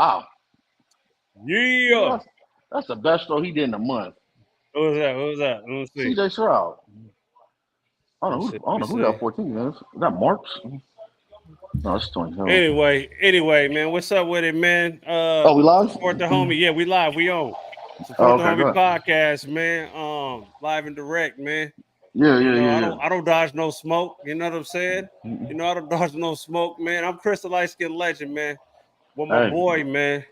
Wow. Yeah. That's the best throw he did in a month. What was that? What was that? Let me see. CJ Stroud. Let me see. I don't Let me know who that see. 14 is. Is that Marks? No, it's 20. Anyway, man, what's up with it, man? Oh, we live? Support the homie. Yeah, we live. We on. Oh, Support the okay, homie go ahead. podcast, man. Live and direct, man. Yeah, You yeah, know, yeah, I yeah. don't dodge no smoke. You know what I'm saying? You know, I don't dodge no smoke, man. I'm Crystal Light Skin Legend, man. With my Hey, boy, man.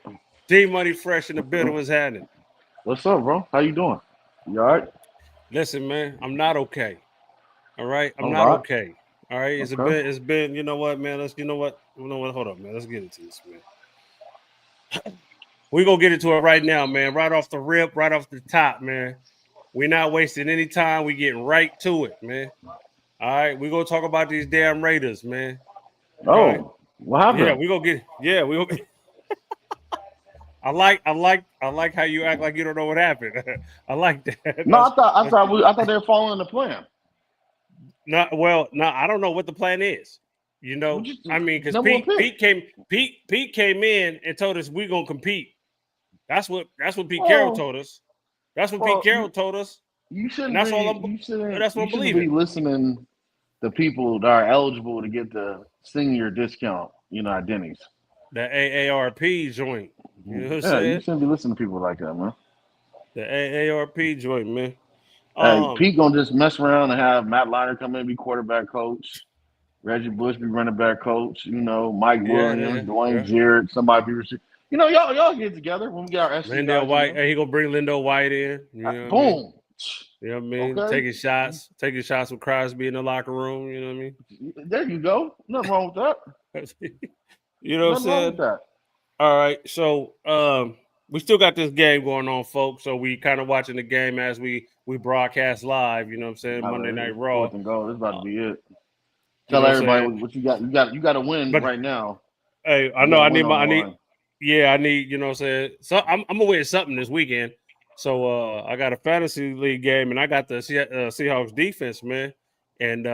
D Money Fresh in the building was happening. what's up, bro? How you doing? You all right? Listen, man, I'm not okay. All right. I'm All not right. okay. All right. Okay. It's been, you know what, man? You know what? Hold up, man. Let's get into this, man. We're gonna get into it right now, man. Right off the rip, right off the top, man. We're not wasting any time. We getting right to it, man. All right, we're gonna talk about these damn Raiders, man. Okay. Oh, what happened? We gonna I like how you act like you don't know what happened. I like that. No, That's I thought they were following the plan. not well, no, I don't know what the plan is. You We know, just I mean, because number one pick. Pete came in and told us we're gonna compete. That's what Pete Carroll Well, told us. That's what Pete well, Carroll told us, you and shouldn't be that's what you I'm shouldn't be believing. listening to people that are eligible to get the senior discount. At Denny's. The AARP joint. You know what I'm Yeah, you saying? shouldn't be listening to people like that, man. The AARP joint, man. Hey, Um, Pete gonna just mess around and have Matt Leinart come in and be quarterback coach. Reggie Bush be running back coach. Mike Williams, Dwayne yeah. Jarrett, somebody be receiver. Y'all get together when we get our SC Lindell guys in White, there. hey, he gonna bring Lindell White in. You know what I mean? Boom. You know what I mean? Okay. Taking shots with Crosby in the locker room. You know what I mean? There you go. Nothing wrong with that. You know what I'm Nothing wrong with saying? that. All right, so we still got this game going on, folks. So we kind of watching the game as we broadcast live. You know what I'm saying? Monday Night It's Raw. fourth and goal. This is about to be it. You Tell know what I'm everybody saying? what you got. You got to win But right now. hey, I You know got to I win need on the my I need line. yeah, I need, you know what I'm saying? So I'm gonna win something this weekend. So I got a fantasy league game and I got the Seahawks defense, man. And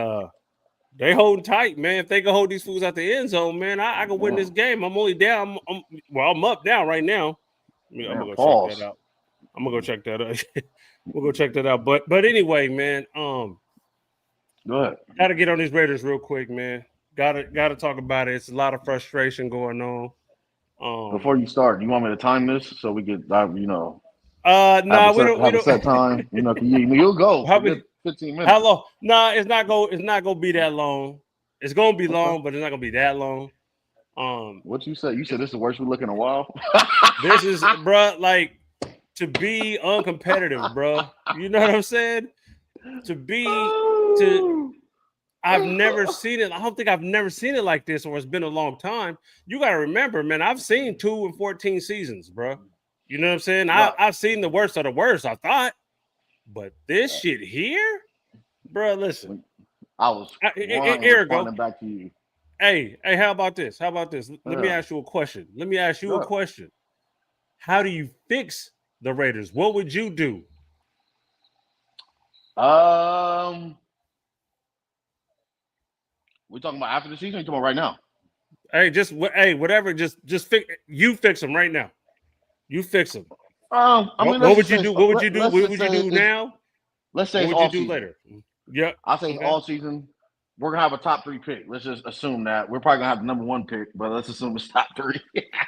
they holding tight, man. If they can hold these fools at the end zone, man, I can win Yeah. this game. I'm only down. I'm up now right now. I'm Man, gonna go check that pause. out. I'm gonna go check that out. We'll go check that out. But anyway, man, Go ahead. gotta get on these Raiders real quick, man. Gotta talk about it. It's a lot of frustration going on. Before you start, you want me to time this so we get No, we have a don't. set time? You'll go How for good we 15 how minutes. long? No, it's not gonna be that long. It's gonna be Okay. long, but it's not gonna be that long. What you said? You said this is the worst we look in a while. This is, bruh, like to be uncompetitive, bruh. You know what I'm saying? To be to I've never seen it. I don't think I've never seen it like this, or it's been a long time. You got to remember, man. I've seen 2 and 14 seasons, bro. You know what I'm saying? Right. I've seen the worst of the worst. I thought, but this shit here, bro. Listen, I was crying here we go. responding back to you. Hey, how about this? How about this? Let me Yeah. ask you a question. Let me ask you a Good. question. How do you fix the Raiders? What would you do? We talking about after the season? Or you talking about right now? Hey, whatever. Just fix them right now. You fix them. I mean, What let's would just you say do? What would you do? let's What just would you say do now? let's say What it's would you all do season. later? Yeah. I say Okay. all season. We're gonna have a top 3 pick. Let's just assume that we're probably gonna have the number 1 pick, but let's assume it's top 3.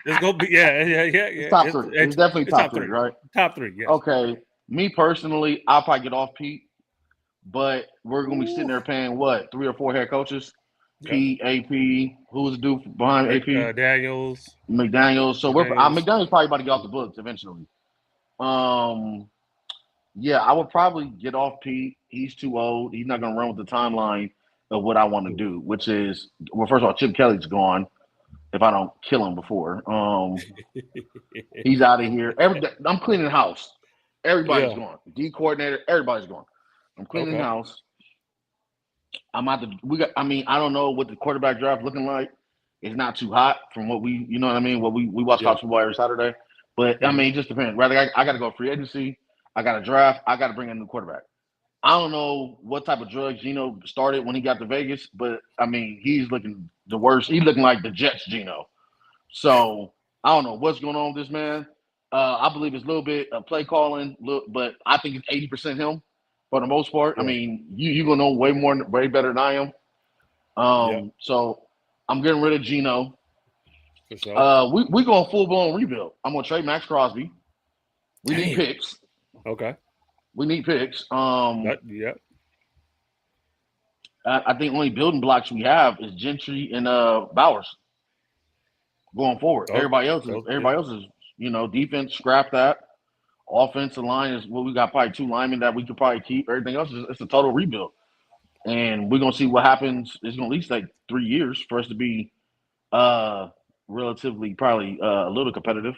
It's gonna be yeah. It's top 3. It's definitely It's top top 3, three. right? Top 3. Yes. Okay. Me personally, I'll probably get off Pete, but we're gonna be sitting Ooh. there paying what 3 or 4 head coaches. Yep. Pete, AP, who's the dude behind AP? Daniels. McDaniels. So McDaniels. McDaniels probably about to get off the books eventually. Um, yeah, I would probably get off Pete. He's too old. He's not gonna run with the timeline of what I want to do, which is first of all, Chip Kelly's gone. If I don't kill him before, he's out of here. I'm cleaning house. Everybody's Yeah. gone. D coordinator, everybody's gone. I'm cleaning Okay. house. I'm out the. We got. I mean, I don't know what the quarterback draft looking like. It's not too hot from what you know what I mean. What we watch Yeah. college football every Saturday, but I Mhm. mean, it just depends. Rather, I got to go free agency. I got to draft. I got to bring in a new quarterback. I don't know what type of drugs Gino started when he got to Vegas, but I mean, he's looking the worst. He's looking like the Jets Gino. So I don't know what's going on with this man. I believe it's a little bit of play calling, but I think it's 80% him for the most part. I Yeah. mean, you gonna know way better than I am. Yep. So I'm getting rid of Geno. For sure. We going full blown rebuild. I'm gonna trade Max Crosby. We need Damn. picks. Okay. We need picks. Yep. I think only building blocks we have is Gentry and Bowers going forward. Oh, Everybody else is defense. Scrap that. Offensive line is we got probably 2 linemen that we could probably keep. Everything else is it's a total rebuild, and we're gonna see what happens. It's gonna at least take 3 years for us to be relatively probably a little competitive.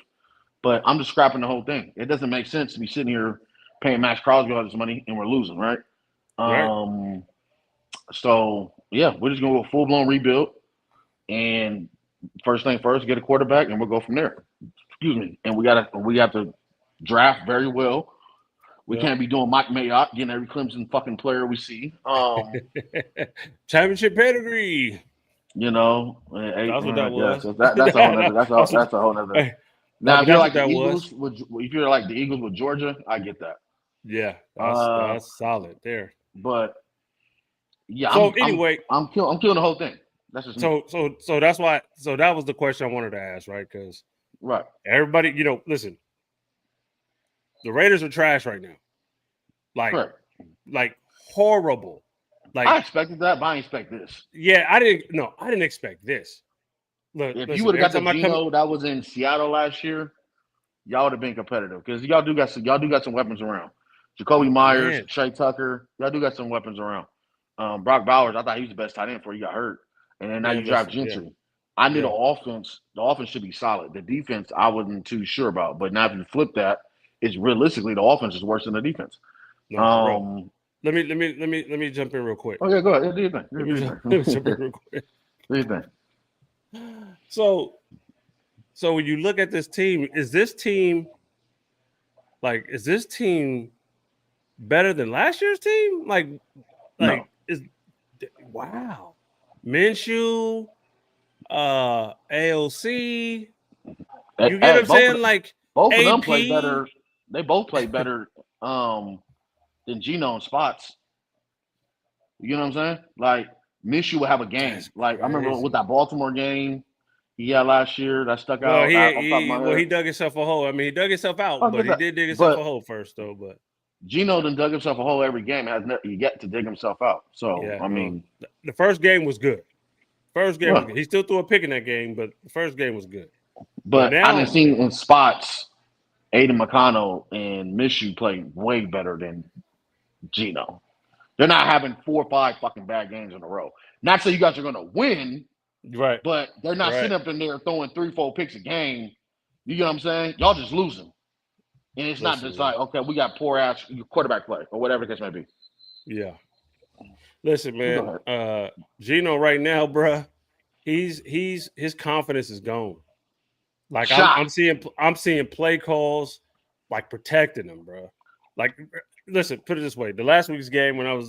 But I'm just scrapping the whole thing. It doesn't make sense to be sitting here paying Max Crosby all this money and we're losing, right? Right. So yeah, we're just gonna go full blown rebuild, and first thing first, get a quarterback, and we'll go from there. Excuse me. And we have to draft very well. We can't be doing Mike Mayock, getting every Clemson fucking player we see. Championship pedigree. You know, that's what that was. So that's a whole nother. That's a whole nother. Hey, now, if you're like the Eagles, if you're like the Eagles with Georgia, I get that. Yeah, that's solid there. But yeah. So anyway, I'm killing the whole thing. That's just so that's why. So that was the question I wanted to ask, right? Because everybody, listen, the Raiders are trash right now. Like horrible. Like I expected that, but I didn't expect this. Yeah, I didn't expect this. Look, if you would have got the Geno that was in Seattle last year, y'all would have been competitive because y'all do got some weapons around. Jacoby Myers, Trey Tucker, y'all do got some weapons around. Brock Bowers, I thought he was the best tight end before he got hurt, and then now you draft Gentry. Yeah. I knew the offense. The offense should be solid. The defense, I wasn't too sure about. But now if you flip that, it's realistically the offense is worse than the defense. No, let me jump in real quick. Oh yeah, go ahead. Do your thing. Let me jump in real quick. Do your thing. So when you look at this team, is this team better than last year's team? No. Wow. Minshew, AOC. You get what I'm saying? Like both AP, of them play better. They both play better than Geno in spots. You know what I'm saying? Like Minshew would have a game. Like I remember with that Baltimore game he had last year that stuck out. He dug himself a hole. I mean, he dug himself out, but he did dig himself a hole first, though. But Geno done dug himself a hole every game. Has yet to dig himself out. So I mean, the first game was good. Was good. He still threw a pick in that game, but the first game was good. But now, I didn't see in spots Aiden McConnell and Minshew play way better than Geno. They're not having 4 or 5 fucking bad games in a row. Not so you guys are going to win, right? But they're not sitting up in there throwing 3-4 picks a game. You get what I'm saying? Y'all just losing, and it's not just like okay, we got poor ass quarterback play or whatever the case may be. Yeah. Listen, man. Geno right now, bruh, his confidence is gone. Like I'm seeing play calls like protecting him, bro. Like, listen, put it this way: the last week's game when I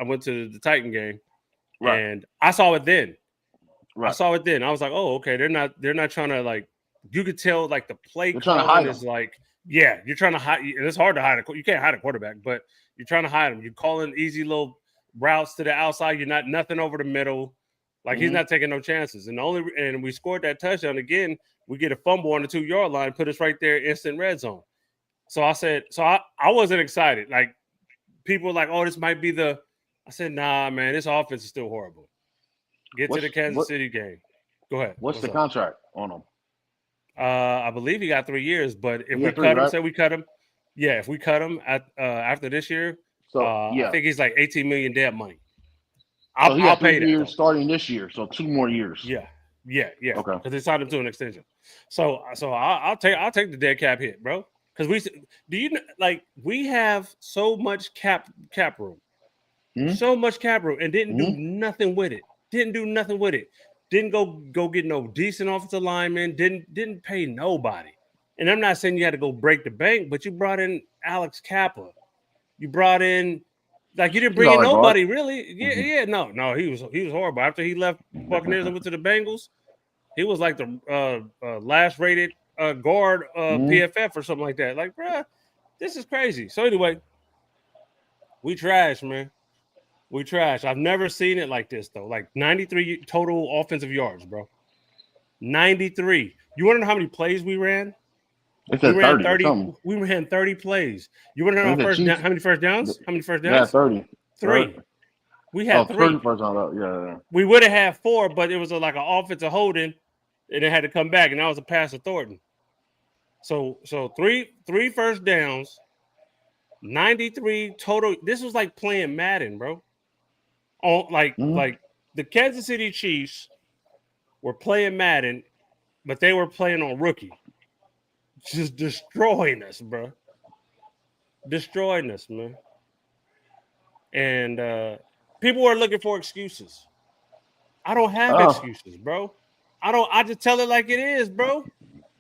went to the Titan game, and I saw it then. I saw it then. I was like, oh, okay. They're not trying to like. You could tell like the play calling is like, yeah, you're trying to hide, and it's hard to hide. You can't hide a quarterback, but you're trying to hide him. You're calling easy little routes to the outside. You're not nothing over the middle. Like he's not taking no chances. And we scored that touchdown again. We get a fumble on the 2-yard line, put us right there, instant red zone. So I said, I wasn't excited. Like people were like, oh, this might be I said, nah, man, this offense is still horrible. Get to the Kansas City game. Go ahead. What's the contract on him? I believe he got 3 years, but if we cut him, say we cut him. Yeah, if we cut him after this year, I think he's like $18 million dead money. I'll pay that. Years starting this year, so 2 more years. Yeah. Okay. Because they signed him to an extension. So I'll take the dead cap hit, bro. Because we have so much cap room, so much cap room, and didn't do nothing with it. Didn't go get no decent offensive lineman. Didn't pay nobody. And I'm not saying you had to go break the bank, but you brought in Alex Kappa. You brought in. Like you didn't bring in nobody really. Yeah, no, he was horrible. After he left Buccaneers and went to the Bengals, he was like the last rated guard PFF or something like that. Like, bruh, this is crazy. So anyway, we trash, man. We trash. I've never seen it like this though. Like 93 total offensive yards, bro. 93. You want to know how many plays we ran? It said 30. We ran 30 plays. You want to know how many first downs? How many first downs? Yeah, 30. 3. We had 3. First down, yeah. We would have had 4, but it was like an offensive holding, and it had to come back, and that was a pass to Thornton. So three first downs, 93 total. This was like playing Madden, bro. Like the Kansas City Chiefs were playing Madden, but they were playing on rookie. Just destroying us, bro. Destroying us, man. And people are looking for excuses. I don't have excuses, bro. I just tell it like it is, bro.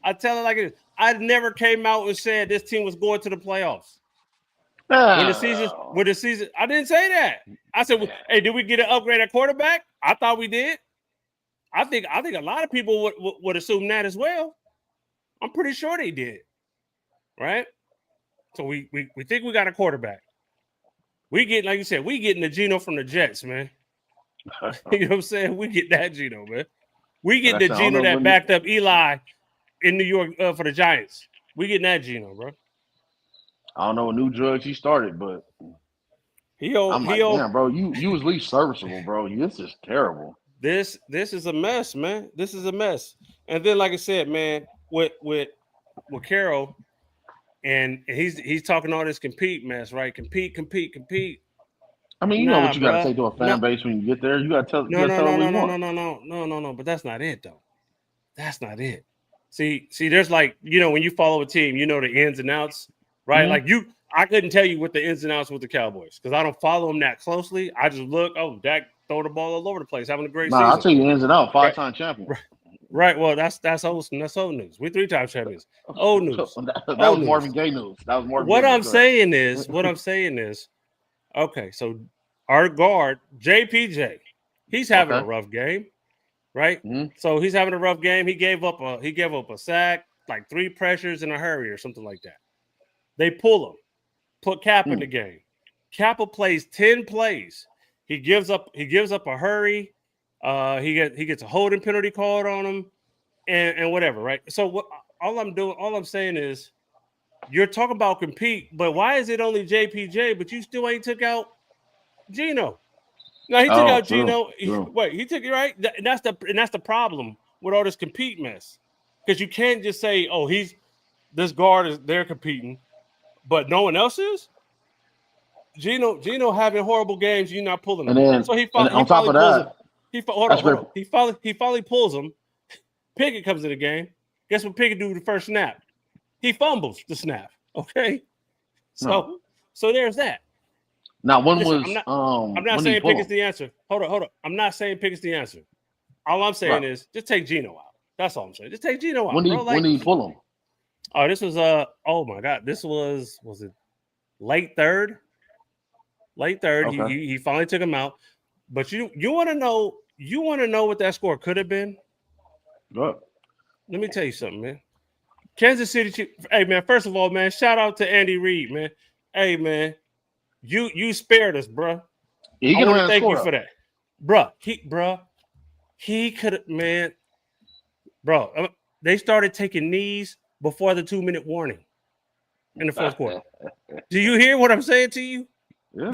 I tell it like it is. I never came out and said this team was going to the playoffs. When the season, I didn't say that. I said, "Hey, did we get an upgrade at quarterback?" I thought we did. I think a lot of people would assume that as well. I'm pretty sure they did, right? So we think we got a quarterback. We get, like you said, we getting the Geno from the Jets, man. You know what I'm saying? We get that Geno, man. We get the Geno that backed up Eli in New York for the Giants. We getting that Geno, bro. I don't know what new drugs he started, but damn, bro, you was least serviceable, bro. This is terrible. This is a mess, man. This is a mess. And then, like I said, man, with Carroll, and he's talking all this compete mess, right? Compete. I mean, you know what you got to say to a fan base when you get there. You got to tell. No. But that's not it, though. That's not it. See, there's like, you know, when you follow a team, you know the ins and outs. Right, like I couldn't tell you what the ins and outs with the Cowboys because I don't follow them that closely. I just look, Dak throw the ball all over the place, having a great season. I'll tell you the ins and outs. 5-time champion. Right. Well, that's old news. We're 3-time champions. Old news. That was Marvin Gaye news. That was Marvin. What I'm saying is, okay. So our guard JPJ, he's having a rough game, right? Mm-hmm. So he's having a rough game. He gave up a sack, like 3 pressures in a hurry or something like that. They pull him, put Cap in the game. Kappa plays 10 plays. He gives up a hurry. He gets a holding penalty called on him, and whatever, right? So all I'm saying is, you're talking about compete, but why is it only JPJ? But you still ain't took out Geno. No, he took out Geno. He took it right. And that's the problem with all this compete mess, because you can't just say, this guard is they're competing, but no one else is. Geno having horrible games, you're not pulling him. And then, on top of that, he finally pulls him. Pickett comes in the game. Guess what Pickett do with the first snap? He fumbles the snap. Okay, so there's that. Now, I'm not saying Pickett's the answer. Hold on. I'm not saying Pickett's the answer. All I'm saying is just take Geno out. That's all I'm saying. Just take Geno out. When did he pull him? Oh, this was oh my God, this was it late third? Late third. Okay. He finally took him out. But you want to know what that score could have been? Good. Let me tell you something, man. Kansas City Chiefs. Hey man, first of all, man, shout out to Andy Reid, man. Hey man, you spared us, bro. Yeah, I want to thank you for that, bro. He could have, man, bro. They started taking knees before the 2-minute warning in the fourth quarter. Do you hear what I'm saying to you? Yeah.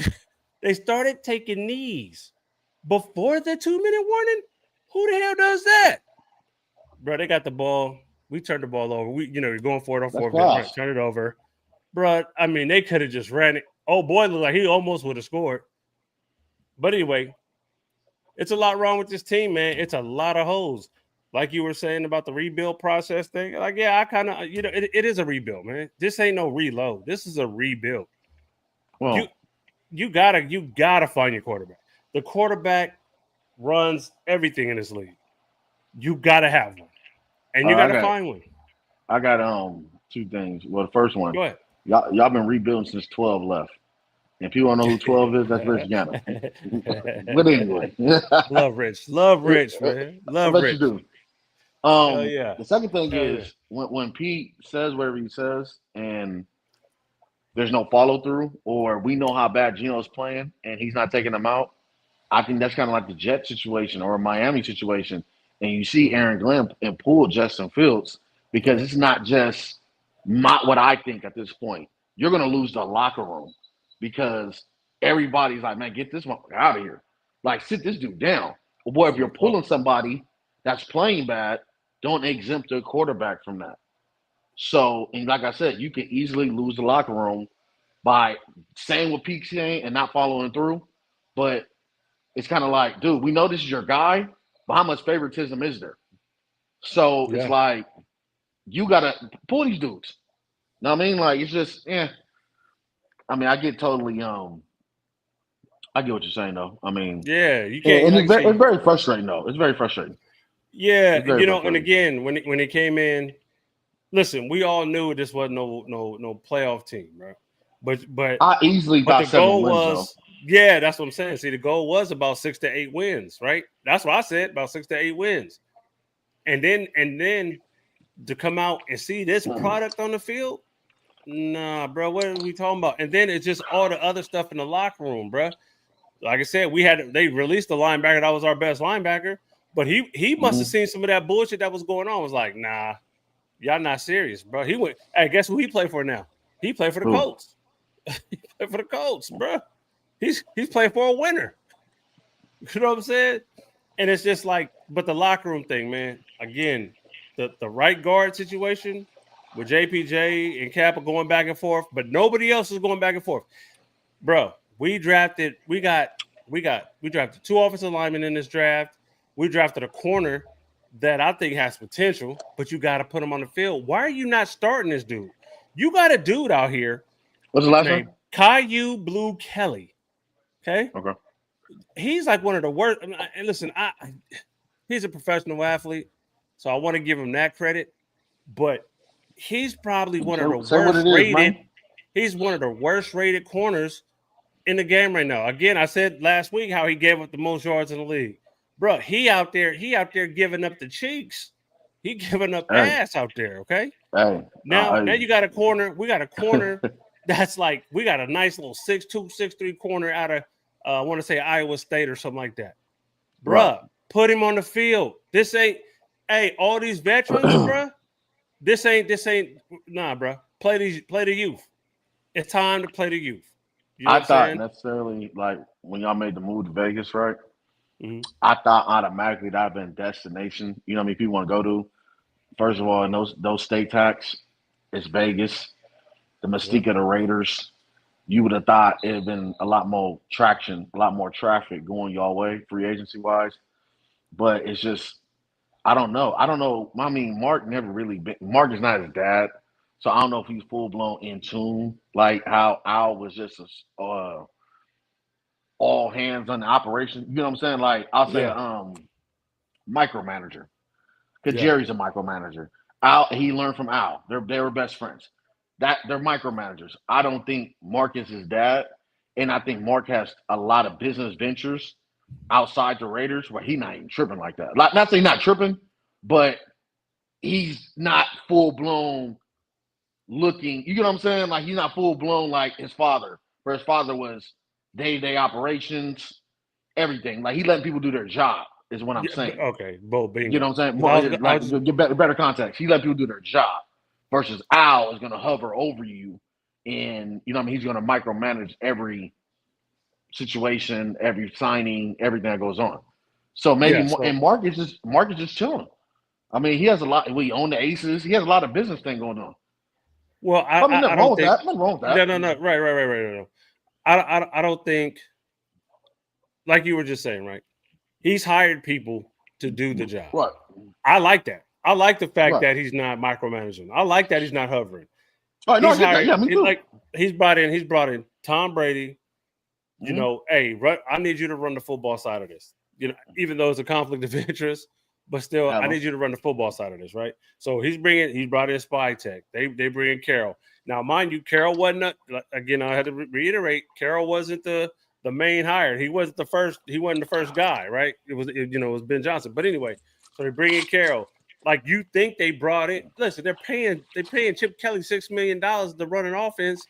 They started taking knees before the 2-minute warning. Who the hell does that, bro? They got the ball. We turned the ball over. You're going for it on 4th. Turn it over, bro. I mean, they could have just ran it. Oh boy, looked like he almost would have scored. But anyway, it's a lot wrong with this team, man. It's a lot of holes. Like you were saying about the rebuild process thing. Like, yeah, I kind of, it is a rebuild, man. This ain't no reload. This is a rebuild. Well, you gotta find your quarterback. The quarterback runs everything in this league. You gotta have one, and you gotta find one. I got 2 things. Well, the first one. Go ahead. Y'all been rebuilding since 12 left. And people don't know who 12 is, that's Rich Gannon. But anyway. Love Rich, man. Love Rich. You do. Yeah. The second thing Hell yeah. is when Pete says whatever he says, and there's no follow through, or we know how bad Geno's playing, and he's not taking them out. I think that's kind of like the Jet situation or a Miami situation, and you see Aaron Glenn and pull Justin Fields because it's not just what I think at this point. You're going to lose the locker room because everybody's like, man, get this motherfucker out of here. Like, sit this dude down. Well, boy, if you're pulling somebody that's playing bad, don't exempt the quarterback from that. So, and like I said, you can easily lose the locker room by saying what Pete's saying and not following through. But it's kind of like, dude, we know this is your guy, but how much favoritism is there? So it's like, you got to pull these dudes. Know what I mean? Like, it's just, yeah. I mean, I get totally, I get what you're saying, though. I mean, yeah, you can't. and Like it's very frustrating, though. It's very frustrating. Yeah, It's very and again, when it came in, listen, we all knew this wasn't no playoff team, bro. But I easily got the goal 7 wins, was, though. yeah, that's what I'm saying. See, the goal was about 6 to 8 wins, right? That's what I said, about 6 to 8 wins. And then to come out and see this product on the field, nah, bro, what are we talking about? And then it's just all the other stuff in the locker room, bro. Like I said, they released the linebacker that was our best linebacker, but he must have seen some of that bullshit that was going on. Was like, nah, y'all not serious, bro. He went. Hey, guess who he played for now? He played for the Colts. He played for the Colts, bro. He's playing for a winner. You know what I'm saying? And it's just like, but the locker room thing, man. Again, the right guard situation with JPJ and Kappa going back and forth, but nobody else is going back and forth, bro. We drafted 2 offensive linemen in this draft. We drafted a corner that I think has potential, but you got to put him on the field. Why are you not starting this dude? You got a dude out here. What's the last name? Caillou Blue Kelly. Okay. He's like one of the worst. And listen, he's a professional athlete, so I want to give him that credit. But he's probably one of the worst rated. He's one of the worst rated corners in the game right now. Again, I said last week how he gave up the most yards in the league. Bro, he out there giving up the cheeks. He giving up ass out there, okay? Now you got a corner. We got a corner that's like, we got a nice little 6'2", 6'3" corner out of I want to say Iowa State or something like that. Bruh, put him on the field. This ain't, all these veterans, bruh. This ain't, nah, bruh. Play the youth. It's time to play the youth. You know I thought necessarily, like, when y'all made the move to Vegas, right? I thought automatically that would have been destination. You know what I mean? People want to go to. First of all, in those state tax, it's Vegas. The mystique of the Raiders. You would have thought it had been a lot more traction, a lot more traffic going your way, free agency wise. But it's just, I don't know. I mean, Mark never really been. Mark is not his dad, so I don't know if he's full blown in tune, like how Al was just all hands on the operation. You know what I'm saying? Like, I'll say micromanager, because Jerry's a micromanager. Al, he learned from Al. They were best friends. That they're micromanagers. I don't think Mark is his dad, and I think Mark has a lot of business ventures outside the Raiders where he's not even tripping like that. Like, not saying not tripping, but he's not full blown looking. You get what I'm saying? Like, he's not full blown like his father, where his father was day-to-day operations, everything. Like, he letting people do their job is what I'm saying. Okay, Bo, you know what I'm saying? More, get better context. He let people do their job. Versus Al is going to hover over you, and you know what I mean. He's going to micromanage every situation, every signing, everything that goes on. So maybe, and Mark is just chilling. I mean, he has a lot. We own the Aces. He has a lot of business thing going on. Well, I don't think nothing wrong with that. No. Right. I don't think, like you were just saying, right? He's hired people to do the job. Right. I like that. I like the fact that he's not micromanaging. I like that he's not hovering. Oh, no, I get that. Yeah, me too. Like, he's brought in Tom Brady. You know, hey, I need you to run the football side of this. You know, even though it's a conflict of interest, but still, I need you to run the football side of this, right? So he's brought in Spy Tech. They bring in Carroll. Now, mind you, Carroll wasn't again. I had to reiterate, Carroll wasn't the main hire. He wasn't the first. He wasn't the first guy, right? It was Ben Johnson. But anyway, so they bring in Carroll. Like you think they brought it. Listen, they're paying Chip Kelly $6 million to run an offense.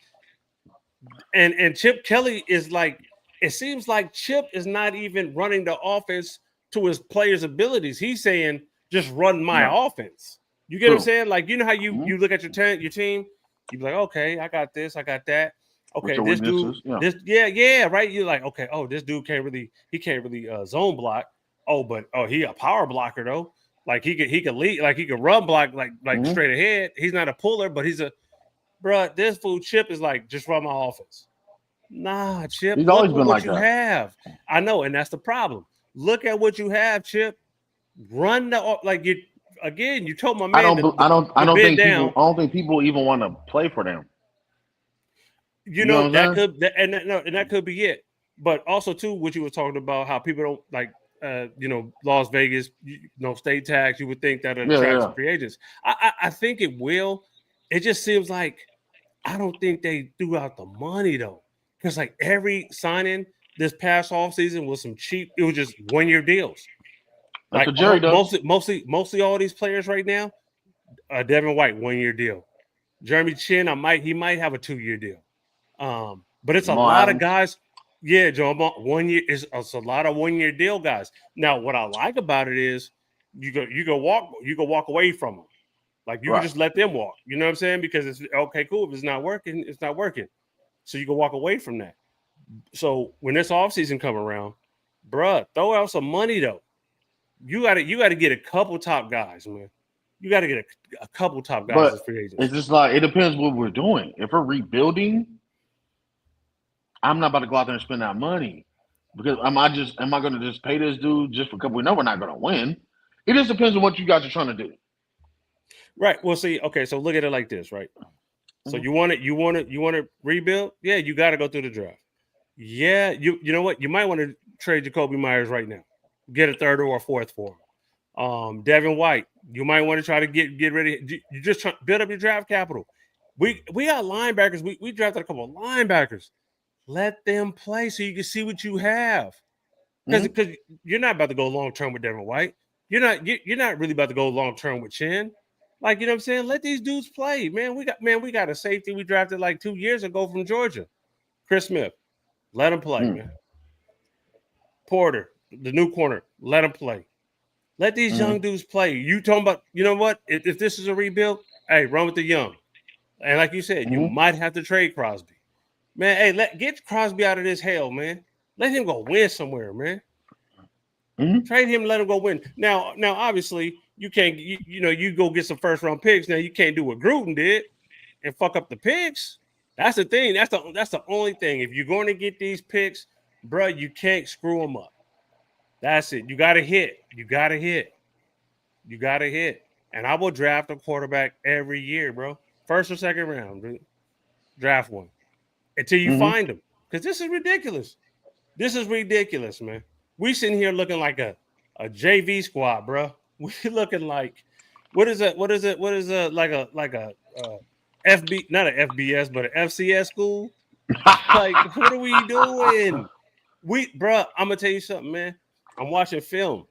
And Chip Kelly is like, it seems like Chip is not even running the offense to his players' abilities. He's saying, just run my offense. You get what I'm saying? Like, you know how you look at your team, you be like, okay, I got this, I got that. Okay, this dude, right. You're like, okay, this dude can't really zone block. He a power blocker though. Like he could lead, like he could run block like straight ahead. He's not a puller, but he's a this fool Chip is like, just run my offense. Nah, Chip, he's always been what like you that. have. I know, and that's the problem. Look at what you have, Chip. Run the you told my man. I don't think people even want to play for them. You know that could that could be it. But also too, what you were talking about, how people don't like Las Vegas, state tax. You would think that it attracts free agents. I think it will. It just seems like I don't think they threw out the money though, because like every signing this past offseason was some cheap. It was just 1-year deals. That's what Jerry does. Mostly all these players right now, Devin White 1-year deal. Jeremy Chin, he might have a 2-year deal. But it's Jamal a lot Adams. Of guys. Yeah, Joe, 1 year it's a lot of 1-year deal guys. Now, what I like about it is you go walk away from them. Like you can just let them walk. You know what I'm saying? Because it's okay, cool. If it's not working, it's not working. So you can walk away from that. So when this offseason come around, bruh, throw out some money though. You got to get a couple top guys, man. You got to get a couple top guys as free agents. It's just like it depends what we're doing. If we're rebuilding, I'm not about to go out there and spend that money because am I going to just pay this dude just for a couple? We know we're not going to win. It just depends on what you guys are trying to do. Right. Well, see, okay, so look at it like this, right? So you want to rebuild? Yeah, you got to go through the draft. Yeah, you know what? You might want to trade Jacoby Myers right now. Get a third or a fourth for him. Devin White, you might want to try to get ready. You just build up your draft capital. We got linebackers. We drafted a couple of linebackers. Let them play so you can see what you have. Because you're not about to go long term with Devin White. You're not really about to go long term with Chin. Like, you know what I'm saying? Let these dudes play, man. We got a safety we drafted like 2 years ago from Georgia, Chris Smith. Let him play, man. Porter, the new corner, let him play. Let these young dudes play. You talking about, you know what? If this is a rebuild, hey, run with the young. And like you said, you might have to trade Crosby. Man, hey, get Crosby out of this hell, man. Let him go win somewhere, man. Trade him, let him go win. Now, obviously, you can't. You go get some first round picks. Now you can't do what Gruden did and fuck up the picks. That's the thing. That's the only thing. If you're going to get these picks, bro, you can't screw them up. That's it. You got to hit. You got to hit. And I will draft a quarterback every year, bro. First or second round, dude. Draft one until you find them. Because this is ridiculous. This is ridiculous, man. We sitting here looking like a JV squad, bro. We looking like what is it? Like a FB, not an FBS, but an FCS school. Like, what are we doing? Bro, I'm gonna tell you something, man. I'm watching film,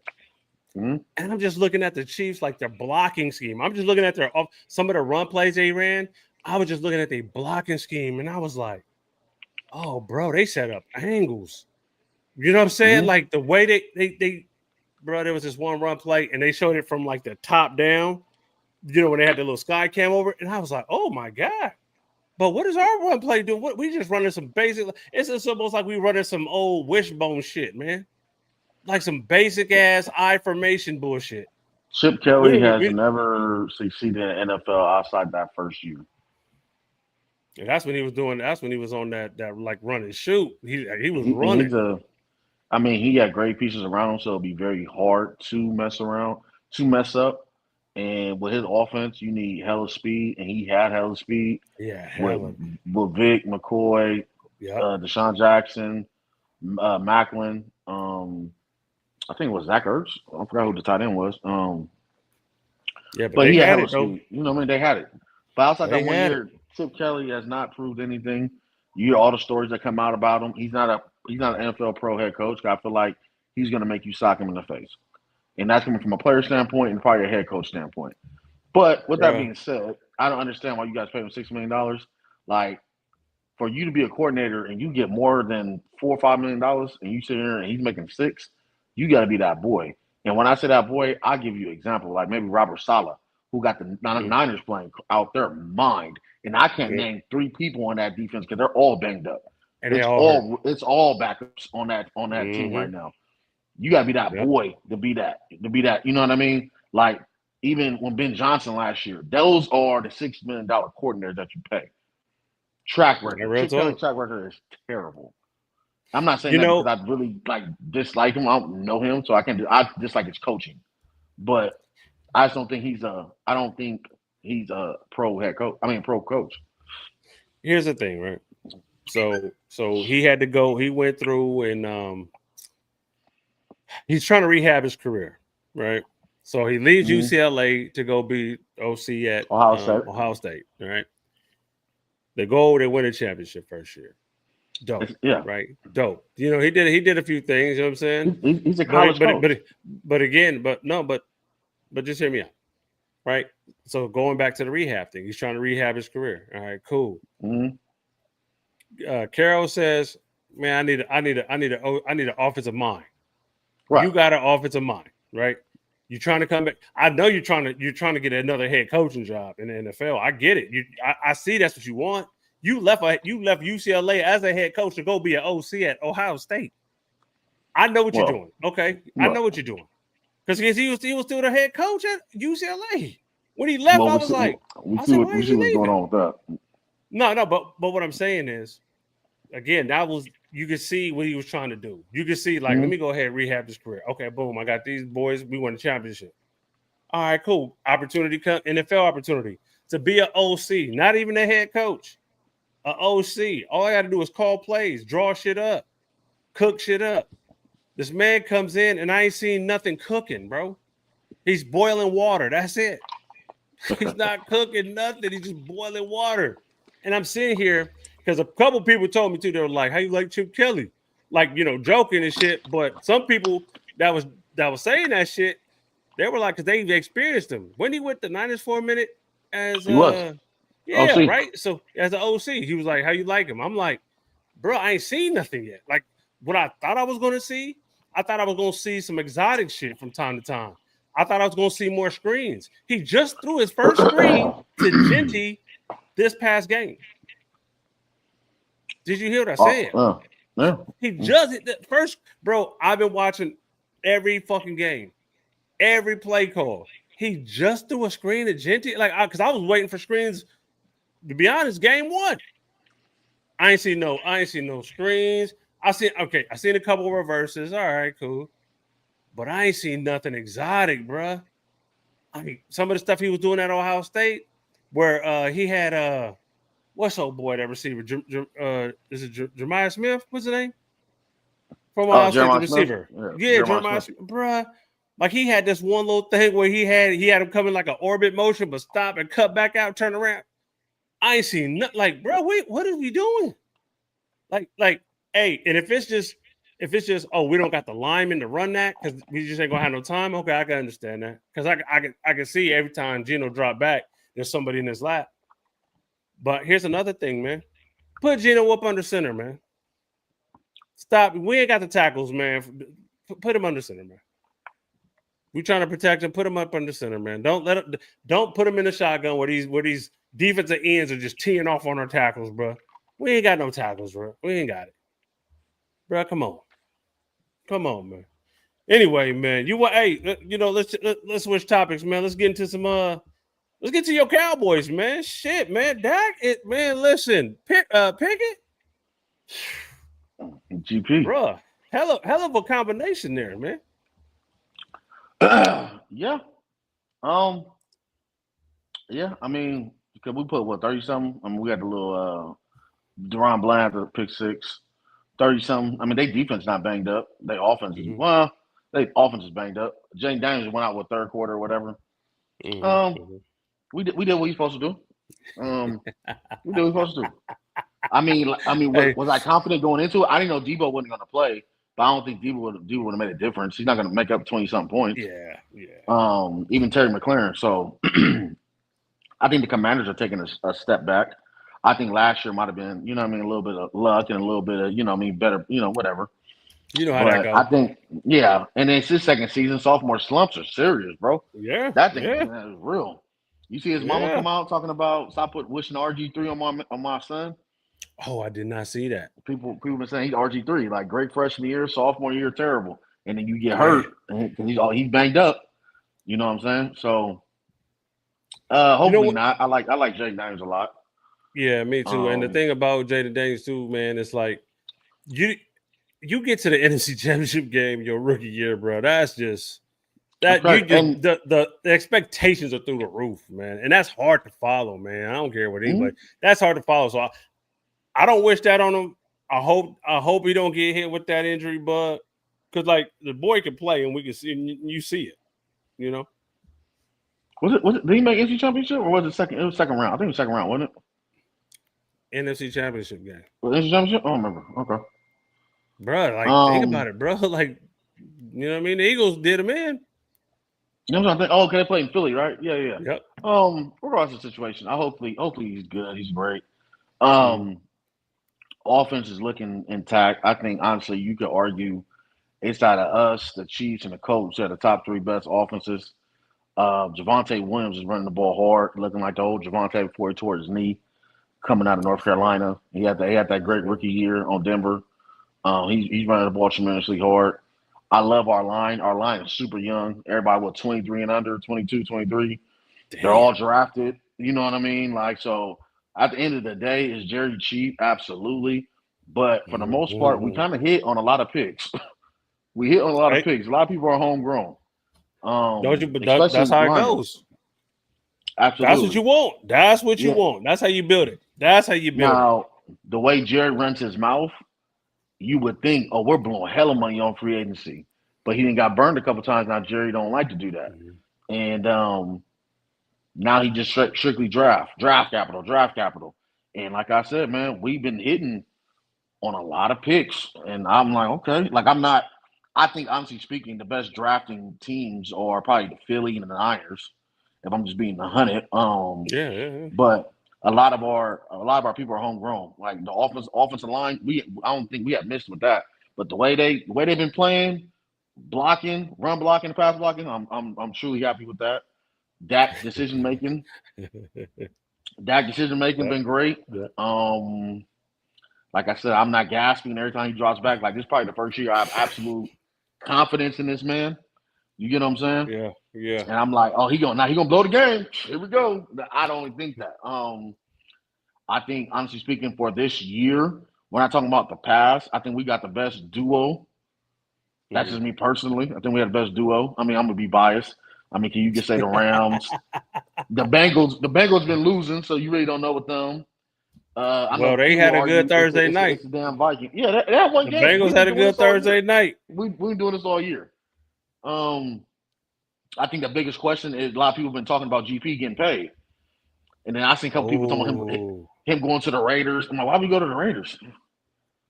and I'm just looking at the Chiefs, like their blocking scheme. I'm just looking at some of the run plays they ran. I was just looking at their blocking scheme, and I was like, oh, bro, they set up angles. You know what I'm saying? Like the way they bro, there was this one run play, and they showed it from like the top down. You know, when they had the little sky cam over it, and I was like, oh my God. But what is our run play doing? What we just running some basic, it's almost like we running some old wishbone shit, man. Like some basic ass I formation bullshit. Chip Kelly has never succeeded in NFL outside that first year. And that's when he was doing. That's when he was on that like run and shoot. He was running. He had great pieces around him, so it'll be very hard to mess up. And with his offense, you need hella speed, and he had hella speed. Yeah, with Vic, McCoy, Deshaun Jackson, Macklin. I think it was Zach Ertz. I forgot who the tight end was. But he had hella it though. speed. You know what I mean? They had it. But outside that 1 year, Chip Kelly has not proved anything. You hear all the stories that come out about him. He's not an NFL pro head coach. I feel like he's going to make you sock him in the face. and that's coming from a player standpoint and probably a head coach standpoint. But with that being said, I don't understand why you guys pay him $6 million. Like, for you to be a coordinator and you get more than $4 or $5 million, and you sit here and he's making $6 million, you got to be that boy. And when I say that boy, I'll give you an example, like maybe Robert Saleh, who got the Niners playing out their mind, and I can't name 3 people on that defense because they're all banged up. And it's all backups on that team right now. You got to be that boy to be that. You know what I mean? Like, even when Ben Johnson last year, those are the $6 million coordinators that you pay. Track record. Track record is terrible. I'm not saying that because I really dislike him. I don't know him, so I dislike his coaching. But I just don't think he's a pro head coach. I mean, pro coach. Here's the thing, right? So he had to go. He went through and he's trying to rehab his career, right? So he leaves UCLA to go be OC at Ohio State. All right. They win a championship first year. Dope. Yeah. Right. Dope. He did a few things, you know what I'm saying? He's a college coach. But just hear me out. Right. So going back to the rehab thing, he's trying to rehab his career. All right, cool. Carroll says, man, I need an offensive mind. Right. You got an offensive mind, right? You're trying to come back. I know you're trying to get another head coaching job in the NFL. I get it. I see that's what you want. You left UCLA as a head coach to go be an OC at Ohio State. I know what you're doing. Okay, I know what you're doing because he was still the head coach at UCLA when he left. I was like, we see what's going on with that. No, but what I'm saying is, again, you could see what he was trying to do. You could see, let me go ahead and rehab this career. Okay, boom, I got these boys. We won a championship. All right, cool. Opportunity, NFL opportunity to be an OC, not even a head coach, an OC. All I got to do is call plays, draw shit up, cook shit up. This man comes in, and I ain't seen nothing cooking, bro. He's boiling water. That's it. He's not cooking nothing. He's just boiling water. And I'm sitting here because a couple people told me too. They were like, "How you like Chip Kelly?" Like, joking and shit. But some people that was saying that shit, they were like, because they experienced him when he went the Niners for a minute as OC. Right. So as an OC, he was like, "How you like him?" I'm like, "Bro, I ain't seen nothing yet." Like what I thought I was gonna see. I thought I was gonna see some exotic shit from time to time. I thought I was gonna see more screens. He just threw his first screen to Genty this past game. Did you hear what I said? Yeah. He just hit the first, bro. I've been watching every fucking game, every play call. He just threw a screen to Genty, because I was waiting for screens. To be honest, game 1, I ain't seen no screens. I seen a couple of reverses. All right, cool, but I ain't seen nothing exotic, bro. I mean, some of the stuff he was doing at Ohio State, where he had what's old boy that receiver? Is it Jeremiah Smith? What's his name? From Ohio State, the receiver. Yeah, Jeremiah Smith, bruh. Like he had this one little thing where he had him coming like an orbit motion, but stop and cut back out, turn around. I ain't seen nothing. Like, bro, wait, what are we doing? Like, hey, and if it's just, we don't got the lineman to run that because we just ain't gonna have no time. Okay, I can understand that because I can see every time Geno drop back, there's somebody in his lap. But here's another thing, man. Put Geno up under center, man. Stop. We ain't got the tackles, man. Put him under center, man. We trying to protect him. Put him up under center, man. Don't put him in the shotgun where these defensive ends are just teeing off on our tackles, bro. We ain't got no tackles, bro. We ain't got it, bro. Come on, man. Anyway, man, let's switch topics, man. Let's get into some Let's get to your Cowboys, man. Shit, man. Dak, listen, Pickett. GP. Bro, hell of a combination there, man. Yeah. Yeah, I mean, because we put, 30-something? I mean, we got the little Deron Bland to pick 6. 30-something. I mean, they defense not banged up. They offense is banged up. Jane Daniels went out with third quarter or whatever. We did what we supposed to do. We did what we supposed to do. I mean, was I confident going into it? I didn't know Debo wasn't going to play but I don't think Debo would have made a difference. He's not going to make up 20-something points. Yeah. Even Terry McLaurin. So I think the Commanders are taking a step back. I think last year might have been, a little bit of luck and a little bit of, better, whatever. You know how But that I goes. think, yeah, and it's his second season. Sophomore slumps are serious, bro. Yeah. That thing is real. You see his mama Yeah. come out talking about stop wishing RG3 on my son. Oh, I did not see that. People been saying he's RG3, like great freshman year, sophomore year, terrible, and then you get hurt because he's banged up. You know what I'm saying? So hopefully not. I like Jake Daniels a lot. Yeah, me too. And the thing about Jaden Daniels too, man, it's like you get to the NFC Championship game your rookie year, bro. That's just that the expectations are through the roof, man, and that's hard to follow, man. I don't care what anybody. That's hard to follow. So I don't wish that on him. I hope he don't get hit with that injury, but because like the boy can play and we can see you see it, you know. Was it? Did he make NFC Championship or was it second? It was second round. I think it was second round, wasn't it? NFC Championship game. NFC Championship? I don't remember. Okay. Bro, like think about it, bro. Like, you know what I mean? The Eagles did him in. You know what I'm saying? Oh, okay, they played in Philly, right? Yeah. Yep. Regardless of the situation, hopefully he's good. He's great. Offense is looking intact. I think honestly, you could argue it's out of us, the Chiefs, and the Colts are the top three best offenses. Javonte Williams is running the ball hard, looking like the old Javonte before he tore his knee. Coming out of North Carolina, he had that great rookie year on Denver. He's running the ball tremendously hard. I love our line. Our line is super young. Everybody with 23 and under, 22, 23. Damn. They're all drafted. You know what I mean? Like, so at the end of the day, is Jerry cheap? Absolutely. But for the most part, we kind of hit on a lot of picks. We hit on a lot of picks. A lot of people are homegrown. Don't you? But that's how it goes. Absolutely. That's what you want. That's what you want. That's how you build it. That's how you build it. Now, the way Jerry runs his mouth, you would think, oh, we're blowing hella money on free agency. But he didn't got burned a couple times. Now, Jerry don't like to do that. And now he just strictly draft capital. And like I said, man, we've been hitting on a lot of picks. And I'm like, okay. Like, I think, honestly speaking, the best drafting teams are probably the Philly and the Niners, if I'm just being 100. But a lot of our people are homegrown. Like the offensive line, I don't think we have missed with that. But the way they've been playing, blocking, run blocking, pass blocking, I'm truly happy with that. Dak decision making been great. Like I said, I'm not gasping every time he drops back. Like this is probably the first year I have absolute confidence in this man. You get what I'm saying? Yeah. And I'm like, oh, he gonna blow the game. Here we go. I don't think that. I think, honestly speaking, for this year, we're not talking about the past. I think we got the best duo. That's just me personally. I think we had the best duo. I mean, I'm gonna be biased. I mean, can you just say the Rams? The Bengals been losing, so you really don't know with them. Well, they had a good Thursday night. It's the damn Viking. Yeah, that one game. The Bengals had a good Thursday night. We've been doing this all year. I think the biggest question is a lot of people have been talking about GP getting paid. And then I seen a couple people talking about him going to the Raiders. I'm like, why we go to the Raiders?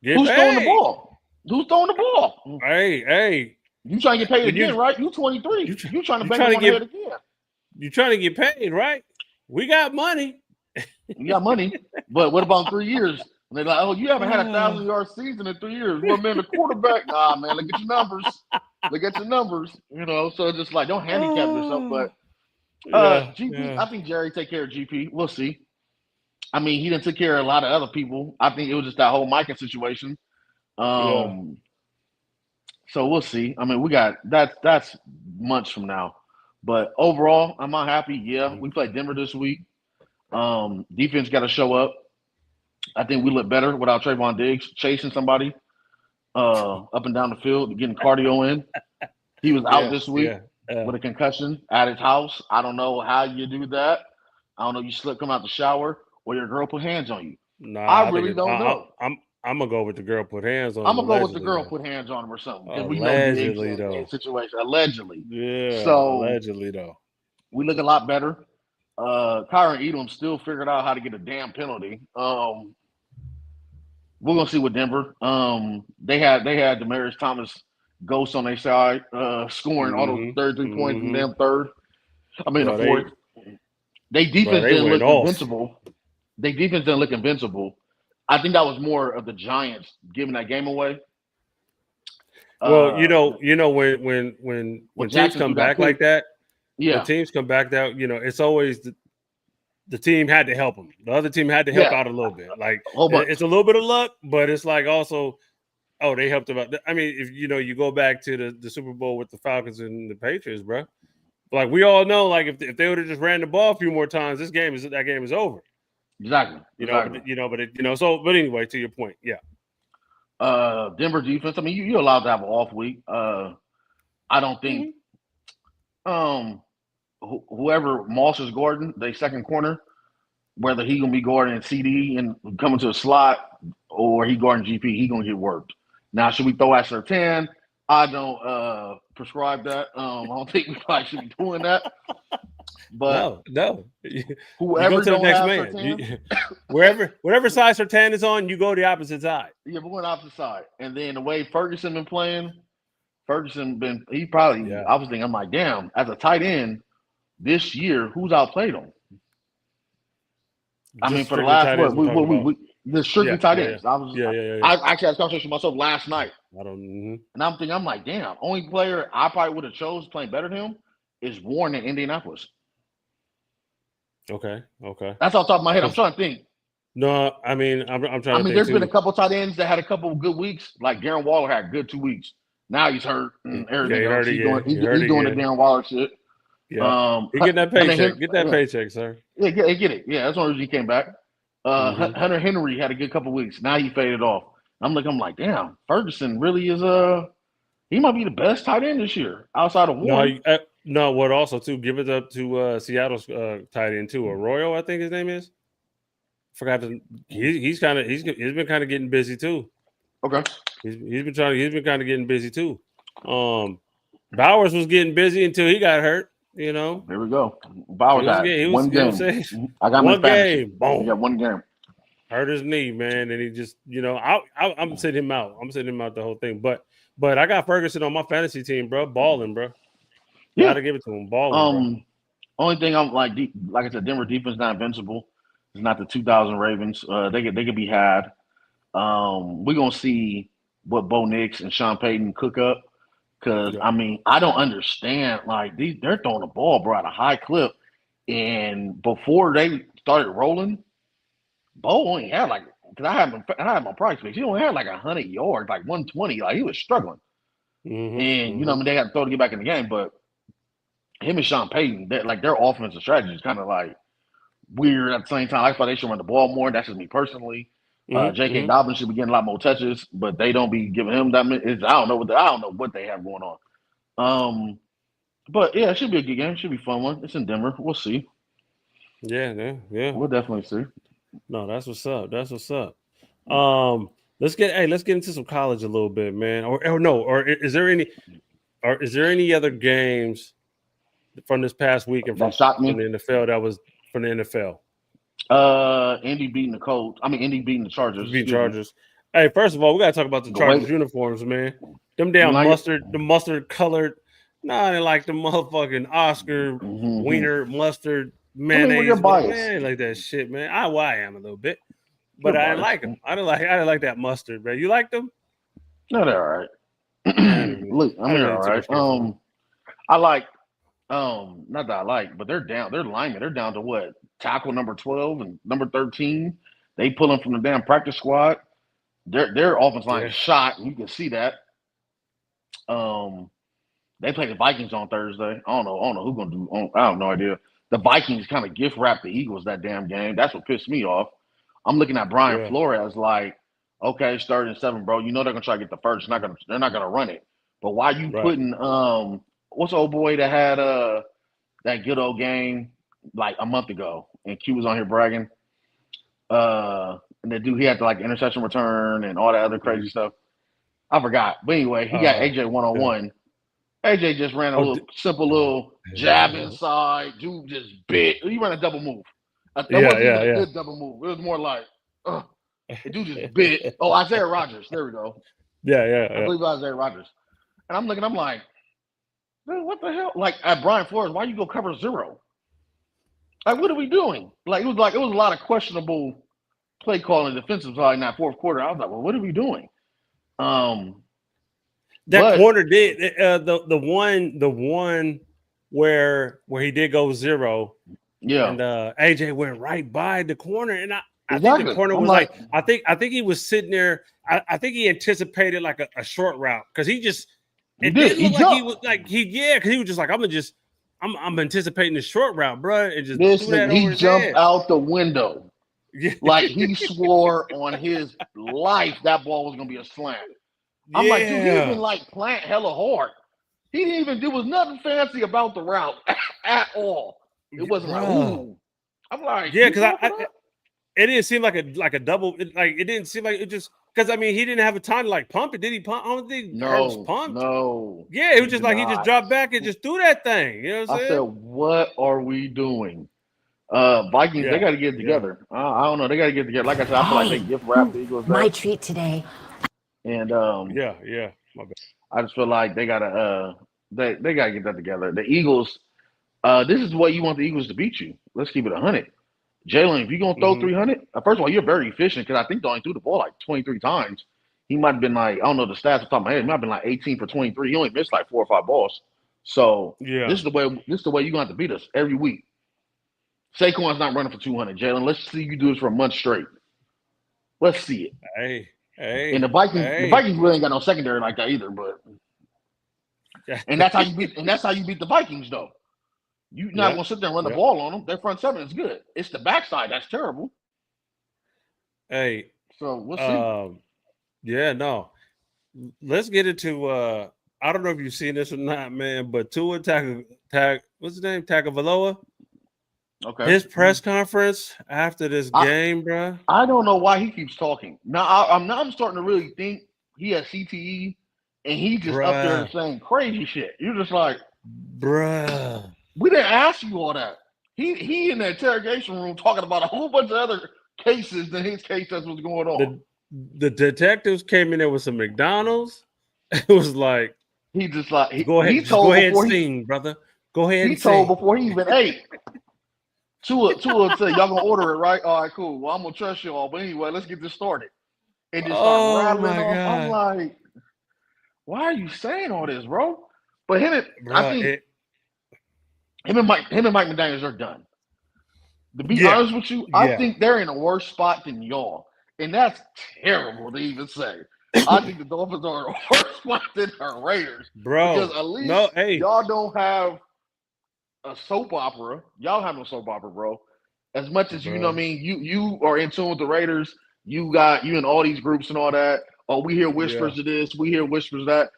Who's throwing the ball? Who's throwing the ball? Hey. You trying to get paid again, right? You 23. You trying to bang on head again. You trying to get paid, right? We got money. We got money. But what about 3 years? And they're like, oh, you haven't had a 1,000-yard season in 3 years. Well, man, the quarterback. Nah, man, look at your numbers. Look at your numbers. You know, so it's just like, don't handicap yourself. But GP, I think Jerry take care of GP. We'll see. I mean, he didn't take care of a lot of other people. I think it was just that whole Micah situation. So we'll see. I mean, we got that's months from now. But overall, I'm not happy. Yeah, we played Denver this week. Defense got to show up. I think we look better without Trayvon Diggs chasing somebody up and down the field, getting cardio in. He was out this week with a concussion at his house. I don't know how you do that. I don't know. You come out the shower or your girl put hands on you. Nah, I really don't know. I'm gonna go with the girl put hands on him. I'm gonna go with the girl put hands on him or something. Allegedly, though. Situation. Allegedly. Yeah. So allegedly, though. We look a lot better. Kyron Edom still figured out how to get a damn penalty. we're gonna see with Denver. They had Demaryius Thomas ghost on their side, scoring all those Mm-hmm. 33 points in the Mm-hmm. damn third. I mean the Bro, fourth. They defense they didn't went look off. invincible. They defense didn't look invincible. I think that was more of the Giants giving that game away. Well, Uh, when teams Jackson threw come that back like pick. that, when Yeah, teams come back that it's always the team had to help them. The other team had to help yeah, out a little bit. Like a whole bunch. it's a little bit of luck, but it's like also, oh, they helped them out. I mean, if you go back to the Super Bowl with the Falcons and the Patriots, bro. Like we all know, like if they would have just ran the ball a few more times, that game is over. Exactly. But anyway, to your point, yeah. Denver defense. I mean, you're allowed to have an off week. I don't think whoever Moss Gordon, the second corner, whether he gonna be guarding CD and coming to a slot or he guarding GP, he gonna get worked. Now, should we throw at Sertan? I don't prescribe that. I don't think we probably should be doing that. But no. whoever you go to the don't next have man. Sertan, Whatever side Sertan is on, you go the opposite side. yeah, we're going opposite side. And then the way Ferguson been playing, he probably. Yeah. I was thinking, I'm like, damn, as a tight end this year, who's outplayed him? I mean, for the last the strictly tight ends. I actually had a conversation with myself last night. And I'm thinking, I'm like, damn, only player I probably would have chose playing better than him is Warren in Indianapolis. Okay. That's off the top of my head. I'm trying to think. No, I mean, I'm trying to think there's too. been a couple tight ends that had a couple of good weeks. Like Darren Waller had good 2 weeks. Now he's hurt and everything. He's doing the Darren Waller shit. Yeah. He getting that paycheck. Get that paycheck, sir. Yeah, get it. Yeah, that's one reason he came back. Hunter Henry had a good couple weeks. Now he faded off. I'm like, damn, Ferguson really is he might be the best tight end this year outside of Warren. No, what also too? Give it up to Seattle's tight end too, Arroyo, I think his name is. Forgot to. He's been kind of getting busy too. Okay. He's been kind of getting busy too. Bowers was getting busy until he got hurt. There we go. Bowers had one game. I got one game. Boom. Yeah, one game. Hurt his knee, man, and he just, I'm sitting him out. I'm sitting him out the whole thing. But I got Ferguson on my fantasy team, bro. Balling, bro. Yeah. Gotta give it to him. Balling, bro. Only thing I'm like I said, Denver defense not invincible. It's not the 2000 Ravens. They could be had. We're gonna see what Bo Nix and Sean Payton cook up. Because I mean, I don't understand. Like they're throwing the ball, bro, at a high clip. And before they started rolling, Bo only had because I had my price picks. He only had 100 yards, 120. Like he was struggling. And they had to throw to get back in the game. But him and Sean Payton, their offensive strategy is kind of weird at the same time. I thought they should run the ball more. That's just me personally. J.K. Dobbins should be getting a lot more touches, but they don't be giving him that many. I don't know what they have going on. But yeah, it should be a good game. It should be a fun one. It's in Denver. We'll see. Yeah. We'll definitely see. No, that's what's up. Let's get into some college a little bit, man. Or is there any other games from this past weekend from the NFL that was from the NFL? Indy beating the Colts. Indy beating the Chargers. Chargers. Hey, first of all, we gotta talk about the Chargers uniforms, man. Them damn mustard colored. Nah, they like the motherfucking Oscar wiener mustard mayonnaise. Man, like that shit, man. I am a little bit, but I didn't like them. I didn't like that mustard, man. You like them? No, they're all right. Look, they're all right. I like. Not that I like, but they're down. They're linemen. They're down to what? Tackle number 12 and number 13. They pull them from the damn practice squad. Their offensive line is shot. You can see that. They play the Vikings on Thursday. I don't know who's gonna do. I have no idea. The Vikings kind of gift wrapped the Eagles that damn game. That's what pissed me off. I'm looking at Brian Flores okay, starting 7, bro. You know they're gonna try to get the first. They're not gonna run it. But why you putting what's the old boy that had that good old game a month ago and Q was on here bragging? And the dude, he had to interception return and all that other crazy stuff. I forgot. But anyway, he got AJ one-on-one. AJ just ran a simple little jab inside. Dude just bit. He ran a double move. That wasn't even a good double move. It was more The dude just bit. Oh, Isaiah Rodgers. There we go. Yeah. I believe Isaiah Rodgers. And I'm looking, I'm like, man, what the hell? Like at Brian Flores, why you go cover 0? Like, what are we doing? Like it was a lot of questionable play calling defensive side in that fourth quarter. I was like, well, what are we doing? That But- corner did the one where he did go 0. Yeah. And AJ went right by the corner, and I think Exactly. the corner I'm was like- I think he was sitting there. I think he anticipated like a short route because he just He it did. didn't He look like he jumped. was like because he was just like I'm anticipating the short route, bro, and just This threw that nigga, he over his jumped head. out the window. Yeah. Like he swore on his life that ball was gonna be a slam. I'm like, dude, he didn't even like plant hella hard. He didn't even. There was nothing fancy about the route at all. It wasn't like, ooh. I'm like, yeah, you because jumping up? it didn't seem like a double. It didn't seem like it just because I mean he didn't have a time to like pump it. Did he pump? I don't think Hurts pumped. No. Yeah, it was he just did like he just not. dropped back and just threw that thing. You know what I'm I saying? said, what are we doing? Vikings, Yeah, they got to get it together. I don't know. They got to get it together. Like I said, I feel like they gift wrap the Eagles. My treat today. And Yeah. My bad. I just feel like they gotta they gotta get that together. The Eagles, this is what you want the Eagles to beat you. Let's keep it 100. Jalen, if you're gonna throw 300, first of all, you're very efficient because I think they only threw the ball like 23 times. He might have been like, I don't know the stats off the top of my head. He might have been like 18 for 23. He only missed like 4 or 5 balls. So Yeah. this is the way you're gonna have to beat us every week. Saquon's not running for 200. Jalen, let's see you do this for a month straight. Let's see it. Hey. And the Vikings really ain't got no secondary like that either, but and that's how you beat the Vikings though. You're not gonna sit there and run the ball on them. Their front seven is good. It's the backside that's terrible. Hey. So we'll see. Yeah, no. Let's get into I don't know if you've seen this or not, man, but Tua what's his name? Tagovailoa. Okay. His press conference after this game, bro. I don't know why he keeps talking. Now I'm starting to really think he has CTE and he just up there saying crazy shit. You're just like, bruh. We didn't ask you all that. He in the interrogation room talking about a whole bunch of other cases than his case that's what's going on. The detectives came in there with some McDonald's. It was like he just like go ahead and sing, brother. Go ahead and sing. He told before he even ate. Tua said, y'all gonna order it, right? All right, cool. Well, I'm gonna trust y'all. But anyway, let's get this started. And just start rattling off. God. I'm like, why are you saying all this, bro? But him and Mike McDaniels are done. To be honest with you, I think they're in a worse spot than y'all. And that's terrible to even say. I think the Dolphins are in a worse spot than the Raiders. Bro. Because at least y'all don't have a soap opera. Y'all have no soap opera, bro. As much as you know what I mean, you are in tune with the Raiders. You in all these groups and all that. Oh, we hear whispers of this, we hear whispers of that.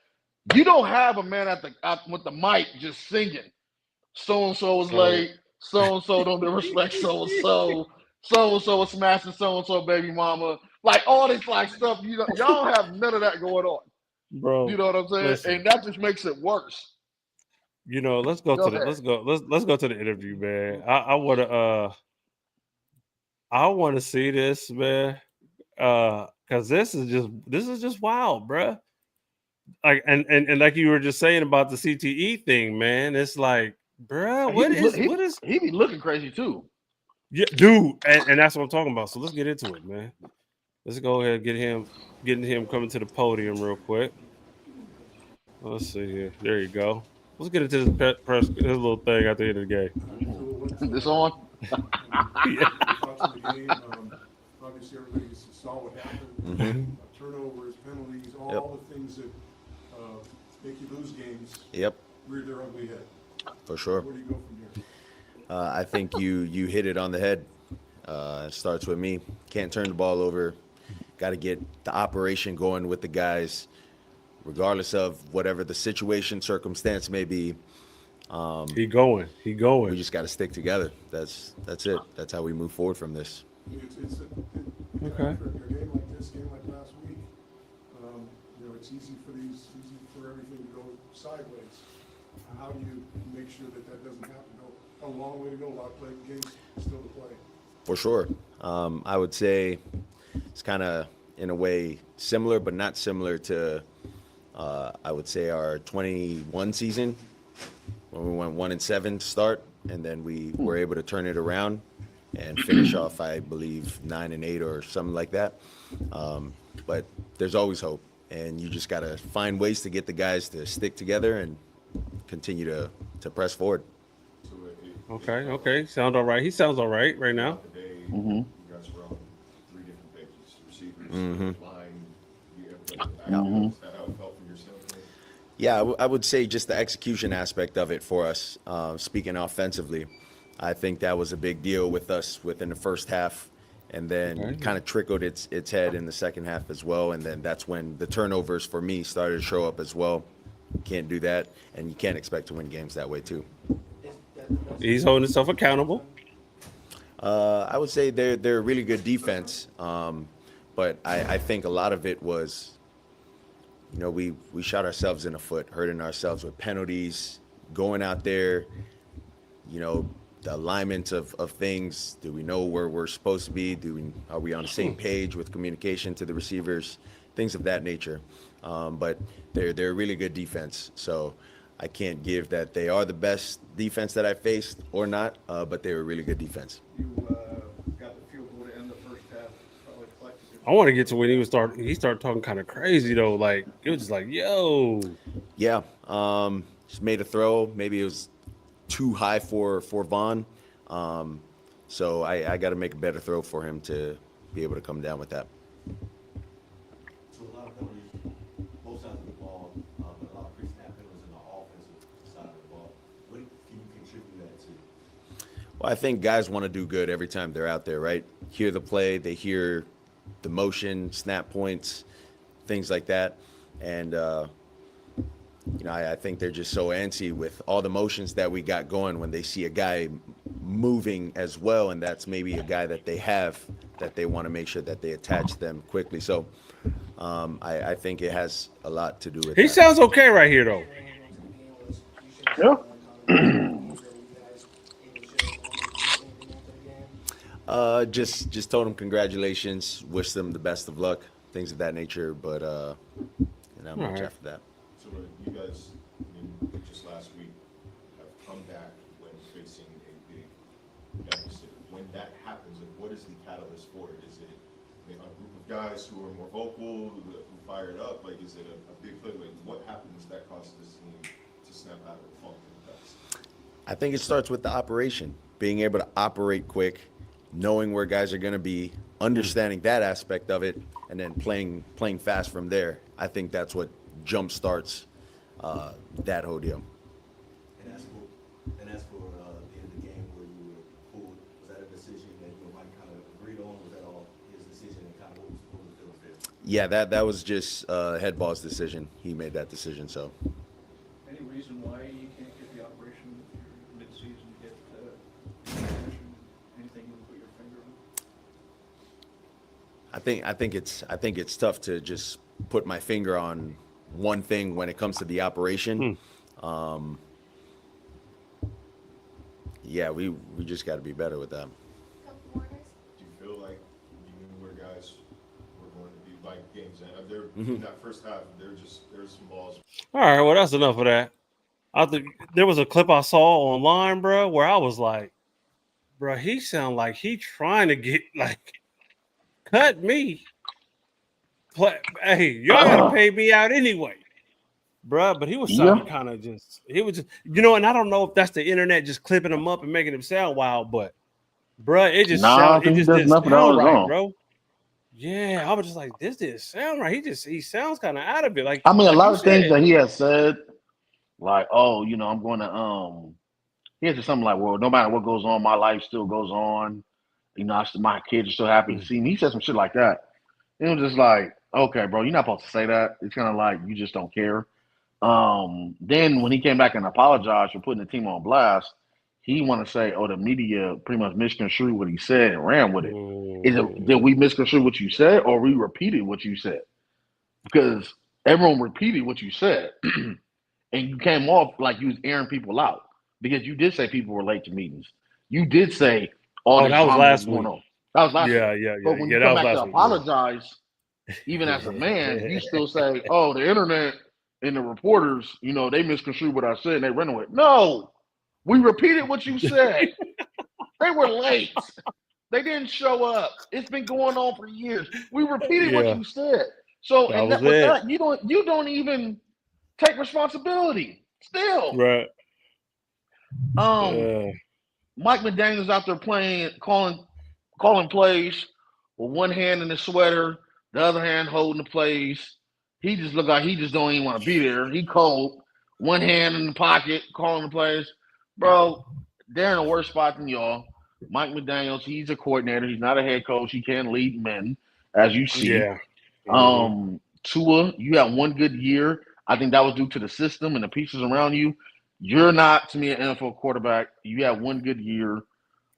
You don't have a man with the mic just singing. So-and-so is late. So-and-so don't respect so-and-so. So-and-so is smashing so-and-so baby mama. Like all this like stuff. Y'all don't have none of that going on. Bro. You know what I'm saying? Listen. And that just makes it worse. You know, let's go to the interview, man. I want to see this, man. Cause this is just wild, bro. Like and like you were just saying about the CTE thing, man. It's like, bro, what is he be looking crazy too. Yeah, dude, and that's what I'm talking about. So let's get into it, man. Let's go ahead and getting him coming to the podium real quick. Let's see here. There you go. Let's get into this little thing at the end of the game. This on? Yeah. Obviously, everybody saw what happened. Turnovers, penalties, all the things that make you lose games. Yep. Rear their ugly head. For sure. Where do you go from here? I think you hit it on the head. It starts with me. Can't turn the ball over. Got to get the operation going with the guys, regardless of whatever the situation, circumstance may be. He going. We just got to stick together. That's it. That's how we move forward from this. Okay. After a game like this, game like last week, it's easy for everything to go sideways. How do you make sure that doesn't happen? A long way to go. A lot of games still to play. For sure. I would say it's kind of in a way similar, but not similar to I would say our 21 season when we went 1-7 to start, and then we were able to turn it around and finish off, I believe, 9-8 or something like that. But there's always hope, and you just got to find ways to get the guys to stick together and continue to press forward. Okay. Sound all right. He sounds all right now. Today, Mm-hmm. you guys were on 3 different pages: receivers, Mhm. line. Mhm. Is that how it felt from your standpoint? Yeah, I would say just the execution aspect of it for us, speaking offensively, I think that was a big deal with us within the first half, and then Okay. kind of trickled its head in the second half as well. And then that's when the turnovers for me started to show up as well. Can't do that, and you can't expect to win games that way too. He's holding himself accountable. I would say they're a really good defense, but I think a lot of it was, we shot ourselves in the foot, hurting ourselves with penalties, going out there, the alignment of things. Do we know where we're supposed to be? Are we on the same page with communication to the receivers? Things of that nature. But they're a really good defense. So I can't give that they are the best defense that I faced or not, but they're a really good defense. You got the field goal to end the first half, probably collected. I want to get to when he started talking kind of crazy though. Like it was just like, yo, Yeah, just made a throw. Maybe it was too high for Vaughn. So I got to make a better throw for him to be able to come down with that. So a lot of penalties, both sides of the ball, but a lot of pre-snap penalties on the offensive side of the ball. What can you contribute that to? Well, I think guys want to do good every time they're out there, right? Hear the play, they hear the motion, snap points, things like that. And, I think they're just so antsy with all the motions that we got going when they see a guy moving as well. And that's maybe a guy that they have that they want to make sure that they attach them quickly. So I think it has a lot to do with he that. sounds okay right here though. Yeah. Just told them congratulations, wish them the best of luck, things of that nature. But not much Alright. after that. So you guys, just last week, have come back when facing a big deficit. When that happens, what is the catalyst for it? Is it a group of guys who are more vocal, who fired up? Like, is it a big play? Like, what happens that causes this team to snap out of the funk in the dust? I think it starts with the operation, being able to operate quick, knowing where guys are going to be, understanding that aspect of it, and then playing fast from there. I think that's what jump starts that whole deal. And as for the end of the game where you were pulled, was that a decision that you and Mike kind of agreed on? Was that all his decision and kind of what was feeling fair? Yeah, that was just Headball's decision. He made that decision. So Any reason why you can't get the operation mid-season, get anything you can put your finger on? I think it's tough to just put my finger on one thing when it comes to the operation. Yeah, we just got to be better with that. Do you feel like you knew where guys were going to be like games? And in that first half, there's some balls. All right, well that's enough of that. I think there was a clip I saw online, bro, where I was like, bro, he sound like he trying to get like cut me. Hey, y'all gotta pay me out anyway, bro. But he was sounding kind of he was just, and I don't know if that's the internet just clipping him up and making him sound wild, but bro, it just Nah, I it think he just does didn't nothing sound on his right, own. bro. Yeah, I was just like, this didn't sound right. He sounds kind of out of it. Like I mean, a like lot you of things said. that he has said, like, oh, I'm going to he has said something like, well, no matter what goes on, my life still goes on. My kids are still happy to see me. He said some shit like that. It was just like, okay, bro, you're not supposed to say that. It's kind of like you just don't care. Then when he came back and apologized for putting the team on blast, he want to say, oh, the media pretty much misconstrued what he said and ran with it. Did we misconstrue what you said, or we repeated what you said? Because everyone repeated what you said, and you came off like you was airing people out because you did say people were late to meetings. You did say all this that was drama last going week. on. That was last Yeah, year. yeah, But yeah. when Yeah, you that come was back to last week. apologize, even as a man, you still say, "Oh, the internet and the reporters, they misconstrued what I said and they ran away." No, we repeated what you said. They were late. They didn't show up. It's been going on for years. We repeated what Yeah, you said. So, that and was that, with it. that, you don't even take responsibility. Still, Right. um, Mike McDaniel's out there calling plays with one hand in the sweater, the other hand holding the plays. He just look like he just don't even want to be there. He cold, one hand in the pocket, calling the plays. Bro, they're in a worse spot than y'all. Mike McDaniels, he's a coordinator. He's not a head coach. He can't lead men, as you see. Yeah. Mhm. Tua, you had one good year. I think that was due to the system and the pieces around you. You're not, to me, an NFL quarterback. You had one good year.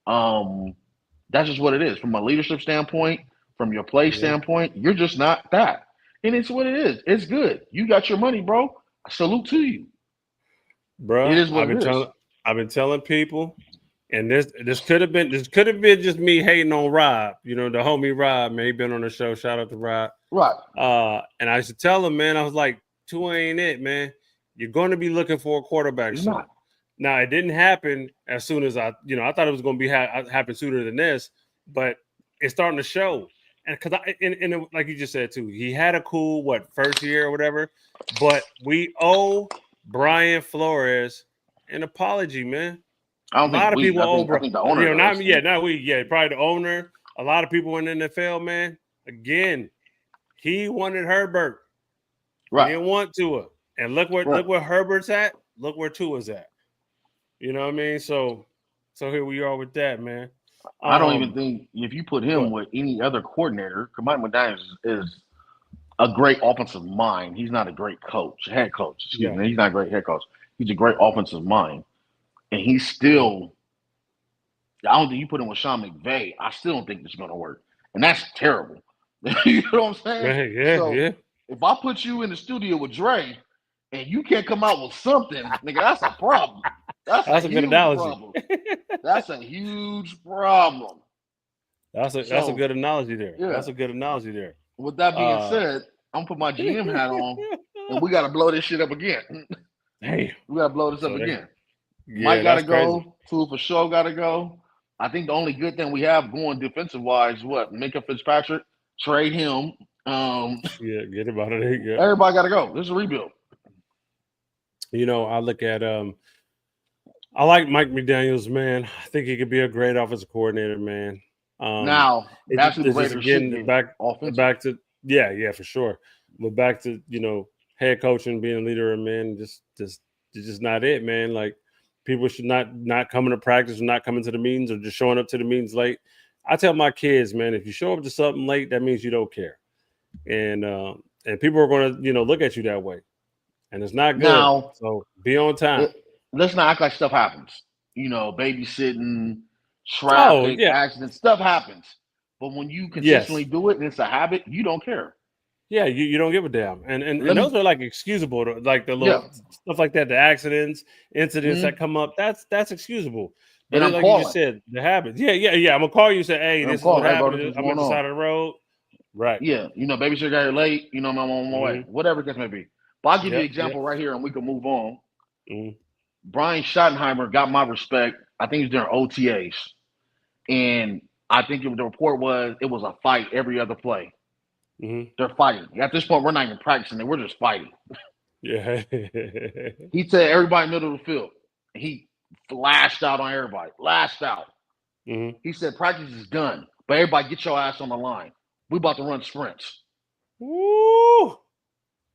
That's just what it is. From a leadership standpoint, from your play Yeah. standpoint, you're just not that. And it's what it is. It's good. You got your money, bro. Salute to you. Bro, It is what it is. I've been telling people, and this could have been just me hating on Rob, the homie Rob, man. He been on the show. Shout out to Rob. Right. And I used to tell him, man, I was like, Tua ain't it, man. You're going to be looking for a quarterback You're soon. not. Now, it didn't happen as soon as I thought it was going to be happen sooner than this, but it's starting to show. And because like you just said too, he had a cool first year or whatever, but we owe Brian Flores an apology, man. I don't A lot think of people owe I think the owner not does. not we, probably the owner. A lot of people in the NFL, man. Again, he wanted Herbert. Right. He didn't want Tua. And look where Herbert's at. Look where Tua's at. You know what I mean? So here we are with that, man. I don't even think if you put him with any other coordinator, Mike McDaniels is a great offensive mind. He's not a great head coach. Excuse me. He's not a great head coach. He's a great offensive mind. And he's still, I don't think you put him with Sean McVay. I still don't think this is going to work. And that's terrible. You know what I'm saying? Yeah. If I put you in the studio with Dre and you can't come out with something, nigga, that's a problem. That's a good analogy. Problem. That's a huge problem. That's a good analogy there. Yeah. That's a good analogy there. With that being said, I'm gonna put my GM hat on, and we gotta blow this shit up again. Hey, we gotta blow this up again. Yeah, Mike gotta go. Tua for sure gotta go. I think the only good thing we have going defensive wise, Minka Fitzpatrick, trade him. Get him out of there. Yeah. Everybody gotta go. This is a rebuild. I look at I like Mike McDaniels, man. I think he could be a great offensive coordinator, man. Now that's the Raiders again back to for sure. But back to head coaching, being a leader of men, just not it, man. Like people should not coming to practice or not coming to the meetings or just showing up to the meetings late. I tell my kids, man, if you show up to something late, that means you don't care, and people are going to look at you that way, and it's not good. Now, so be on time. Let's not act like stuff happens. Babysitting, traffic, accidents, stuff happens. But when you consistently do it and it's a habit, you don't care. Yeah, you don't give a damn. And those are like excusable, like the little stuff like that, the accidents, incidents that come up, that's excusable. But And like calling. you just said, the habits. Yeah. I'm gonna call you and say, hey, this is what happened. I'm at the side of the road. Right. Yeah, babysitter got here late, I'm on my way. Whatever the case may be. But I'll give you an example right here and we can move on. Mm-hmm. Brian Schottenheimer got my respect. I think he's during OTAs. And I think the report was it was a fight every other play. Mm-hmm. They're fighting. At this point, we're not even practicing. We're just fighting. Yeah. He said everybody in the middle of the field. He lashed out on everybody. Lashed out. Mm-hmm. He said practice is done. But everybody get your ass on the line. We about to run sprints. Woo!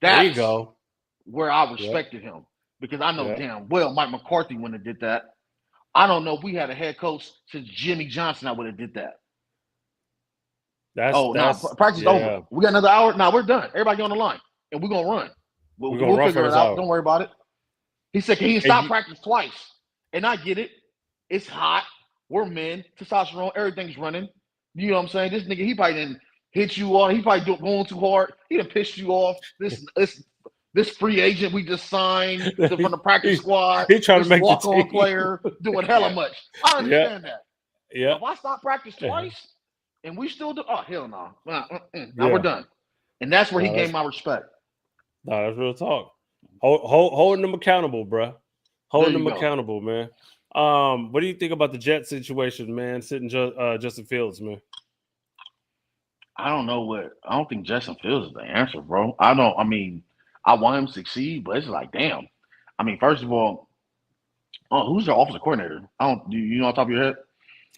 That's there you go. Where I respected him. Because I know damn well Mike McCarthy wouldn't have did that. I don't know if we had a head coach since Jimmy Johnson, I would have did that. Practice is over. We got another hour. Now we're done. Everybody get on the line. And we're going to run. We'll figure it out. Don't worry about it. He said, can he stop practice twice? And I get it. It's hot. We're men. Testosterone. Everything's running. You know what I'm saying? This nigga, he probably didn't hit you off. He probably going too hard. He done pissed you off. This free agent we just signed from the practice squad. He trying to make walk-on player doing hella much. I understand that. Yeah. If I stop practice twice, and we still do. Oh hell no! Now Yeah. we're done, and that's where he No, gained my respect. No, that's real talk. Holding them accountable, bro. Holding There you them go. accountable, man. What do you think about the Jet situation, man? Sitting Justin Fields, man. I don't think Justin Fields is the answer, bro. I mean, I want him to succeed, but it's like, damn. I mean, first of all, who's their offensive coordinator? Do you know on top of your head?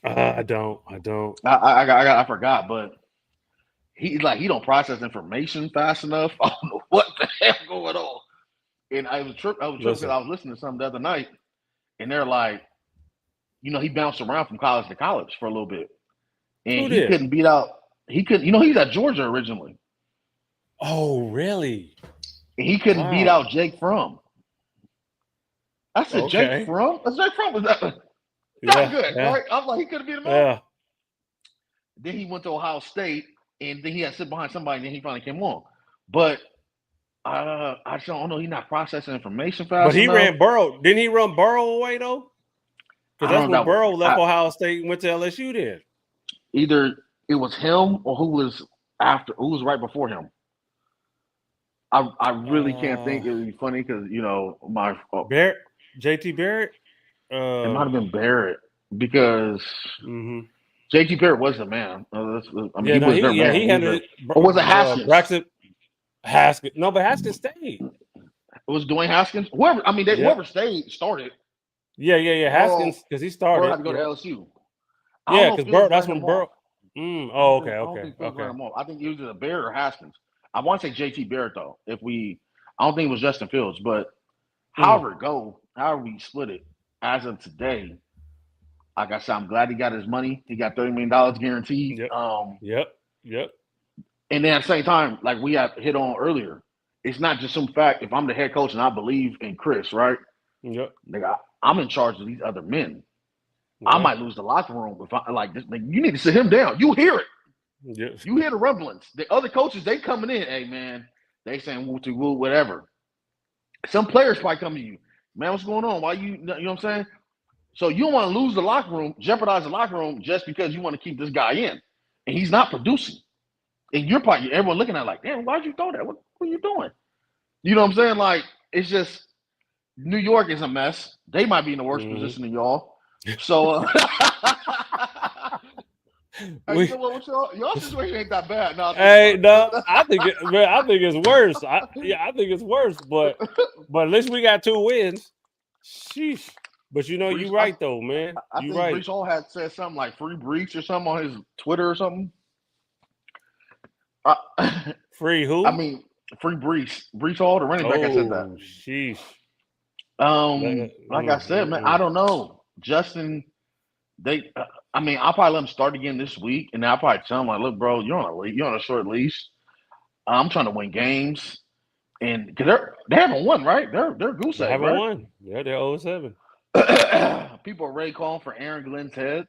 I don't. I forgot, but he don't process information fast enough. I don't know what the hell going on. And I was tripping because I was listening to something the other night, and they're like, he bounced around from college to college for a little bit, and he couldn't beat out. He could, he's at Georgia originally. Oh, really? And he couldn't beat out Jake Fromm. I said, Jake Fromm? Jake Fromm was not good, right? I was like, he could have beat him up. Then he went to Ohio State, and then he had to sit behind somebody, and then he finally came on. But I just don't know. He's not processing information fast But he enough. ran Burrow. Didn't he run Burrow away, though? Because that's when Burrow left Ohio State and went to LSU then. Either it was him or who was right before him. I really can't think. It would be funny because Barrett, JT Barrett. It might have been Barrett because JT Barrett was the man. He was their man. He handled it. Or was it Haskins? Haskins. No, but Haskins stayed. It was Dwayne Haskins. Whoever stayed started. Yeah. Haskins because he started. Burrow had to go to LSU. Yeah, because Burrow. That's when Burrow. Okay. I think it was either Barrett or Haskins. I want to say JT Barrett though. I don't think it was Justin Fields, but however we split it as of today, like I said, I'm glad he got his money. He got $30 million guaranteed. Yep. And then at the same time, like we have hit on earlier, it's not just some fact. If I'm the head coach and I believe in Chris, right? Yep. I'm in charge of these other men. Yeah. I might lose the locker room if I like this. You need to sit him down. You hear it. Yes. You hear the rumblings. The other coaches, they coming in. Hey man, they saying woo whatever. Some players probably come to you, man. What's going on? Why you know what I'm saying? So you don't want to lose the locker room, jeopardize the locker room just because you want to keep this guy in, and he's not producing. And you're probably everyone looking at it like, damn, why'd you throw that? What are you doing? You know what I'm saying? Like it's just New York is a mess. They might be in the worst position than y'all. So, y'all situation ain't that bad. No, I think it's worse. I think it's worse. But at least we got 2 wins. Sheesh. But you're right though, man. I think Breach Hall had said something like "free Breach" or something on his Twitter or something. Free who? I mean, free Breach Hall, the running back. I said that. Sheesh. Like I said, man, I don't know. Justin, I'll probably let him start again this week, and I'll probably tell him like, "Look, bro, you're on a short leash. I'm trying to win games, and because they haven't won, right? They're goose egg, right? They haven't won. Yeah, they're 0-7. People are already calling for Aaron Glenn's head.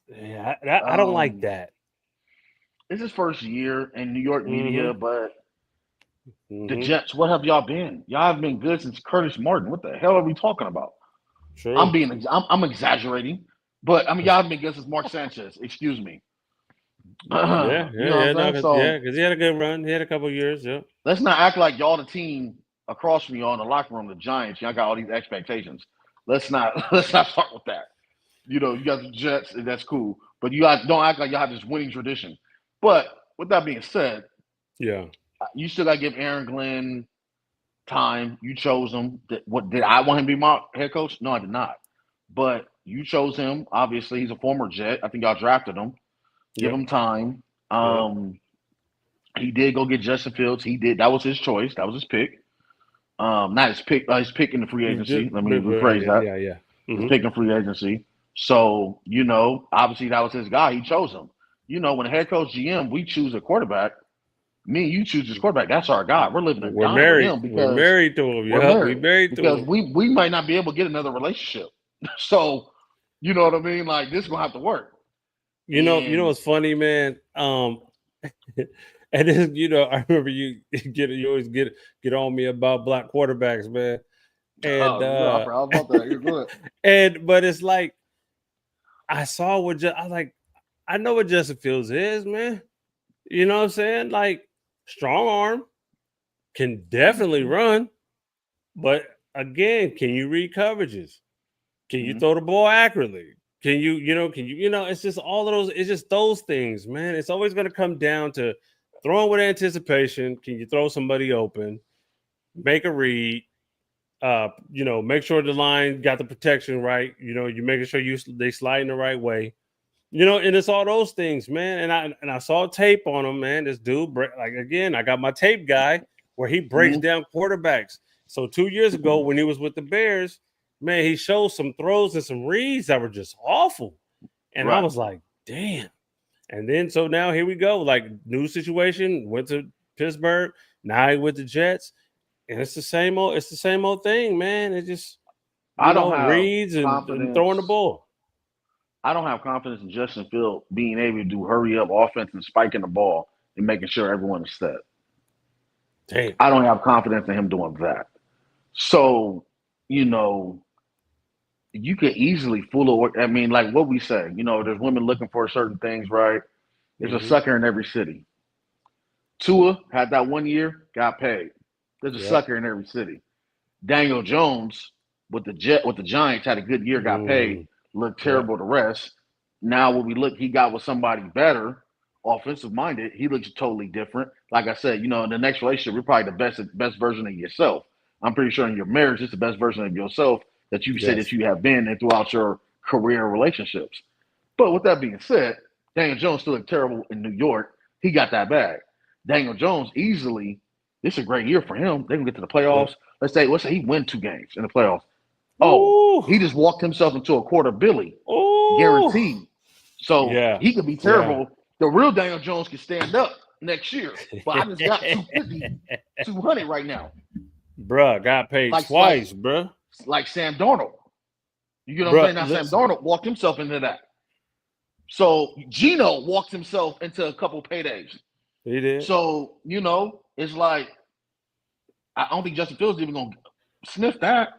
Yeah, I don't like that. It's his first year in New York media, but the Jets, what have y'all been? Y'all have been good since Curtis Martin. What the hell are we talking about? True. I'm exaggerating, but y'all have been good since Mark Sanchez. Excuse me. Because he had a good run. He had a couple of years. Yeah. Let's not act like y'all the team across from y'all in the locker room, the Giants. Y'all got all these expectations. Let's not start with that. You got the Jets, and that's cool. But you guys don't act like y'all have this winning tradition. But with that being said, you still got to give Aaron Glenn time. You chose him. Did I want him to be my head coach? No, I did not. But you chose him. Obviously, he's a former Jet. I think y'all drafted him. Give him time. He did go get Justin Fields. He did. That was his choice. That was his pick. Not his pick. His pick in the free agency. Let me rephrase that. Yeah. His pick in free agency. So obviously that was his guy. He chose him. When a head coach GM, we choose a quarterback. Me and you choose this quarterback. That's our guy. We're living a We're married. With him because we're married to him. We're married to him. We might not be able to get another relationship. So, you know what I mean? Like this is gonna have to work. You know what's funny, man? And then, I remember you always get on me about black quarterbacks, man. And I was about that. You're good. But it's like I saw I was like, I know what Justin Fields is, man. You know what I'm saying? Like, strong arm, can definitely run, but again, can you read coverages? Can you throw the ball accurately? Can you, it's just all of those, it's just those things, man. It's always going to come down to throwing with anticipation. Can you throw somebody open? Make a read, make sure the line got the protection right. You making sure they slide in the right way. And it's all those things, man. And I saw tape on him, man. This dude, I got my tape guy where he breaks down quarterbacks. So 2 years ago when he was with the Bears, man, he showed some throws and some reads that were just awful. And I was like, damn. And then so now here we go, like new situation, went to Pittsburgh, now he with the Jets. And it's the same old thing, man. It just reads and throwing the ball. I don't have confidence in Justin Fields being able to do hurry up offense and spiking the ball and making sure everyone is set. Damn. I don't have confidence in him doing that. So, you could easily fool it. I mean, like what we say, there's women looking for certain things, right? There's a sucker in every city. Tua had that 1 year, got paid. There's a sucker in every city. Daniel Jones with the Giants had a good year, got paid, looked terrible the rest. Now when we look, he got with somebody better, offensive minded, he looks totally different. Like I said, in the next relationship, you're probably the best version of yourself. I'm pretty sure in your marriage, it's the best version of yourself that you say that you have been in throughout your career relationships. But with that being said, Daniel Jones still looked terrible in New York. He got that bag. Daniel Jones easily, this is a great year for him. They can get to the playoffs. Let's say he win 2 games in the playoffs. Oh, he just walked himself into a quarter billy, guaranteed. So he could be terrible. Yeah. The real Daniel Jones can stand up next year. But I just got 250, 200 right now. Bruh, got paid twice, bruh. Like Sam Darnold. You get what I'm saying? Now Sam Darnold walked himself into that. So Geno walked himself into a couple paydays. He did. So, it's like, I don't think Justin Fields is even going to sniff that.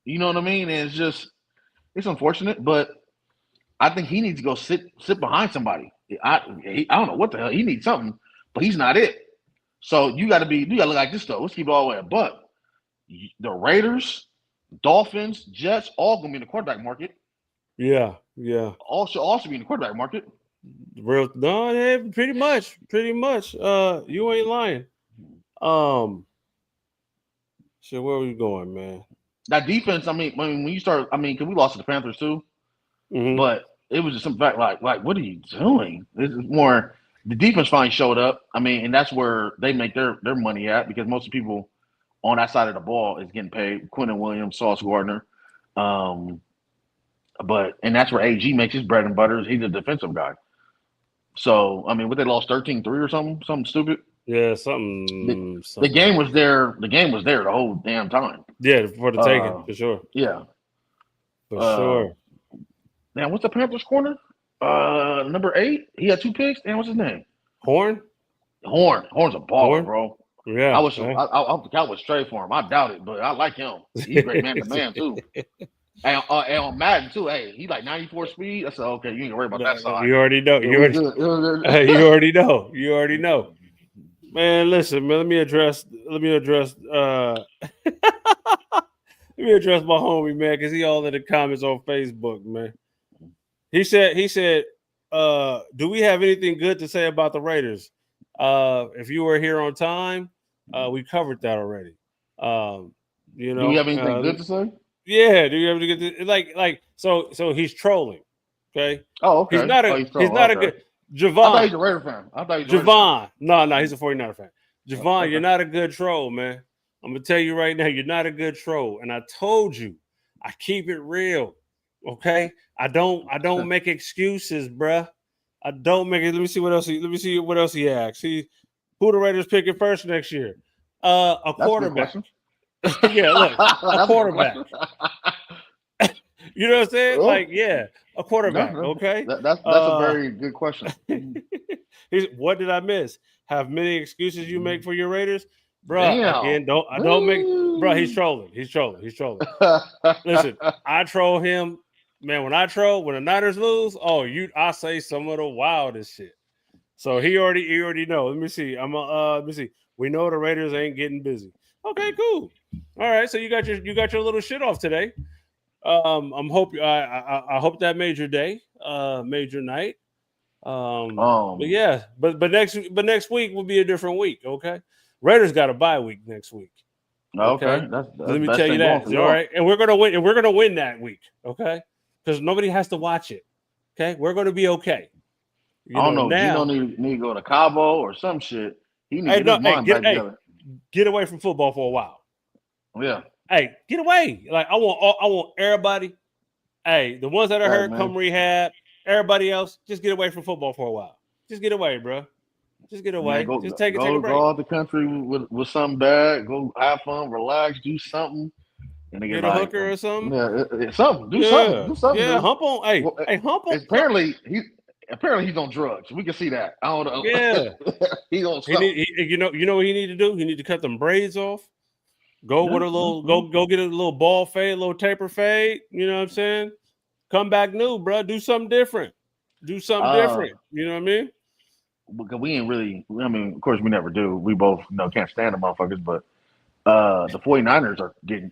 You know what I mean? And it's unfortunate, but I think he needs to go sit behind somebody. I don't know what the hell. He needs something, but he's not it. So you got to look like this, though. Let's keep it all the way up. But the Raiders, Dolphins, Jets, all going to be in the quarterback market. Yeah. All should also be in the quarterback market. Pretty much. You ain't lying. So where are we going, man? That defense, when you start, because we lost to the Panthers too, but it was just some fact like, what are you doing? This is more, the defense finally showed up. And that's where they make their money at, because most of the people on that side of the ball is getting paid. Quinnen Williams, Sauce Gardner. And that's where AG makes his bread and butter. He's a defensive guy. So, what they lost 13-3 or something stupid. Yeah, something. The game was there. The game was there the whole damn time. Yeah, for the taking, for sure. Yeah, for sure. Man, what's the Panthers corner? Number 8. He had 2 picks. And what's his name? Horn. Horn's a baller, bro. Yeah, I hope the Cowboys trade for him. I doubt it, but I like him. He's a great man to man too. And on Madden too. Hey, he like 94 speed. I said, okay, you ain't gonna worry about that side. You already know. You already know. Man, listen, man. Let me address. Let me address my homie, man, because he all in the comments on Facebook, man. He said, do we have anything good to say about the Raiders? If you were here on time, we covered that already. Do we have anything good to say? Yeah, do you have to get to, like so he's trolling. Okay. Oh, okay. He's not a good Javon. I thought he's a Raider fan. Javon. No, he's a 49er fan. Javon, You're not a good troll, man. I'm gonna tell you right now, you're not a good troll. And I told you, I keep it real. Okay. I don't make excuses, bruh. I don't make it. Let me see what else he asked. Who the Raiders picking first next year? A quarterback. Yeah, look, a quarterback. You know what I'm saying? Well, a quarterback. No. Okay, that's a very good question. What did I miss? Have many excuses you make for your Raiders, bro? Again, don't make, bro. He's trolling. Listen, I troll him man, when the Niners lose, I say some of the wildest shit. So he already know. Let me see. Let me see. We know the Raiders ain't getting busy. Okay, cool. All right, so you got your little shit off today. I hope that made your day, made your night. But yeah, but next week will be a different week. Okay, Raiders got a bye week next week. Okay, Let me tell you that. All right, and we're gonna win, and we're gonna win that week. Okay, because nobody has to watch it. Okay, we're gonna be okay. I don't know. Gino need to go to Cabo or some shit. He needs to get his mind back together. Get away from football for a while. Yeah. Hey, get away. Like I want everybody. Hey, the ones that are hurt, come rehab. Everybody else, just get away from football for a while. Just get away, bro. Just get away. Man, just take a break. Go out the country with something bad. Go have fun, relax, do something. And get a hooker or something. Yeah, something. Do something. Do something. Yeah, hump on. Hey, hump on. Apparently he's on drugs. We can see that. I don't know. Yeah, he's on something. You know what he need to do? He need to cut them braids off. Go with a little. Go get a little ball fade, a little taper fade. You know what I'm saying? Come back new, bro. Do something different. Do something different. You know what I mean? Because we ain't really. I mean, of course, we never do. We both can't stand the motherfuckers, but the 49ers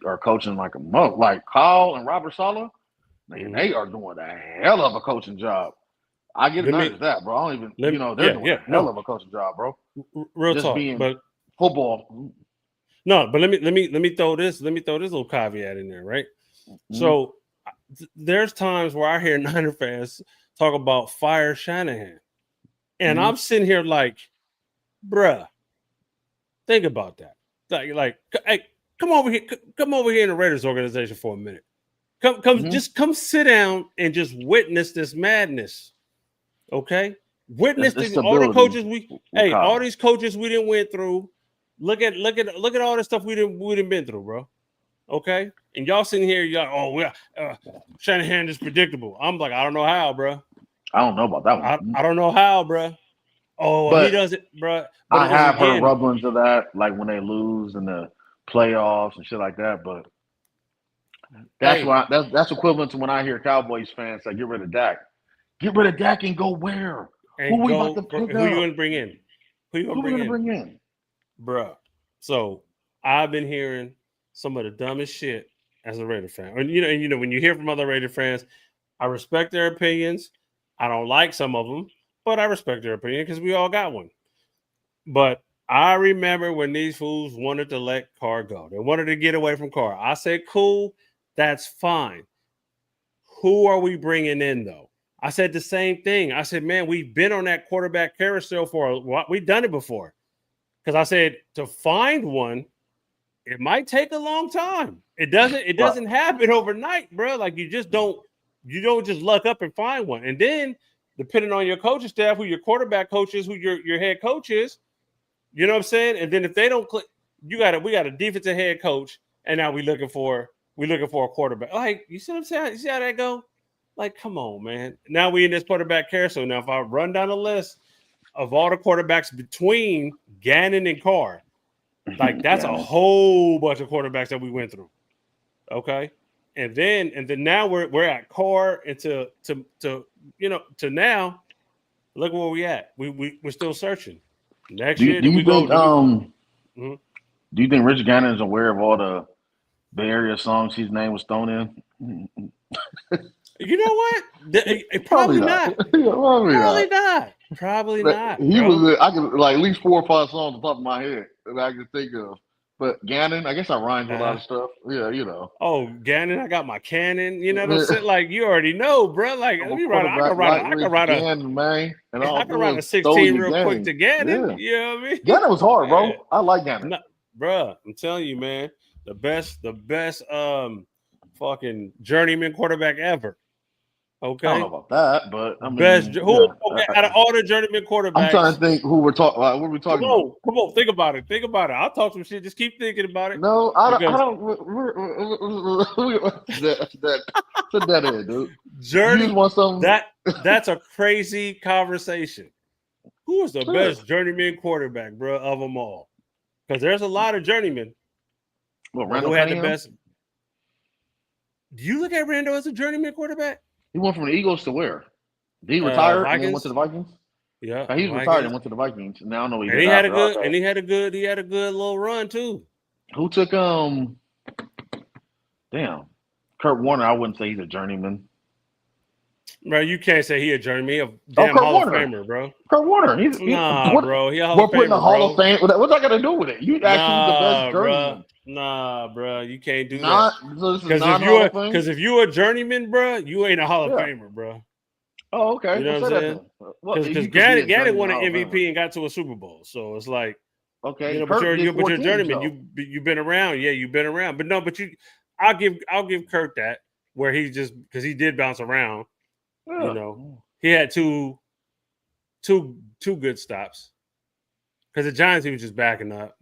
are coaching like a month. Like Kyle and Robert Saleh, they are doing a hell of a coaching job. I get it that, bro. I don't even. They're doing a hell of a coaching job, bro. Real just talk, being but football. No, but let me throw this little caveat in there, right? Mm-hmm. So there's times where I hear Niner fans talk about fire Shanahan, and I'm sitting here like, bruh, think about that. Like, hey, come over here in the Raiders organization for a minute. Just come sit down and just witness this madness. Okay, witness all the coaches all these coaches we didn't went through. Look at all the stuff we didn't been through, bro. Okay, and y'all sitting here, Shanahan is predictable. I'm like, I don't know how, bro. I don't know about that one. I don't know how, bro. Oh, he does it, bro. I have heard rumblings of that, like when they lose in the playoffs and shit like that. But that's why that's equivalent to when I hear Cowboys fans say, "Get rid of Dak. Get rid of Dak and go where? Who we about to pick up? Who you gonna bring in? Who you gonna bring in? Bruh. So I've been hearing some of the dumbest shit as a Raider fan. And when you hear from other Raider fans, I respect their opinions. I don't like some of them, but I respect their opinion because we all got one. But I remember when these fools wanted to let Carr go. They wanted to get away from Carr. I said, cool, that's fine. Who are we bringing in, though? I said the same thing. I said, man, we've been on that quarterback carousel for a while. We've done it before. Because I said to find one, it might take a long time. It doesn't happen overnight, bro. Like you don't just luck up and find one. And then depending on your coaching staff, who your quarterback coach is, who your head coach is, you know what I'm saying? And then if they don't click, we got a defensive head coach, and now we're looking for a quarterback. Like, you see what I'm saying? You see how that go? Like, come on, man. Now we in this quarterback carousel. Now, if I run down the list of all the quarterbacks between Gannon and Carr, like that's a whole bunch of quarterbacks that we went through. Okay. And then now we're at Carr and to now look where we at. We're still searching. Next year, do you think Rich Gannon is aware of all the Bay Area songs his name was thrown in? You know what? Probably not. Probably not. He was. I could like at least 4 or 5 songs on top of my head that I can think of. But Gannon, I guess I rhymed with a lot of stuff. Yeah, Oh, Gannon, I got my cannon. You know what I'm saying? Like you already know, bro. Like I can write a Gannon, man. And I can write a 16 real quick to Gannon. Yeah. You know what I mean? Gannon was hard, bro. Yeah. I like Gannon. No, bro, I'm telling you, man, the best fucking journeyman quarterback ever. Okay, I don't know about that, but I mean, out of all the journeyman quarterbacks, I'm trying to think who we're talking. What are we talking about? Come on, think about it. I'll talk some shit. Just keep thinking about it. No, I don't. Put that in, dude. Journey. That's a crazy conversation. Who is the best journeyman quarterback, bro, of them all? Because there's a lot of journeymen. Well, Randall who had the best. Do you look at Randall as a journeyman quarterback? He went from the Eagles to where? Did he retire and then went Vikings. to the Vikings? Yeah, He's retired Vikings. and went to the Vikings. And now I don't know what he And did he had a after. good, Okay. and he had a good little run too. Who took damn. Kurt Warner, I wouldn't say he's a journeyman. Bro, you can't say he a journeyman. He a damn Kurt Hall Warner. of Famer, bro. Kurt Warner. Nah, bro. He a Hall We're of putting Famer, a Hall bro. of Fame. What's that got to do with it? You actually the best journeyman. Nah, bro. You can't do Not that. so this is Because not Hall of Fame. if you're a journeyman, bro, you ain't a Hall of Yeah. Famer, bro. Oh, okay. You know Well, what say I'm that saying? then. Well, Because you could be a Gannon journeyman won an Hall of MVP Famer. and got to a Super Bowl, so it's like, Okay, you know, Kurt but did you're 4 a teams, journeyman. though. You've been around, yeah, you've been around, but I'll give Kirk that where he just because he did bounce around. Yeah. You know, he had two good stops because the Giants he was just backing up.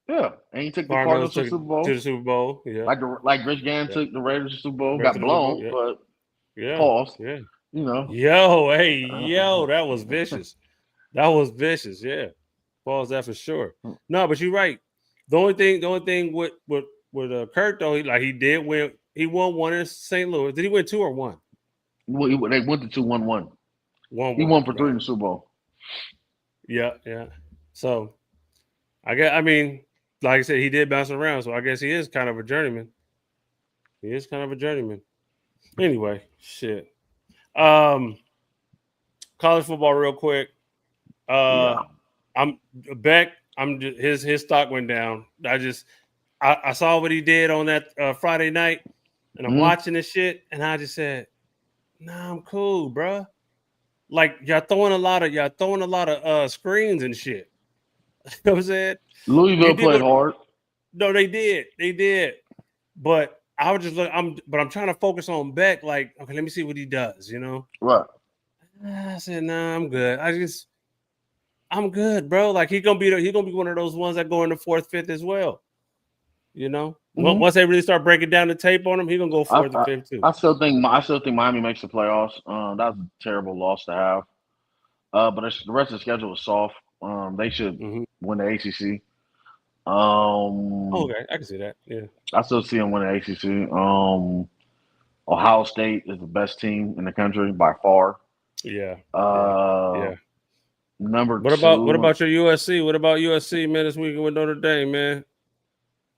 Yeah, and he took the Cardinals Cardinals to the took Super Bowl. to the Super Bowl. Yeah, Like Rich Gann Yeah. took the Raiders to the Super Bowl, Right got to the Super Bowl, blown, yeah. but yeah, pause. yeah. You know. Yo, that was vicious. That was vicious. Yeah, pause that for sure. No, but you're right. The only thing with Kurt though, he did win. He won one in St. Louis. Did he win 2 or 1? They went to 2-1-1. One. He won for 3 right. in the Super Bowl. Yeah. So I mean, like I said, he did bounce around, so I guess he is kind of a journeyman. Anyway, shit. College football, real quick. I'm Beck. His stock went down. I saw what he did on that Friday night, and I'm watching this shit, and I just said, "Nah, I'm cool, bro." Like y'all throwing a lot of screens and shit. You know what I'm saying? Louisville played hard. No, they did. But I was just I'm trying to focus on Beck. Like, okay, let me see what he does. You know? Right. I said, nah, I'm good. I'm good, bro. Like he gonna be one of those ones that go in the 4th, 5th as well. You know, once they really start breaking down the tape on him, he gonna go 4th and 5th too. I still think Miami makes the playoffs. That was a terrible loss to have. But the rest of the schedule was soft. They should win the ACC. Okay, I can see that. Yeah, I still see them win the ACC. Ohio State is the best team in the country by far. Yeah. Number What 2. about your USC? What about USC, man? This weekend with Notre Dame, man.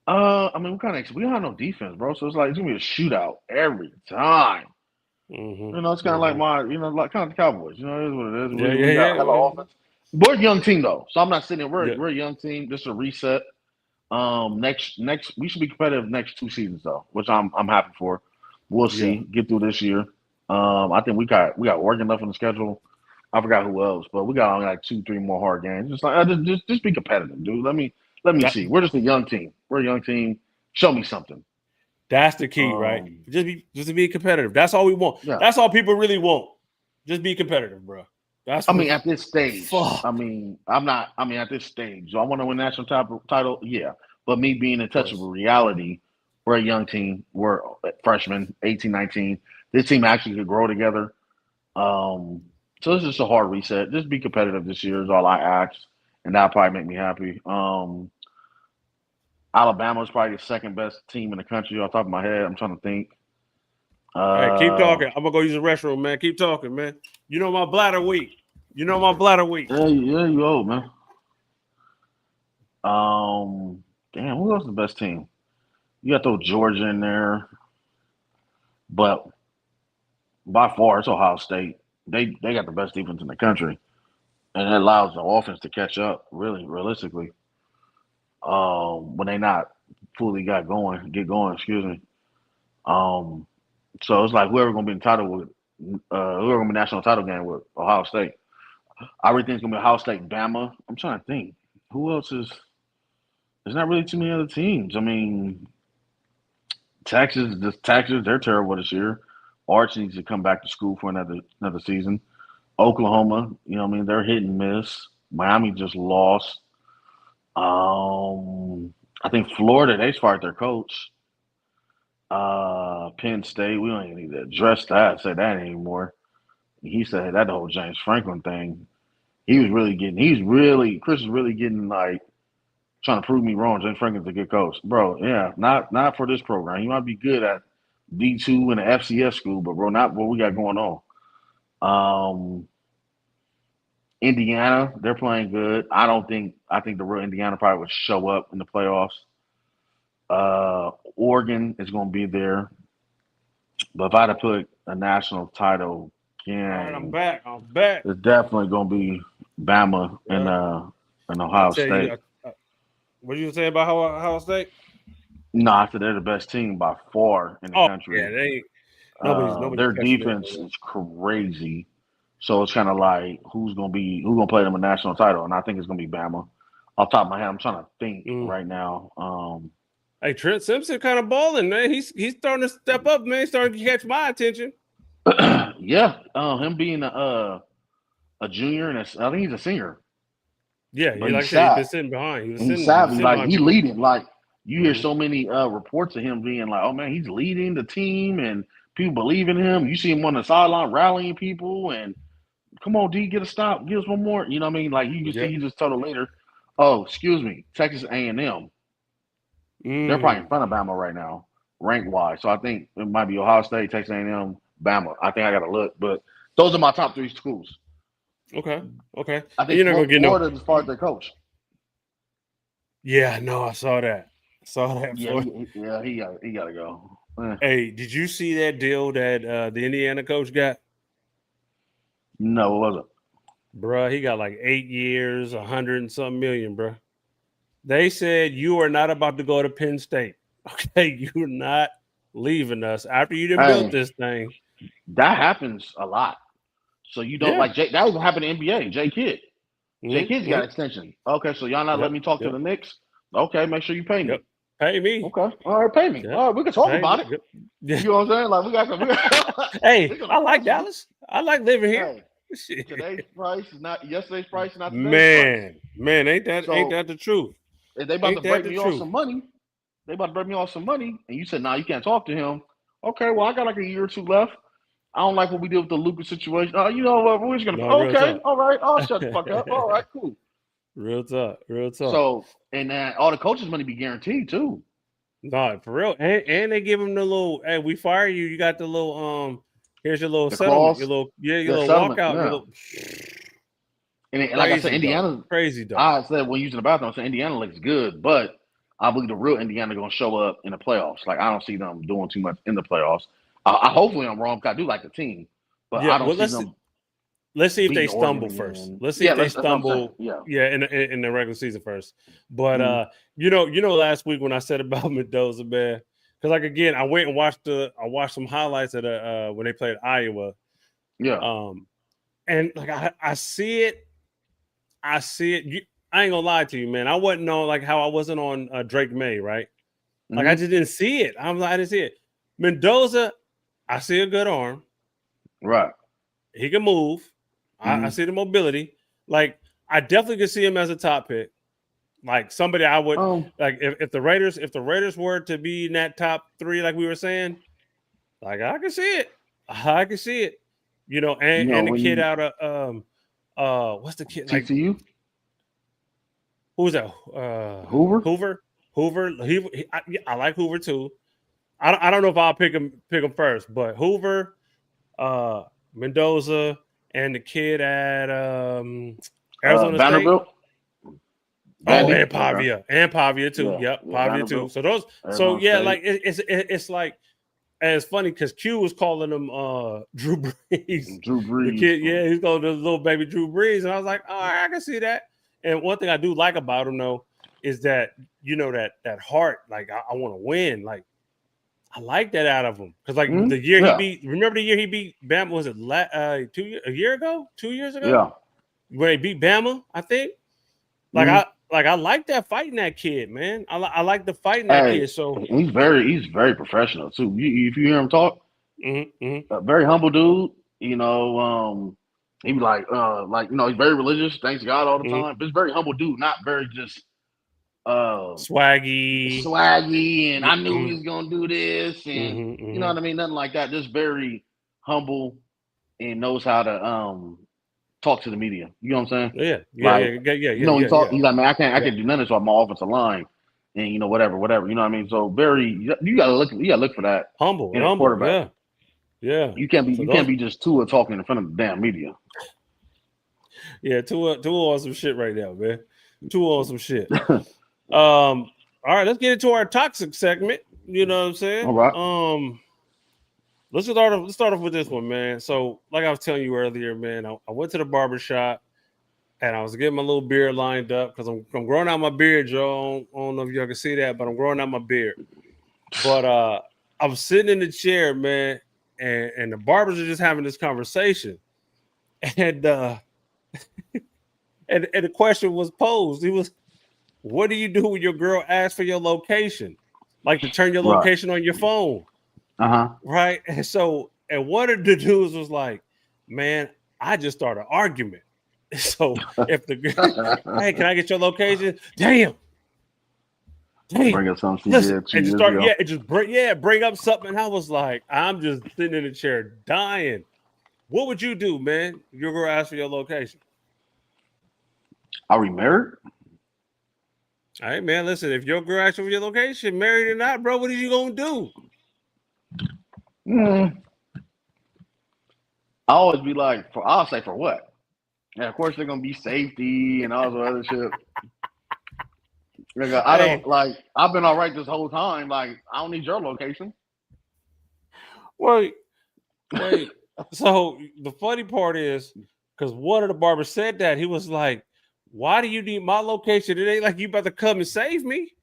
I mean, we don't have no defense, bro. So it's like it's gonna be a shootout every time. You know, it's kind of like like kind of the Cowboys. You know, it is what it is. We got hella offense. We're a young team though, so I'm not sitting there. We're a young team. Just a reset. Next, we should be competitive next 2 seasons though, which I'm happy for. We'll see. Get through this year. I think we got work enough on the schedule. I forgot who else, but we got only like 2-3 more hard games. Just like just be competitive, dude. Let me see. We're just a young team. We're a young team. Show me something. That's the key, right? Just to be competitive. That's all we want. Yeah. That's all people really want. Just be competitive, bro. At this stage. At this stage. Do I want to win national title? Yeah. But me being in touch with reality, we're a young team. We're freshmen, 18, 19. This team actually could grow together. So this is a hard reset. Just be competitive this year is all I ask, and that'll probably make me happy. Alabama is probably the 2nd best team in the country off the top of my head. I'm trying to think. Hey, keep talking. I'm gonna go use the restroom, man. Keep talking, man. You know my bladder weak. Yeah, you old, man. Damn, who else is the best team? You got to throw Georgia in there, but by far it's Ohio State. They got the best defense in the country, and it allows the offense to catch up. Really, realistically, when they not fully get going. Excuse me. So it's like whoever gonna be entitled with, whoever gonna be national title game with Ohio State. I really think it's gonna be Ohio State, Bama. I'm trying to think who else is. There's not really too many other teams. I mean, Texas, they're terrible this year. Arch needs to come back to school for another season. Oklahoma, you know what I mean, they're hit and miss. Miami just lost. I think Florida, they fired their coach. Penn State, we don't even need to address that, say that anymore. He said that the whole James Franklin thing. Chris is really getting like trying to prove me wrong. James Franklin's a good coach. Bro, yeah, not for this program. He might be good at D2 and the FCS school, but bro, not what we got going on. Indiana, they're playing good. I think the real Indiana probably would show up in the playoffs. Oregon is going to be there, but if I had to put a national title All right, I'm game, back. I'm back. it's definitely going to be Bama and Ohio I'll tell State. you, what you say about Ohio State? No, I said they're the best team by far in the Oh, country. yeah, they ain't. Nobody's Their catching defense them. is crazy. So it's kind of like who's gonna play them a national title, and I think it's gonna be Bama. Off the top of my head, I'm trying to think right now. Hey, Trent Simpson kind of balling, man. He's starting to step up, man. He's starting to catch my attention. Yeah, him being a junior and I think he's a senior. Yeah, But like I he's said, he's been savvy. sitting behind. He's savvy, like he leading. Like you hear Mhm. so many reports of him being like, "Oh man, he's leading the team," and people believe in him. You see him on the sideline rallying people and. Come on, D, get a stop. Give us one more. You know what I mean? Like you see, he just told her later. Oh, excuse me, Texas A&M. They're probably in front of Bama right now, rank wise. So I think it might be Ohio State, Texas A&M, Bama. I think I got to look, but those are my top three schools. Okay. I think You're not gonna get Florida as far as their coach. Yeah, no, I saw that. Yeah, he got to go. Hey, did you see that deal that the Indiana coach got? No, it wasn't. Bruh, he got like 8 years, 100 and something million, bruh. They said you are not about to go to Penn State. Okay, you're not leaving us after you done built this thing. That happens a lot. So you don't like Jay. That even happened in NBA. Jay Kidd. Jay Kidd's got extension. Okay, so y'all not letting me talk to the Knicks? Okay, make sure you pay me. Pay me. Okay. All right, pay me. All right, we can talk about it. You know what I'm saying? Like we got Hey, I like Dallas. I like living here. Hey, today's price is not yesterday's price, not today's price. Man, ain't that the truth? If they about to break me off some money, and you said, nah, you can't talk to him. Okay, well, I got like a year or two left. I don't like what we did with the Luka situation. You know what? We're just gonna okay, all right, I'll shut the fuck up. All right, cool. Real talk. So, and all the coaches' money be guaranteed too. No, for real. And they give them the little, hey, we fire you. You got the little here's your little settlement, your little walkout. And like I said, Indiana crazy though. I said when using the bathroom, I said Indiana looks good, but I believe the real Indiana gonna show up in the playoffs. Like I don't see them doing too much in the playoffs. I hopefully I'm wrong because I do like the team, but I don't see them. Let's see if they stumble first. Let's see if they stumble. In the regular season first. But you know, last week when I said about Mendoza, man, because like again, I went and watched some highlights of when they played Iowa. Yeah. And like I see it. I ain't gonna lie to you, man. I wasn't on like how I wasn't on Drake May, right? Like I just didn't see it. I didn't see it. Mendoza, I see a good arm. Right. He can move. I see the mobility. Like I definitely could see him as a top pick. Like somebody I would like if the Raiders were to be in that top 3, like we were saying, like I can see it. I can see it. You know, and the kid out of what's the kid like? TCU? Who's that? Hoover. I like Hoover too. I don't know if I'll pick him first, but Hoover, Mendoza, and the kid at Arizona Vanderbilt. State. And Pavia too. Yep, Pavia too. So those. So yeah, like it's like. And it's funny because Q was calling him Drew Brees. The kid, he's calling the little baby Drew Brees. And I was like, all right, I can see that. And one thing I do like about him, though, is that, you know, that heart, like, I want to win. Like, I like that out of him. Because, like, the year he beat Bama, was it 2 years ago? 2 years ago? Yeah. When he beat Bama, I think. Like, I like that fighting that kid, man. I like the fighting that kid. So he's very professional too. If you hear him talk, a very humble dude. You know, he be like you know, he's very religious, thanks God all the time. But he's a very humble dude, not very just swaggy, and I knew he was gonna do this, and you know what I mean, nothing like that. Just very humble and knows how to talk to the media. You know what I'm saying? Yeah. You know, he's like, man, I can't do none of this on my offensive line. and whatever. You know what I mean? So you gotta look for that Humble, in a humble. quarterback. Yeah. You can't be So you can't be just Tua talking in front of the damn media. Yeah, Tua on some shit right now, man. Tua on some shit. All right, let's get into our toxic segment. You know what I'm saying? All right. Let's start off with this one, man. So, like I was telling you earlier, man, I went to the barbershop and I was getting my little beard lined up because I'm growing out my beard, Joe. I don't know if y'all can see that, but I'm growing out my beard. But I'm sitting in the chair, man, and the barbers are just having this conversation. And and the question was posed. It was, what do you do when your girl asks for your location? Like to turn your Right. location on your phone. Right. And one of the dudes was like, man, I just started an argument. So if the girl, hey, can I get your location? Damn. Bring up something she Listen, did 2 and years just start, ago. bring up something. And I was like, I'm just sitting in the chair dying. What would you do, man? Your girl asked for your location. Are we married? All right, man. Listen, if your girl asks for your location, married or not, bro, what are you gonna do? I always be like, I'll say for what? And of course they're gonna be safety and all the other shit. Nigga, I don't like. I've been all right this whole time. Like, I don't need your location. Wait. So the funny part is, because one of the barbers said that, he was like, "Why do you need my location? It ain't like you about to come and save me.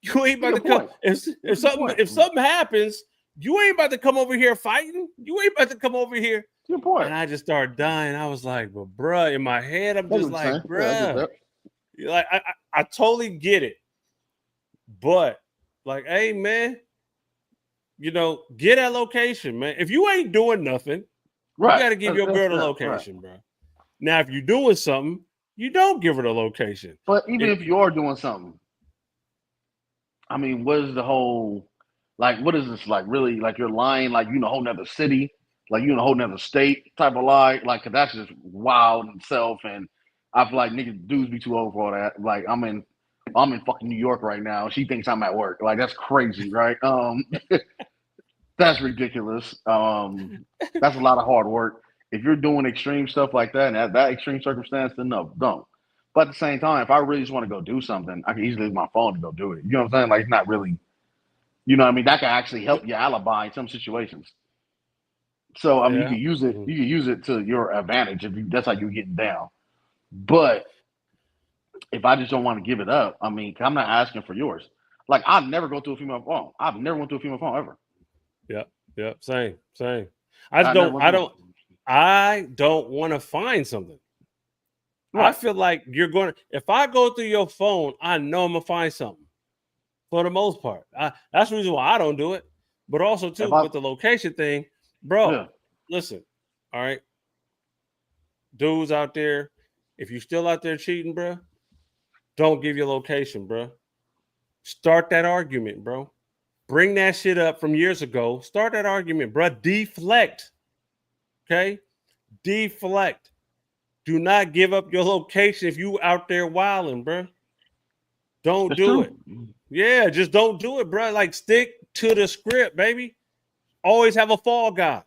You ain't about to come. If something happens, you ain't about to come over here fighting. You ain't about to come over here." Good point. And I just started dying. I was like, "But bruh," in my head, I'm just like, "Bruh." Like I totally get it, but like, hey man, get that location, man. If you ain't doing nothing, you got to give your girl the location, bro. Now, if you're doing something, you don't give her the location. But even if you are doing something, I mean, what is the whole like? What is this like? Really, like you're lying, like you in a whole nother city, like you in a whole nother state type of lie, like 'cause that's just wild in itself. And I feel like dudes be too old for all that. Like I'm in fucking New York right now. She thinks I'm at work. Like that's crazy, right? That's ridiculous. That's a lot of hard work. If you're doing extreme stuff like that and that extreme circumstance, then no, don't. But at the same time, if I really just want to go do something, I can easily use my phone to go do it. You know what I'm saying? Like it's not really, you know what I mean? That can actually help your alibi in some situations. So I mean, you can use it. You can use it to your advantage if that's how you're getting down. But if I just don't want to give it up, I mean, I'm not asking for yours. Like I never go to a female phone. I've never went to a female phone ever. Yep. Same. I don't want to find something. Right. I feel like if I go through your phone, I know I'm gonna find something. For the most part, that's the reason why I don't do it. But also too with the location thing, bro. Listen, all right, dudes out there, if you're still out there cheating, bro, don't give your location, bro. Start that argument, bro. Bring that shit up from years ago. Start that argument, bro. Deflect. Okay? Deflect. Do not give up your location if you out there wilding, bro. Don't do it. Yeah, just don't do it, bro. Like stick to the script, baby. Always have a fall guy.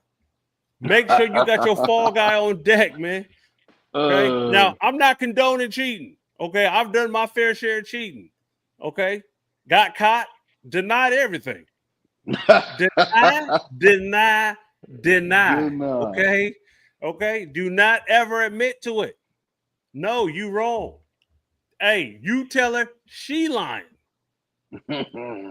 Make sure you got your fall guy on deck, man. Okay. Now, I'm not condoning cheating. Okay. I've done my fair share of cheating. Okay. Got caught, denied everything. Deny. Okay. Do not ever admit to it. No, you wrong. Hey, you tell her she lying.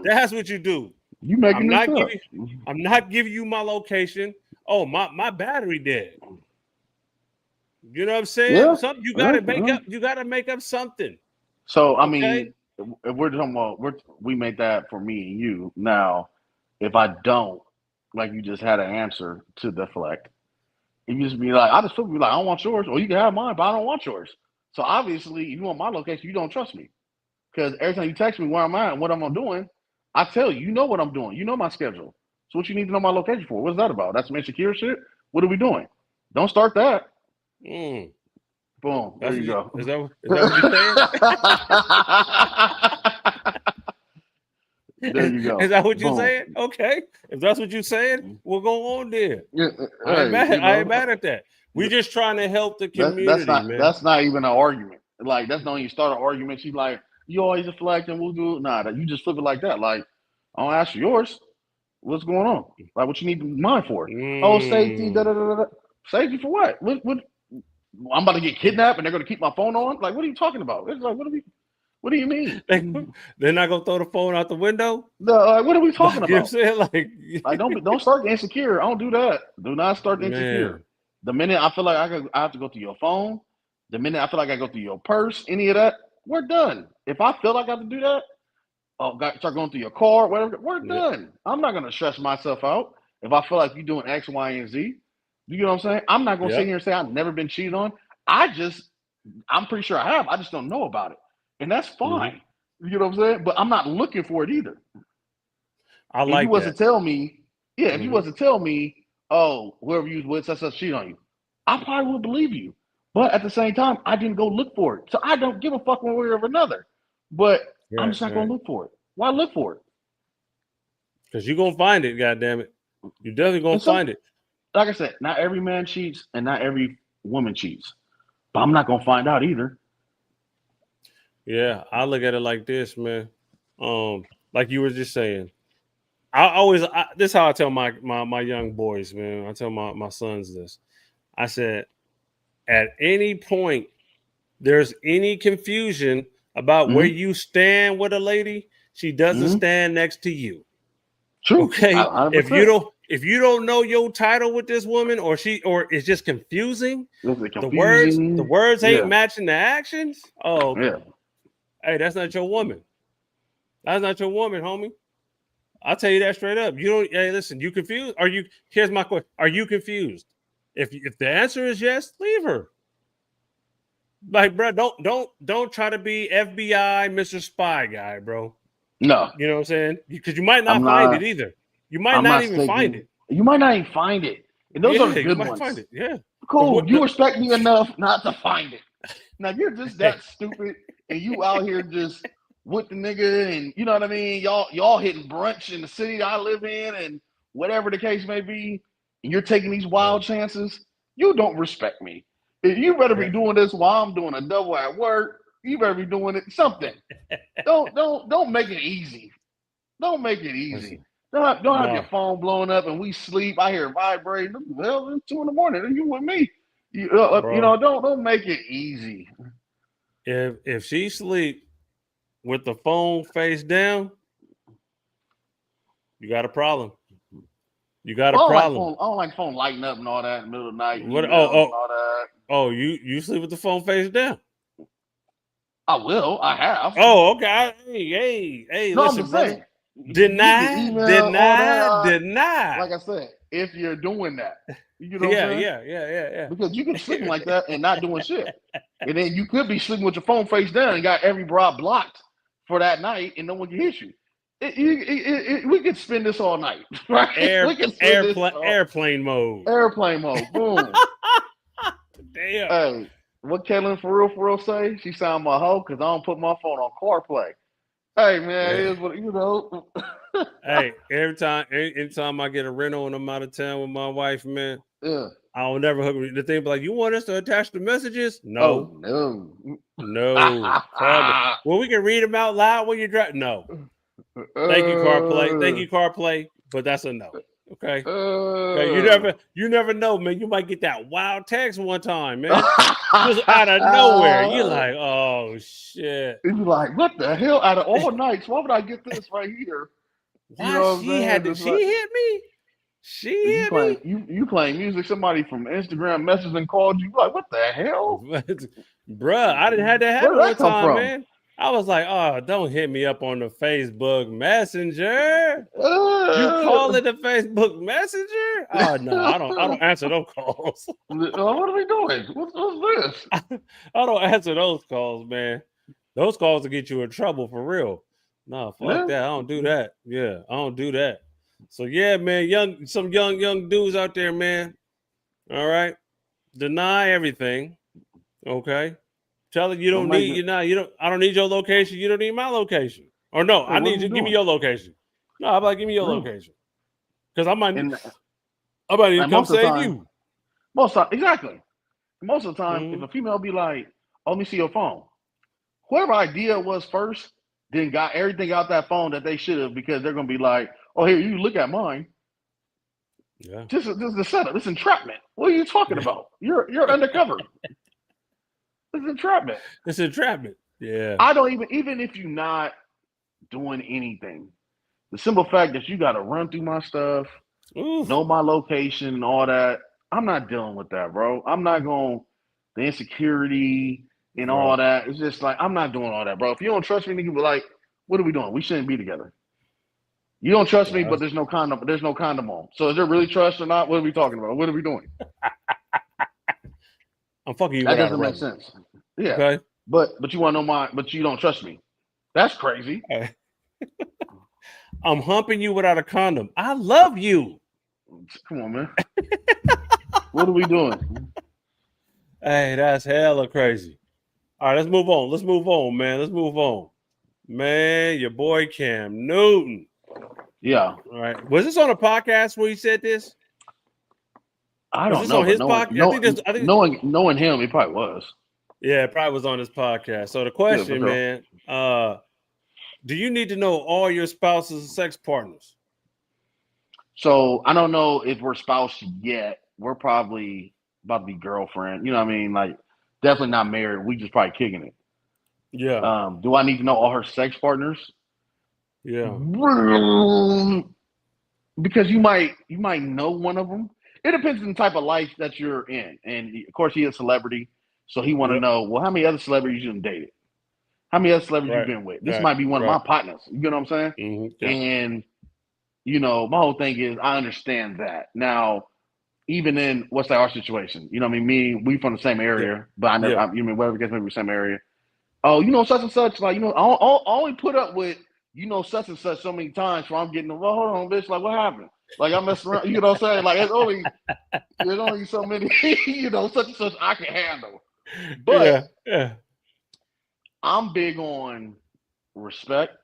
That's what you do. I'm not giving you my location. Oh, my battery dead. You know what I'm saying? Yeah. Something you gotta make up. You gotta make up something. So I mean, if we're talking about we made that for me and you. Now, if I don't, like you just had an answer to deflect, you just be like, I just feel like I don't want yours, or you can have mine, but I don't want yours. So obviously, if you want my location, you don't trust me. Because every time you text me where I'm at and what I'm doing, I tell you, you know what I'm doing. You know my schedule. So what you need to know my location for? What's that about? That's some insecure shit? What are we doing? Don't start that. Boom. There you go. Is that what you're saying? There you go. Is that what you Boom. saying? Okay. If that's what you saying, we'll go on there. Yeah, I ain't mad, hey, you I ain't know, mad at that. We just trying to help the that's community, man. that's not even an argument. Like that's not even start an argument. She's like, you always deflecting. We'll do it. Nah, that you just flip it like that. Like, I'll ask you yours. What's going on? Like, what you need mine for? Oh, safety. Da, Mm. da, da, da, da. Safety for what? What? I'm about to get kidnapped and they're gonna keep my phone on. Like, what are you talking about? It's like, what do you mean? They're not gonna throw the phone out the window. Like, what are we talking Like, you know about? what I'm saying? Like, don't start getting insecure. I don't do that. Do not start insecure. Man. The minute I feel like I have to go through your phone, the minute I feel like I go through your purse, any of that, we're done. If I feel like I have to do that, start going through your car, whatever, we're Yeah. done. I'm not gonna stress myself out if I feel like you're doing X, Y, and Z. You know what I'm saying? I'm not gonna Yep. sit here and say I've never been cheated on. I'm pretty sure I have. I just don't know about it, and that's fine. You know what I'm saying? But I'm not looking for it either. I If you like was that. to tell me, yeah, if you Mhm. was to tell me, oh, whoever you was with such cheat on you, I probably would believe you. But at the same time, I didn't go look for it. So I don't give a fuck one way or another. But I'm just not gonna look for it. Why look for it? Because you're gonna find it, goddamn it. You're definitely gonna And some, find it. like I said, not every man cheats and not every woman cheats. But I'm not gonna find out either. Yeah, I look at it like this, man. Like you were just saying. This is how I tell my young boys, man. I tell my sons this. I said, at any point there's any confusion about where Mhm. you stand with a lady, she doesn't Mhm. stand next to you. True. Okay. 100%. If you don't know your title with this woman, or it's just confusing, Is it the confusing? words ain't Yeah. matching the actions. Oh, okay. Yeah. Hey, that's not your woman. That's not your woman, homie. I'll tell you that straight up. You don't. Hey, listen. You confused? Are you? Here's my question. Are you confused? If the answer is yes, leave her. Like, bro, don't try to be FBI Mr. Spy guy, bro. No. You know what I'm saying? Because you might not I'm find not. it either. You might I'm not not even find sticking. it. You might not even find it. And those are the Yeah, you good might ones. find it. Yeah. Cool. You respect me enough not to find it. Now you're just that stupid, and you out here just with the nigga, and you know what I mean. Y'all hitting brunch in the city I live in, and whatever the case may be, and you're taking these wild chances. You don't respect me. You better be doing this while I'm doing a double at work. You better be doing it something. Don't make it easy. Don't make it easy. Don't have your phone blowing up and we sleep. I hear it vibrating. Well, it's 2 a.m. and you with me. You know, don't make it easy. If she sleep with the phone face down, you got a problem. You got a problem. I don't like phone lighting up and all that in the middle of the night. What? And all that. Oh, you sleep with the phone face down? I will. I have. Oh, okay. Hey. No, Listen, I'm just brother. saying. Deny. Like I said, if you're doing that, you know what I'm saying? Yeah. Because you can sleep like that and not doing shit, and then you could be sleeping with your phone face down and got every bra blocked for that night, and no one can hit you. We could spend this all night, right? Airplane mode. Airplane mode. Boom. Damn. Hey, what Caitlin for real say? She sound my hoe because I don't put my phone on CarPlay. Hey man, it is what you know. Hey, anytime I get a rental and I'm out of town with my wife, man, Yeah. I'll never hook me. The thing be like, you want us to attach the messages? No. Oh, No. Well, we can read them out loud when you drive. No. Thank you, CarPlay. But that's a no. Okay. You never know, man. You might get that wild text one time, man. Just out of nowhere. You're like, oh shit. You're like, what the hell? Out of all nights, why would I get this right here? Why you know she hit me? She hit me. You playing music, somebody from Instagram messaged and called you, like, what the hell? Bruh, I didn't have that happen Where did that one come time, from? man. I was like, oh, don't hit me up on the Facebook Messenger. You call it the Facebook Messenger? Oh no, I don't answer those calls. What are we doing? What's this? I don't answer those calls, man. Those calls will get you in trouble for real. No, fuck that. I don't do that. Yeah, I don't do that. So yeah, man, some young dudes out there, man. All right. Deny everything. Okay. Tell her I don't need your location. You don't need my location. Or no, Hey, I what need are you we to give me doing? your location. No, I'm like, give me your Really? location. Because I might And need to and come most of the save time, you. exactly. Most of the time, if Mhm. a female be like, "Oh, let me see your phone," whoever idea was first, then got everything out that phone that they should have because they're gonna be like, "Oh, here, you look at mine." Yeah. This is the setup. This is entrapment. What are you talking about? You're undercover. This is entrapment. It's entrapment. Yeah. I don't even if you're not doing anything, the simple fact that you got to run through my stuff, Oof. know my location and all that. I'm not dealing with that, bro. I'm not going the insecurity and all Right. that. It's just like I'm not doing all that, bro. If you don't trust me, nigga, be like, what are we doing? We shouldn't be together. You don't trust me, Yeah. but there's no condom. There's no condom on. So is there really trust or not? What are we talking about? What are we doing? I'm fucking you That without a doesn't make rubber. sense. Yeah, Okay. but you want to know my? But you don't trust me. That's crazy. I'm humping you without a condom. I love you. Come on, man. What are we doing? Hey, that's hella crazy. All right, let's move on. Let's move on, man. Let's move on. Man, your boy Cam Newton. Yeah, All right. Was this on a podcast where he said this? I Was don't this know, on but his podcast? I think knowing him, it probably was. yeah, it probably was on his podcast. So the Yeah, for question, sure. man, do you need to know all your spouse's sex partners? So I don't know if we're spouse yet. We're probably about to be girlfriend. You know what I mean? Like definitely not married. We just probably kicking it. Yeah, Do I need to know all her sex partners? yeah, Because you might know one of them. It depends on the type of life that you're in, and of course he's a celebrity, so he want to yep, know, well, how many other celebrities you done dated? How many other celebrities right, you've been with? This right, might be one of my right. partners. You know what I'm saying? Yeah, And my whole thing is I understand that. Now, even in what's our situation, you know what I mean? We from the same yeah, area, but I never, yeah. you mean, whatever gets maybe the same area. Oh, such and such, like, I only put up with, such and such so many times, so I'm getting, well, hold on, bitch, like, what happened? Like, I messed around, you know what I'm saying? Like, there's only so many, such and such I can handle. But Yeah. I'm big on respect,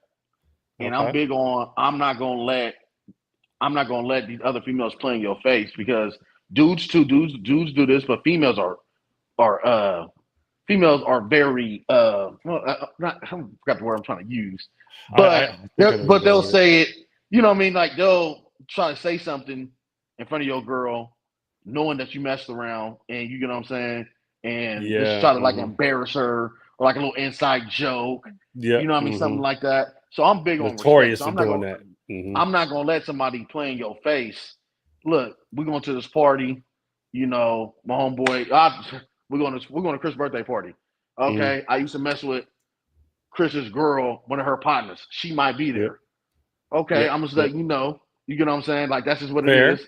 and I'm Okay. big on, I'm not gonna let these other females play in your face because dudes do this, but are females are very not I forgot the word I'm trying to use, but I think I know where you're going they'll with it. say it. You know what I mean? Like they'll try to say something in front of your girl, knowing that you messed around, and you know what I'm saying, and just Yeah. try to like embarrass her or like a little inside joke. Yeah. You know what I mean? Something like that. So I'm big on respect. Notorious So for doing that. Mm-hmm. I'm not gonna let somebody play in your face. Look, we're going to this party. My homeboy. We're going to Chris' birthday party. Mm-hmm. Okay, I used to mess with Chris's girl, one of her partners. She might be Yep. there. Okay, Yep. I'm just Yep. letting you know. You get what I'm saying? Like that's just what it Fair. is.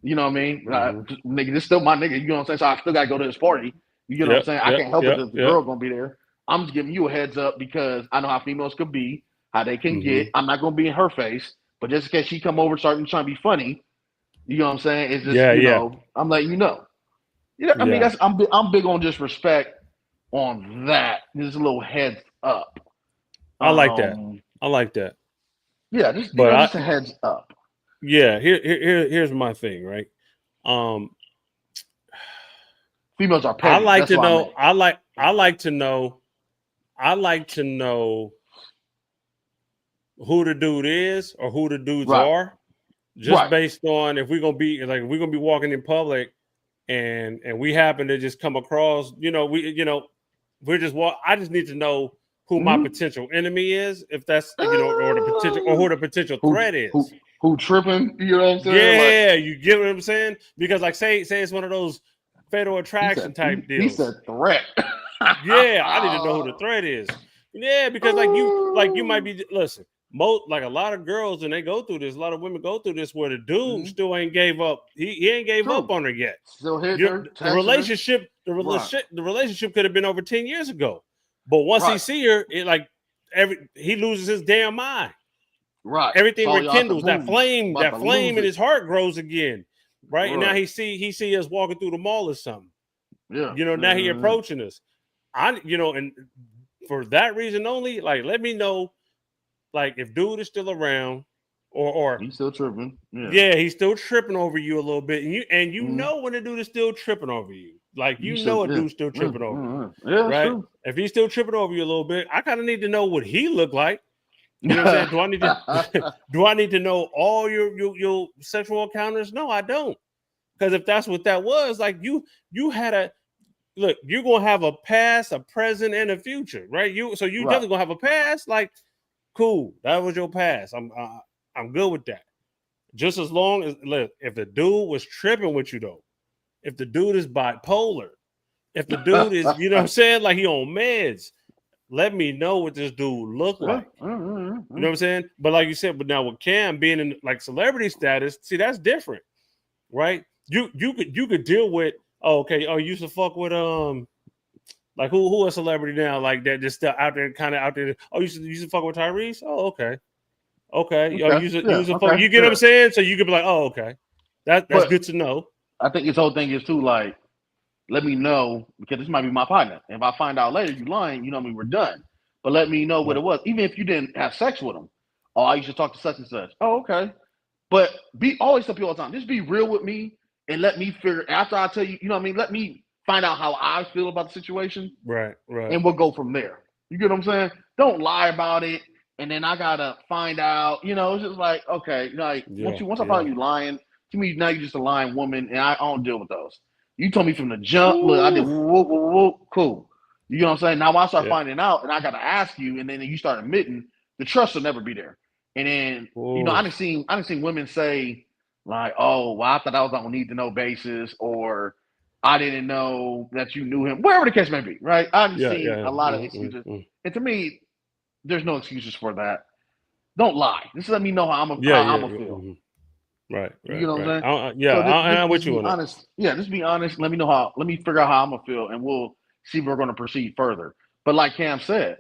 You know what I mean? Mm-hmm. Nigga, this still my nigga. You know what I'm saying? So I still gotta go to this party. You get what I'm Yep. saying? I Yep. can't help it Yep. that the Yep. girl gonna be there. I'm just giving you a heads up because I know how females could be, how they can Mm-hmm. get. I'm not gonna be in her face, but just in case she come over starting trying to be funny, you know what I'm saying? It's just Yeah. I'm letting you know. Yeah, I mean Yeah. I'm big on just respect on that. Just a little heads up. I like that. I like that. Yeah, just But just a heads up. here's my thing, right? Females are I petty. like That's to what I know. meant. I like to know. I like to know who the dude is or who the dudes Right. are, just Right. based on if we're gonna be walking in public and we happen to just come across, we're just I just need to know who my Mhm. potential enemy is, if that's or who the potential threat is. Who tripping? You know what I'm saying? Yeah, you get what I'm saying? Because like say it's one of those fatal attraction type He deals. said threat. Yeah, I need to know who the threat is. Yeah, because like you might be listen, like a lot of girls and they go through this, a lot of women go through this where the dude still ain't gave up. He ain't gave up on her yet. Still hit her. The relationship could have been over 10 years ago. But once he see her, it like he loses his damn mind. Right. Everything Saw you out the rekindles. That movies. flame in his heart grows again. Right. And now he see us walking through the mall or something. Yeah. Now he approaching us. And for that reason only, like let me know like if dude is still around, or He's still tripping. yeah, he's still tripping over you a little bit, and you Mhm. know when the dude is still tripping over you, like you You know a should- dude's still tripping over you, Yeah, that's right? true. If he's still tripping over you a little bit, I kind of need to know what he looked like. You know what I'm saying? Do I need to do I need to know all your sexual encounters? No, I don't. Because if that's what that was, like you had a look, you're gonna have a past, a present, and a future, right? You Right. definitely gonna have a past. Like, cool, that was your past. I'm good with that. Just as long as look, if the dude was tripping with you though, if the dude is bipolar, if the dude is, you know what I'm saying, like he on meds, let me know what this dude look like. You know what I'm saying? But like you said, but now with Cam being in like celebrity status, see that's different, right? You could deal with okay, oh you used to fuck with like who a celebrity now like that just out there kind of out there. Oh, you used to fuck with Tyrese? Oh, okay. Okay. Oh, you used to fuck. You get what I'm saying? So you could be like, oh, okay. That's But- good to know. I think his whole thing is too like, let me know because this might be my partner. If I find out later you lying, you know what I mean, we're done. But let me know what it was, even if you didn't have sex with him. Oh, I used to talk to such and such. Oh, okay. But always tell people all the time, just be real with me and let me figure after I tell you, you know what I mean, let me find out how I feel about the situation Right. and we'll go from there. You get what I'm saying? Don't lie about it. And then I gotta find out, you know, it's just like, okay, like once I find you lying, to me, now you're just a lying woman, and I don't deal with those. You told me from the jump, look, I did whoop, whoop, whoop, cool. You know what I'm saying? Now I start finding out and I gotta ask you, and then you start admitting, the trust will never be there. And then, you know, I didn't seen women say, like, oh, well, I thought I was on a need to know basis, or I didn't know that you knew him, wherever the case may be, right? I've seen a lot of excuses. And to me, there's no excuses for that. Don't lie. Just let me know how I'm gonna feel. Right. You know what I'm saying? Yeah, So I'm with you on honest. That. Yeah, just be honest. Let me know how. Let me figure out how I'm gonna feel, and we'll see if we're gonna proceed further. But like Cam said,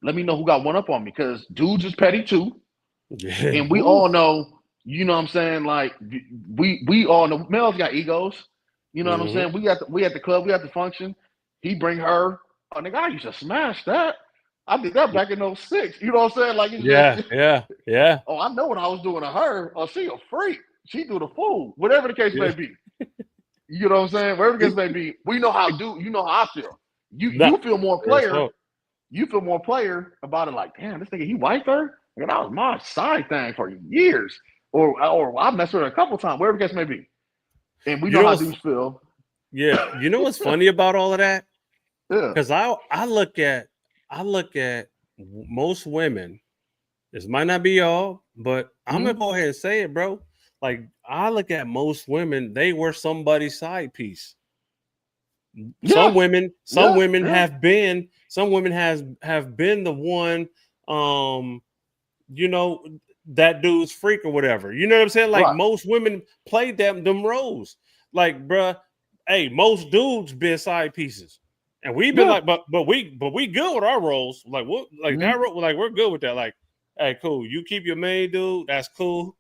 let me know who got one up on me because dudes is petty too, and we all know. You know what I'm saying? Like we all know males got egos. You know what I'm saying? We at the club, we at the function. He bring her. Oh, nigga, I used to smash that. I did that back in 06. You know what I'm saying? Like, yeah. Oh, I know what I was doing to her. Oh, she a freak. She do the fool. Whatever the case may be. You know what I'm saying? Whatever the case may be. We know how you know how I feel. You feel more player. You feel more player about it. Like, damn, this nigga, he wiped her. That was my side thing for years. Or I messed with her a couple times. Whatever the case may be. And we know how dudes feel. Yeah. You know what's funny about all of that? Yeah. Because I look at most women. This might not be y'all, but I'm gonna go ahead and say it, bro. Like I look at most women, they were somebody's side piece. Some women have been. Some women have been the one. You know that dude's freak or whatever. You know what I'm saying? Like most women played them roles. Like, bruh, hey, most dudes been side pieces. And we've been like, but we good with our roles. Like what? Like that role, like we're good with that. Like, hey, cool. You keep your main dude. That's cool.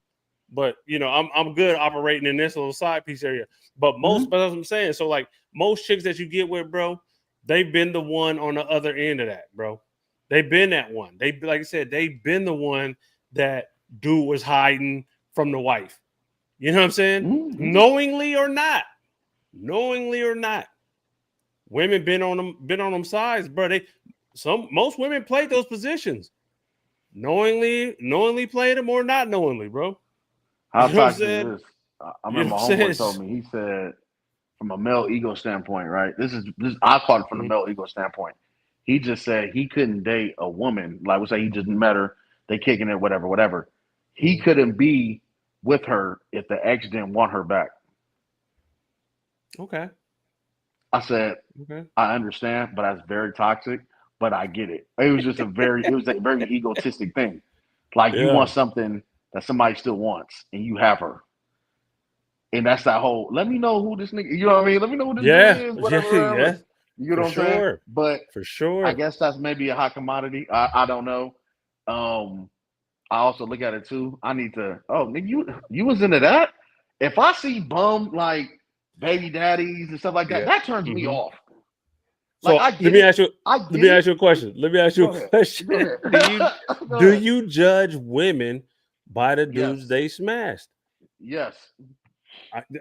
But you know, I'm good operating in this little side piece area. But most, but that's what I'm saying. So like most chicks that you get with, bro, they've been the one on the other end of that, bro. They've been that one. They like I said, they've been the one that dude was hiding from the wife. You know what I'm saying? Knowingly or not. Women been on them sides, bro. Most women played those positions. Knowingly played them or not knowingly, bro. How toxic is this? I remember my homeboy told me, he said, from a male ego standpoint, right? This I caught it from the male ego standpoint. He just said he couldn't date a woman, like we say he just met her, they kicking it, whatever. He couldn't be with her if the ex didn't want her back. Okay. I said, I understand, but that's very toxic, but I get it. It was just a very egotistic thing. Like you want something that somebody still wants and you have her. And that's that whole, let me know who this nigga, you know what I mean? Let me know who this nigga is, whatever. You know what I'm saying? But for sure. I guess that's maybe a hot commodity. I don't know. I also look at it too. I need to, nigga, you was into that? If I see bum like baby daddies and stuff like that, that turns me off. So Like, I let get me it. ask you. I Let get me it. ask you a question. Let me ask you Go a ahead. question. Go ahead. Go Do ahead. you judge women by the dudes Yes. they smashed? Yes.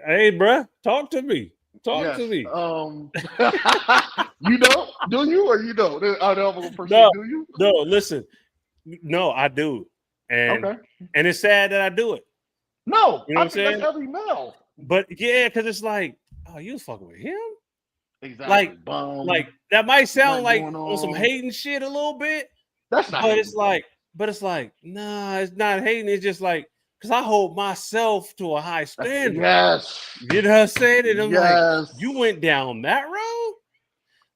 Hey, bruh, talk to me. Talk Yes. to me. You don't? Do you or you don't? I don't want to proceed. No, Do you? no, listen. No, I do. And Okay. it's sad that I do it. No, You know what I I'm think that's saying? every male. But yeah, because it's like, oh, you was fucking with him? Exactly. Like that might sound Nothing like going on some on. hating shit a little bit, That's not but hating. it's like, nah, it's not hating. It's just like, because I hold myself to a high standard. Yes. You know what I'm saying? And I'm like, Yes. you went down that road?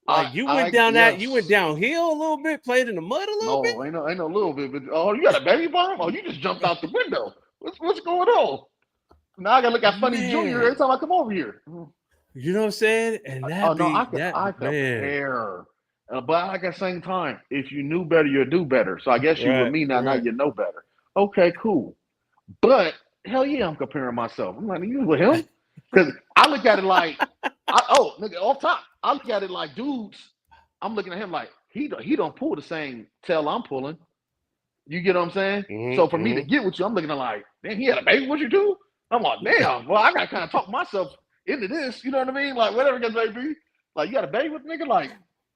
Like you went down yes. you went downhill a little bit, played in the mud a little bit. No, ain't no little bit, but oh, you got a baby bomb? Oh, you just jumped out the window. What's going on? Now I gotta look at Funny Junior every Man. time I come over here. You know what I'm saying? And Oh no, I man. compare. But like at the same time, if you knew better, you'd do better. So I guess you with Right, me now. Now right. you know better. Okay, cool. But hell yeah, I'm comparing myself. I'm like, you with him? Because I look at it like, nigga, off top. I look at it like, dudes. I'm looking at him like he don't pull the same tail I'm pulling. You get what I'm saying? Mhm, So for me to mhm. get with you, I'm looking at like, damn, he had a baby. What you do? I'm like, damn. Well, I gotta kind of talk myself into this. You know what I mean? Like whatever it may be. Like you got a baby with nigga. Like,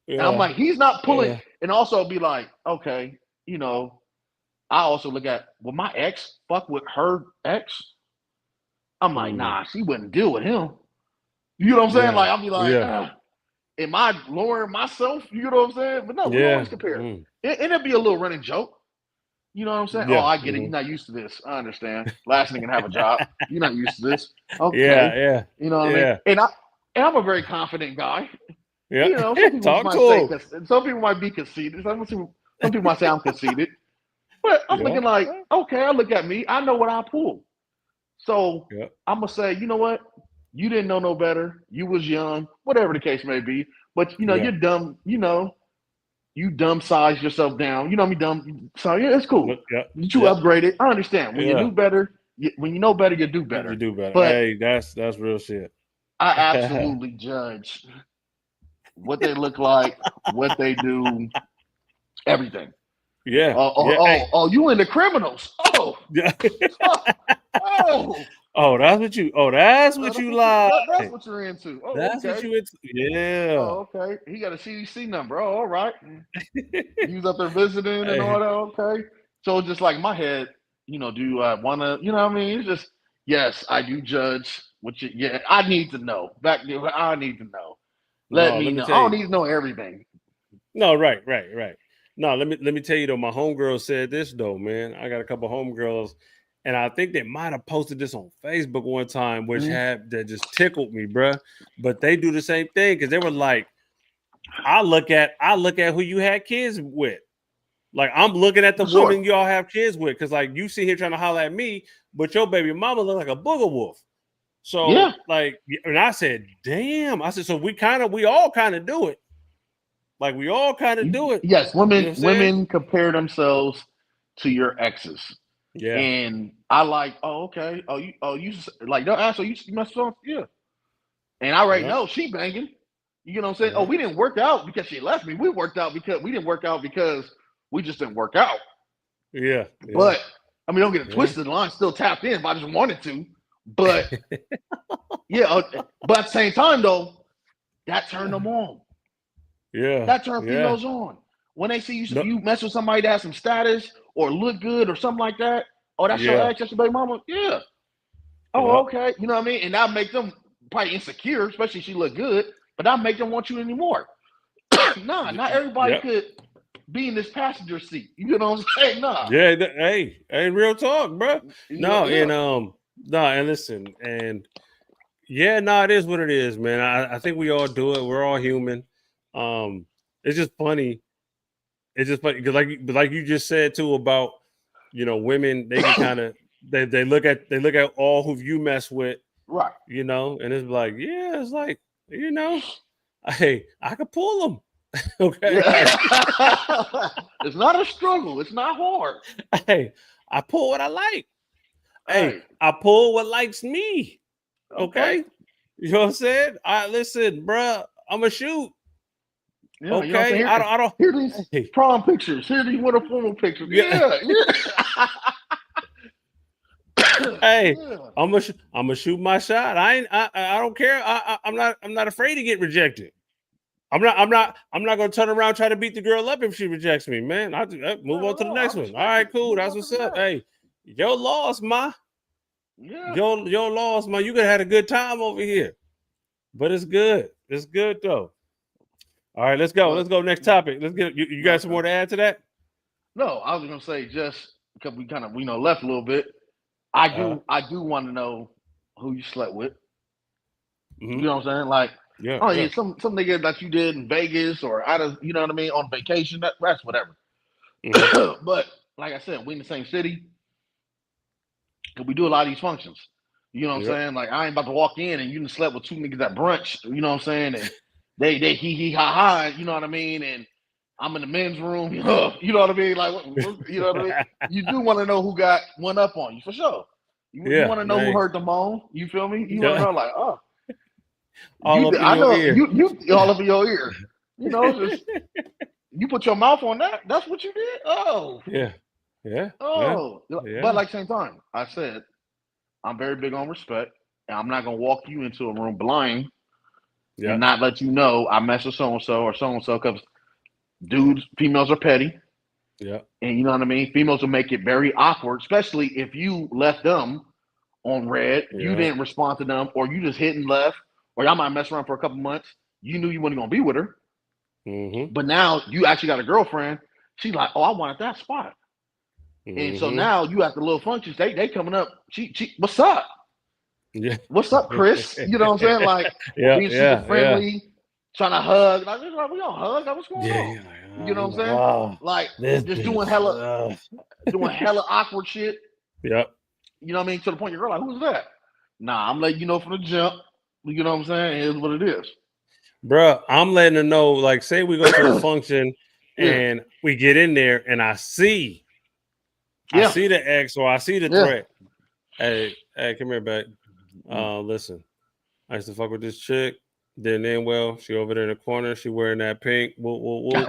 and I'm Yeah. like, he's not pulling. Yeah. And also be like, okay, you know, I also look at, will my ex fuck with her ex? I'm like, Mm. nah, she wouldn't deal with him. You know what I'm saying? Yeah. Like, I'll be like, Yeah. am I lowering myself? You know what I'm saying? But no, we Yeah. always compare. Mm. It'd be a little running joke. You know what I'm saying? Oh, Yeah. I get it. You're Mhm. not used to this. I understand. Last nigga can have a job. You're not used to this. Okay. Yeah. Yeah. You know what I mean? Yeah. And I'm a very confident guy. Yeah. You know, some people Talk might to say, him. some people might be conceited. Some people might say I'm conceited. But I'm Yeah. looking like, okay, I look at me. I know what I pull. So Yeah. I'm gonna say, you know what? You didn't know no better. You was young, whatever the case may be. But you know, Yeah. you're dumb. You know, you dumb size yourself down. You know what I mean? Dumb. So yeah, it's cool. Yeah. But you Yeah. upgraded. I understand. When you Yeah. knew better, when you know better, you do You better. do better. But Hey, that's real shit. I absolutely judge what they look like, what they do, everything. Yeah. Yeah. Hey. You into criminals? Yeah. Oh, That's what you. That's what you like. that's what you're into. Oh, That's what okay. you into. Yeah. Oh, okay. He got a CDC number. Oh, all right. He was up there visiting and all Hey. that. Okay. So just like my head, you know, do I want to, you know what I mean? It's just, yes, I do judge what you, yeah, I need to know. I need to know. Let No, me let me know. I tell don't you. need to know everything. No, right. No, let me tell you though. My homegirl said this though, man. I got a couple homegirls, and I think they might have posted this on Facebook one time, which that just tickled me, bruh. But they do the same thing because they were like, I look at who you had kids with. Like I'm looking at the For sure. women y'all have kids with, because like you sit here trying to holler at me, but your baby mama look like a booger wolf. So Yeah. like, and I said, damn. I said, so we all kind of do it. Like we all kind of do it. Yes, You know what I'm saying? women compare themselves to your exes. Yeah. And I like, okay. You like they'll ask, you messed up? Yeah. And I already know she banging. You know what I'm saying? Yeah. Oh, we didn't work out because she left me. We worked out because we didn't work out because we just didn't work out. Yeah. But I mean, don't get it twisted. The line still tapped in if I just wanted to. But yeah, but at the same time though, that turned them on. Yeah. That turned females on. When they see you, No. you mess with somebody that has some status or look good or something like that. Oh, that's your ex, that's your baby mama. Yeah. Oh, okay. You know what I mean? And that make them probably insecure, especially if she look good. But that make them want you anymore. Nah, not everybody could be in this passenger seat. You know what I'm saying? Nah. Yeah. Hey, real talk, bro. No, Yeah. and listen, and yeah, no, it is what it is, man. I think we all do it. We're all human. It's just funny. It's just funny because like you just said too about, you know, women, they can kind of they look at all who you mess with, Right. you know, and it's like, yeah, it's like, you know, hey, I could pull them. Okay. Yeah. It's not a struggle. It's not hard. Hey, I pull what I like. Hey, Hey. I pull what likes me. Okay. You know what I'm saying? Listen, bro, I'm a shoot. Yeah, you know what I'm Okay, saying? I don't. Here these Hey, prom pictures. Here these winter formal pictures. Yeah. Yeah. Hey, Yeah. I'm gonna shoot my shot. I don't care. I'm not afraid to get rejected. I'm not gonna turn around and try to beat the girl up if she rejects me, man. Move on to the No, next I one. All respect right, it. cool. Move That's on to what's the up. next. Hey, your loss, ma. Yeah. Your loss, ma. You could have had a good time over here, but it's good. It's good though. All right, let's go. But Let's go next topic. Let's get you got some more to add to that? no, I was gonna say just because we kind of left a little bit. Uh, I do want to know who you slept with. You mhm. know what I'm saying? Like, Yeah, oh yeah. yeah, some nigga that you did in Vegas or out of, you know what I mean, on vacation. That's whatever. Mhm. But like I said, we in the same city, and we do a lot of these functions. You know what I'm Yep. saying? Like, I ain't about to walk in and you done slept with two niggas at brunch. You know what I'm saying? And they he ha ha. You know what I mean? And I'm in the men's room. You know what I mean? Like, you know what I mean? You do want to know who got one up on you for sure. You Yeah, want to know who man. heard the moan? You feel me? You want to Yeah. know, like, oh, All up in I your know ear. you all over your ear. You know, just you put your mouth on that. That's what you did. Oh, Yeah. Yeah. Yeah. oh. But Yeah. like same time, I said I'm very big on respect, and I'm not gonna walk you into a room blind Yeah. and not let you know I mess with so and so or so and so because dudes, females are petty, Yeah. and you know what I mean. Females will make it very awkward, especially if you left them on red, you Yeah. didn't respond to them, or you just hit and left, or y'all might mess around for a couple months. You knew you weren't gonna be with her, Mm-hmm. but now you actually got a girlfriend. She's like, oh, I wanted that spot. And so Mm-hmm. now you at the little functions, they coming up. She what's up? Yeah. What's up, Chris? You know what I'm saying? Like, or Yeah. being super Yeah. Yeah. friendly, trying to hug. Like, we don't hug. Like, what's going Yeah. on? You're like, You know you're what I'm like, saying? oh, Like, this just bitch. doing hella awkward shit. Yep. You know what I mean? To the point you're like, who's that? Nah, I'm letting you know from the jump. You know what I'm saying? Here's what it is. Bruh, I'm letting her know, like, say we go to a function Yeah. and we get in there and I see Yeah. the X or I see the Yeah. threat. Hey, come here, back. Listen, I used to fuck with this chick. Didn't end well. She over there in the corner. She wearing that pink. Whoop.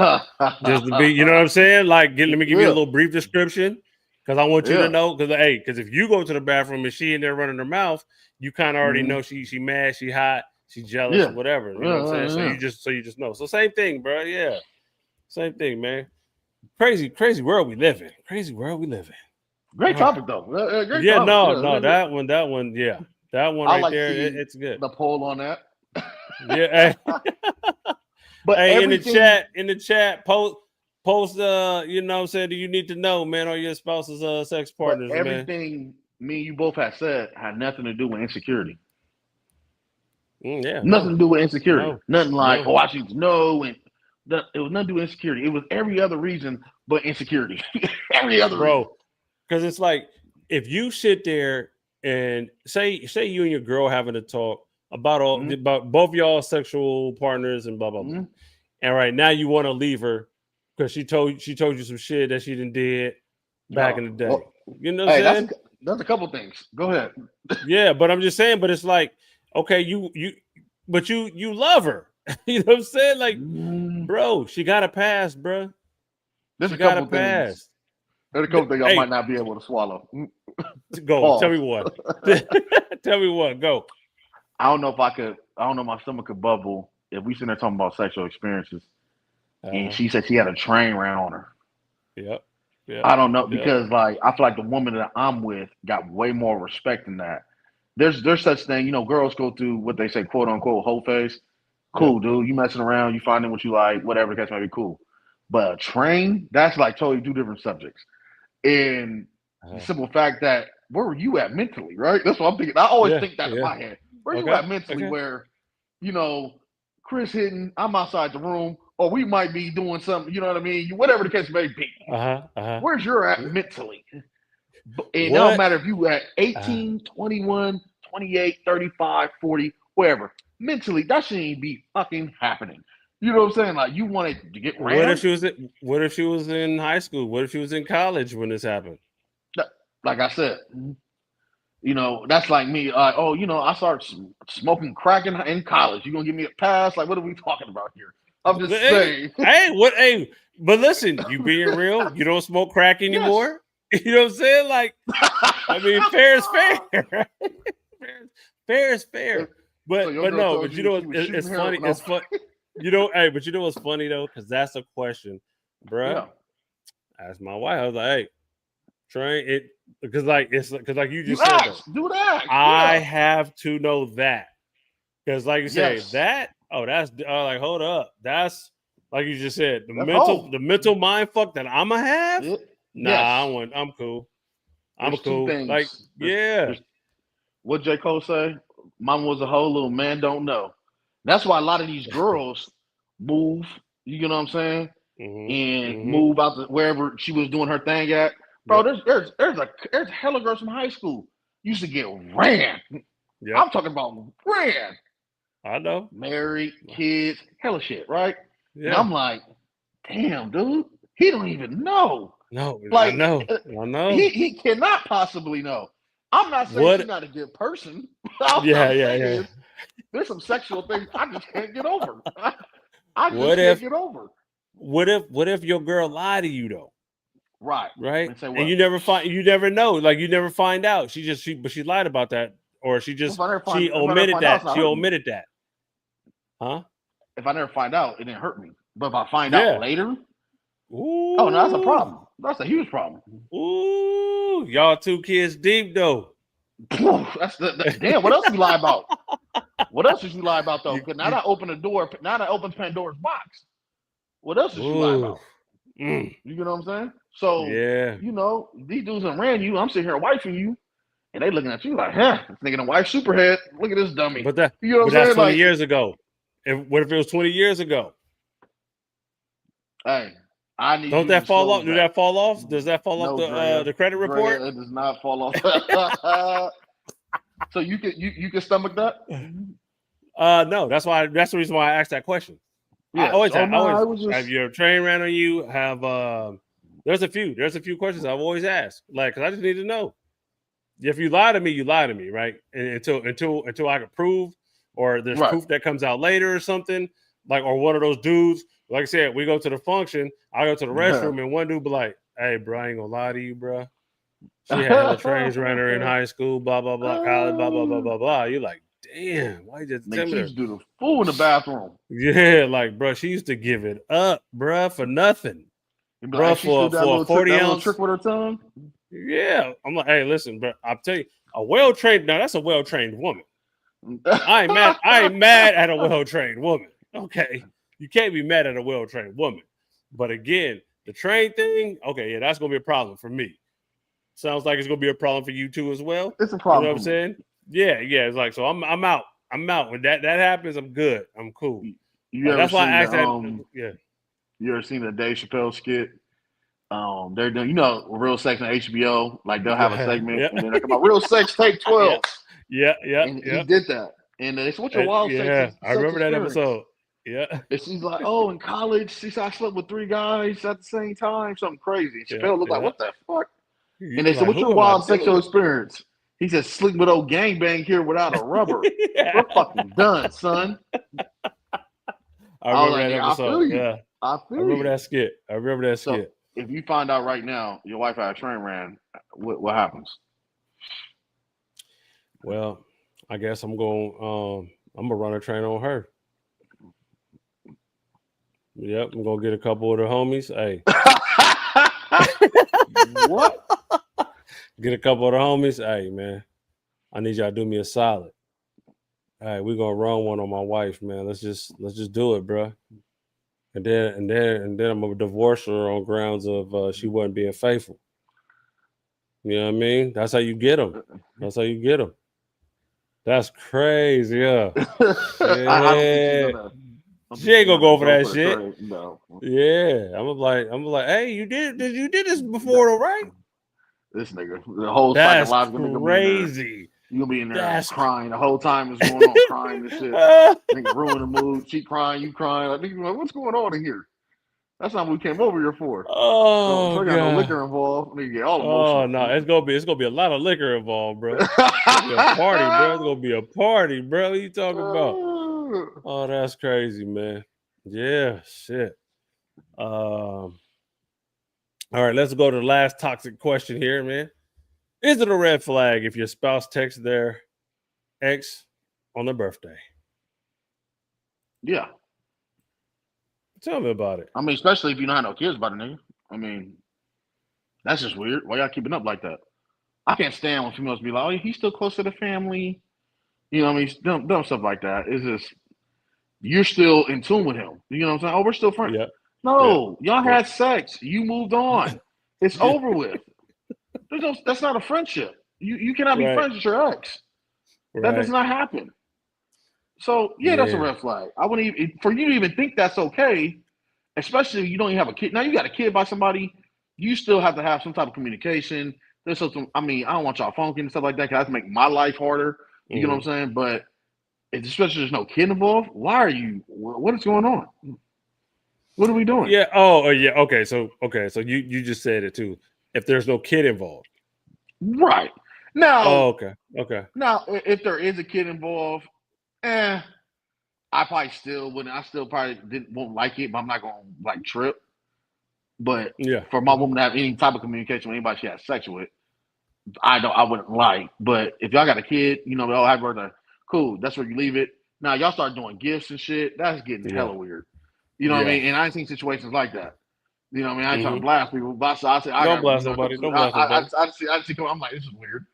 Just to be, you know what I'm saying? Like, let me give you a Yeah. little brief description because I want you to Yeah. know. Because if you go to the bathroom and she in there running her mouth, you kind of already know she mad, she hot, she jealous, Yeah. or whatever. You know what I'm saying? Yeah. So you just know. So same thing, bro. Yeah, same thing, man. Crazy world we live in. Crazy world we live in. Great All right. topic though. Great Yeah, topic. no, that one, yeah, that one I right like there, seeing it's good. the poll on that. Yeah. But Hey, everything, in the chat, post you know what I'm saying, do you need to know, man, or your spouse's sex but partners, man. everything me and you both have said had nothing to do with insecurity. Yeah, Nothing to do with insecurity. no, Nothing like, no, oh, I should know, and it was nothing to do with insecurity. It was every other reason but insecurity. Every other reason. bro. Because it's like if you sit there and say you and your girl having a talk about about both y'all sexual partners and blah blah blah. And right now you want to leave her because she told you some shit that she did back in the day. Well, you know what I'm saying? That's a couple things. Go ahead. Yeah, but I'm just saying, but it's like, okay, you love her. You know what I'm saying? Like, bro, she got a pass, bro. There's She a got a couple things. pass. There's a couple things I Hey, might not be able to swallow. go. Pause. Tell me what. Tell me what. Go. I don't know if I could. I don't know if my stomach could bubble if we sitting there talking about sexual experiences, and she said she had a train ran on her. Yep. Yeah. I don't know because like I feel like the woman that I'm with got way more respect than that. There's such thing, you know, girls go through what they say, quote unquote, whole phase. Cool, dude. You messing around, you finding what you like, whatever the case may be, cool. But a train, that's like totally two different subjects. And the simple fact that where were you at mentally, right? That's what I'm thinking. I always think that in my head. Where you at mentally where, you know, Chris hitting, I'm outside the room, or we might be doing something, you know what I mean? Whatever the case may be. Where's your at mentally? And it don't matter if you at 18, 21, 28, 35, 40, wherever. Mentally, that shouldn't be fucking happening. You know what I'm saying? Like you wanted to get rammed. What if she was in high school? What if she was in college when this happened? Like I said, you know, that's like me. Oh, you know, I started smoking crack in college. You gonna give me a pass? Like, what are we talking about here? I'm just saying. Hey, what? Hey, but listen, you being real, you don't smoke crack anymore. You know what I'm saying? Like, I mean, fair is fair. Right? Fair is fair. But So your but girl no, told but you you know she was it's shooting funny. heroin. It's fun. You know, hey, but you know what's funny though, because that's a question, bruh. Yeah. I asked my wife. I was like, "Hey, train it," because like you You just said though. ask. Do that. I Yeah. have to know that because, like you say, Yes. that that's like hold up, that's like you just said That's home. the mental mind fuck that I'ma have. Nah, Yes. I'm cool. I'm There's two cool. things. Like There's what J. Cole say? Mama was a hoe, little man don't know. That's why a lot of these girls move, you know what I'm saying? And move out to wherever she was doing her thing at. Bro, there's hella girls from high school used to get ran. Yeah, I'm talking about ran. I know. Married, kids, hella shit, right? And Yeah, I'm like, damn, dude, he don't even know. no, I Like know. he cannot possibly know. I'm not saying What? she's not a good person. All Yeah, I'm yeah, saying yeah. is there's some sexual things I just can't get over. I just What can't if? get over. What if your girl lied to you though? Right. Right? And say And what? you never know. Like you never find out. But she lied about that, or she just If I never find, she if I never omitted find out, it's that. not She hurting me. omitted that. Huh? If I never find out, it didn't hurt me. But if I find Yeah. out later, Ooh. oh no, that's a problem. That's a huge problem. Ooh, y'all two kids deep though. That's damn. What else you lie about? What else did you lie about though? You- Because now that open the door, now that opens Pandora's box. What else did you lie about? Mm, You get what I'm saying? So yeah. you know these dudes done ran you. I'm sitting here wifing you, and they looking at you like, huh? This nigga done wife superhead. Look at this dummy. But You know what I'm that's saying? 20 Like, years ago. What if it was 20 years ago? hey, I need Don't you that to fall off? disclose Do that. that fall off? Does that fall off No, Drea. the credit report? Drea, it does not fall off. So you can stomach that? No. That's the reason why I asked that question. I Yeah. always Oh have, no, I always was have just your train ran on you. Have there's a few questions I've always asked. Like, cause I just need to know. If you lie to me, you lie to me, right? And until I can prove, or there's right. proof that comes out later or something, like, or one of those dudes, like I said, we go to the function, I go to the restroom, and one dude be like, "Hey, bro, I ain't gonna lie to you, bro. She had hella trains running her in high school, blah blah blah, college, blah blah blah blah blah." You're like, damn, why you just tell Nigga, me she that? used to do the fool in the bathroom. Yeah, like, bro, she used to give it up, bro, for nothing. You'd be Bro, like, she still for a 40 that little ounce. trick with her tongue. Yeah, I'm like, hey, listen, bro, I'll tell you, a well-trained, now that's a well-trained woman. I ain't mad at a well-trained woman. Okay. You can't be mad at a well-trained woman. But again, the train thing, okay, yeah, that's gonna be a problem for me. Sounds like it's gonna be a problem for you too as well. It's a You problem. know what I'm saying? Yeah. It's like, so I'm out. I'm out. When that happens, I'm good. I'm cool. You ever That's why I seen asked the, that. Yeah. You ever seen the Dave Chappelle skit? They're doing, Real Sex on HBO. Like they'll have a segment, Yeah. and then they come out, Real Sex Take 12. Yeah. And he did that. And they said, "What's your wild sex I remember that experience?" episode. Yeah. And she's like, "Oh, in college, I slept with 3 guys at the same time, something crazy." And Chappelle looked like, "What the fuck?" And they said, "What's your wild sexual experience?" He said, "Sleep with old gangbang here without a rubber." We're fucking done, son. I remember that I episode. feel you. Yeah. I I remember that skit. So if you find out right now your wife had a train ran, what happens? Well, I guess I'm gonna run a train on her. Yep, I'm gonna get a couple of the homies. Hey. What? Get a couple of the homies. Hey, man, I need y'all to do me a solid. All right, we're gonna run one on my wife, man. Let's just do it, bro. And then I'm gonna divorce her on grounds of she wasn't being faithful. You know what I mean? That's how you get them. That's crazy, yeah. I don't think She ain't gonna go for that shit. Train. No. Yeah, I'm like, hey, you did this before, though, right? This nigga, the whole That's second life crazy. You're gonna be in there That's crying the whole time it's going on, crying and shit. Nigga ruin the mood. She crying, you crying. Like, nigga, what's going on in here? That's not what we came over here for. Oh, so I got no liquor involved. Nigga get all emotional. Oh no, it's gonna be a lot of liquor involved, bro. It's gonna be a party, bro. It's gonna be a party, bro. What you talking about? Oh, that's crazy, man. Yeah, shit. All right, let's go to the last toxic question here, man. Is it a red flag if your spouse texts their ex on their birthday? Yeah. Tell me about it. I mean, especially if you don't have no kids by the nigga. I mean, that's just weird. Why y'all keeping up like that? I can't stand when females be like, "Oh, he's still close to the family." You know what I mean? Dumb stuff like that. It's just you're still in tune with him. You know what I'm saying? Oh, we're still friends. Yeah. No, y'all Yeah. had sex. You moved on. It's over with. That's not a friendship. You cannot be Right. friends with your ex. That does Right. not happen. So yeah, that's a Yeah. red flag. I wouldn't even for you to even think that's okay, especially if you don't even have a kid. Now you got a kid by somebody, you still have to have some type of communication. There's some. I mean, I don't want y'all funky and stuff like that because that's make my life harder. You know what I'm saying? But especially there's no kid involved. Why are you? What is going on? What are we doing? Yeah. Oh, yeah. Okay. So you just said it too. If there's no kid involved. Right. Now, Oh, okay. Okay. now if there is a kid involved, I probably still wouldn't. I still probably won't like it, but I'm not gonna like trip. But Yeah. for my woman to have any type of communication with anybody she has sex with, I wouldn't like. But if y'all got a kid, you know, happy birthday, cool. That's where you leave it. Now y'all start doing gifts and shit. That's getting hella weird. You know what I Yeah. mean? And I ain't seen situations like that. You know what I mean? I ain't trying to Mhm. blast people, but I say I Don't got blast you know, nobody. Don't blast nobody. I see. I'm like, this is weird.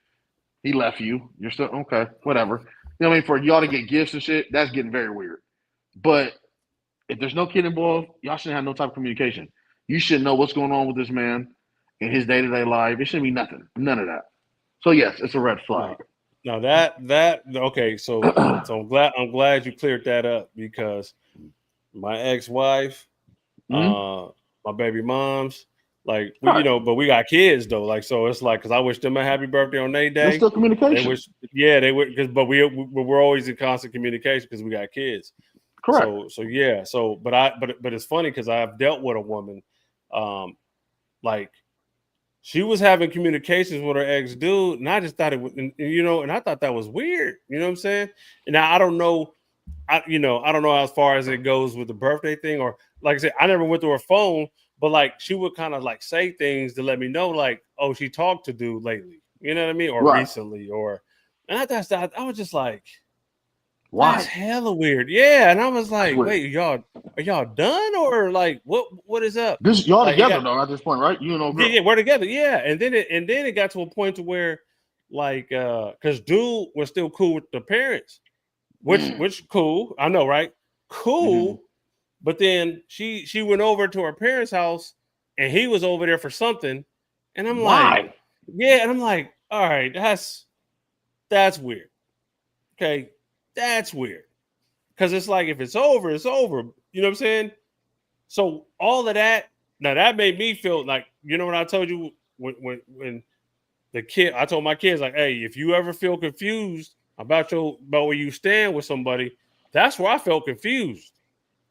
He left you. You're still okay. Whatever. You know what I mean? For y'all to get gifts and shit, that's getting very weird. But if there's no kid involved, y'all shouldn't have no type of communication. You should know what's going on with this man in his day-to-day life. It shouldn't be nothing. None of that. So yes, it's a red flag. Now that okay, so I'm glad you cleared that up because my ex-wife, Mhm. my baby moms, like we, Right. you know, but we got kids though, like so it's like because I wish them a happy birthday on their There's day. still They communication. wish, yeah, they would, because but we're always in constant communication because we got kids. Correct. So yeah, but it's funny because I've dealt with a woman, like she was having communications with her ex dude, and I just thought it was, and I thought that was weird. You know what I'm saying? And now I don't know, I don't know as far as it goes with the birthday thing, or like I said, I never went through her phone, but like she would kind of like say things to let me know, like, oh, she talked to dude lately, you know what I mean, or Right. recently, and I was just like, Why? that's hella weird. Yeah. And I was like, weird. wait, are y'all done? Or like what is up? This y'all Like, together though at this point, right? You and old girl. yeah, we're together. Yeah. And then it got to a point to where like because dude was still cool with the parents, which cool. I know, right? Cool. But then she went over to her parents' house and he was over there for something. And I'm like, Why? yeah, and I'm like, all right, that's weird. Okay, that's weird. Because it's like if it's over, it's over. You know what I'm saying? So all of that, now that made me feel like, you know what I told you when the kid, I told my kids, like, hey, if you ever feel confused about where you stand with somebody, that's where I felt confused.